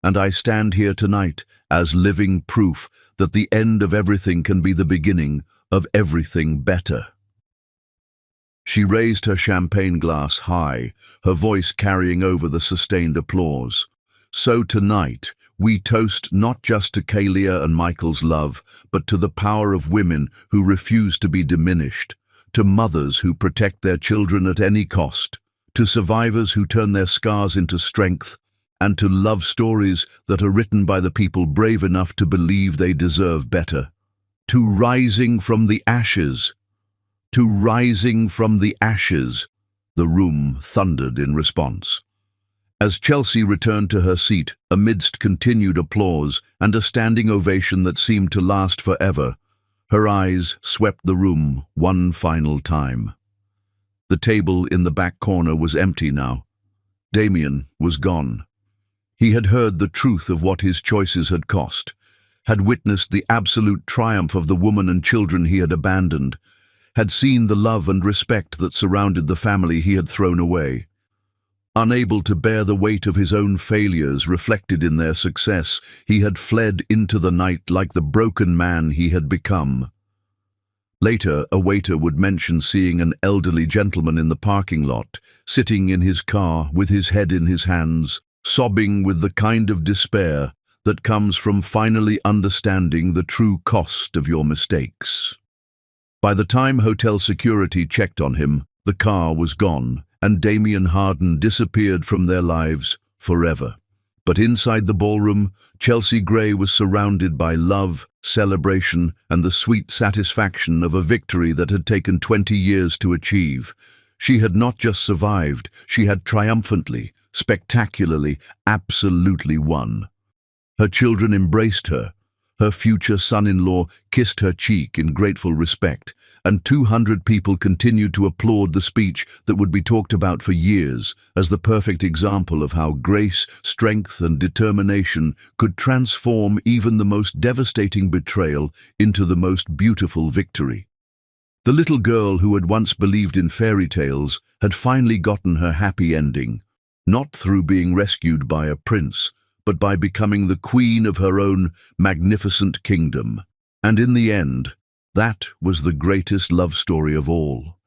A: And I stand here tonight as living proof that the end of everything can be the beginning of everything better. She raised her champagne glass high, her voice carrying over the sustained applause. So tonight, we toast not just to Kalia and Michael's love, but to the power of women who refuse to be diminished, to mothers who protect their children at any cost, to survivors who turn their scars into strength, and to love stories that are written by the people brave enough to believe they deserve better. To rising from the ashes. To rising from the ashes, the room thundered in response. As Chelsea returned to her seat amidst continued applause and a standing ovation that seemed to last forever, her eyes swept the room one final time. The table in the back corner was empty now. Damien was gone. He had heard the truth of what his choices had cost, had witnessed the absolute triumph of the woman and children he had abandoned, had seen the love and respect that surrounded the family he had thrown away. Unable to bear the weight of his own failures reflected in their success, he had fled into the night like the broken man he had become. Later, a waiter would mention seeing an elderly gentleman in the parking lot, sitting in his car with his head in his hands, sobbing with the kind of despair that comes from finally understanding the true cost of your mistakes. By the time hotel security checked on him, the car was gone, and Damien Harden disappeared from their lives forever. But inside the ballroom, Chelsea Gray was surrounded by love, celebration, and the sweet satisfaction of a victory that had taken 20 years to achieve. She had not just survived, she had triumphantly, spectacularly, absolutely won. Her children embraced her. Her future son-in-law kissed her cheek in grateful respect, and 200 people continued to applaud the speech that would be talked about for years as the perfect example of how grace, strength, and determination could transform even the most devastating betrayal into the most beautiful victory. The little girl who had once believed in fairy tales had finally gotten her happy ending, not through being rescued by a prince, but by becoming the queen of her own magnificent kingdom. And in the end, that was the greatest love story of all.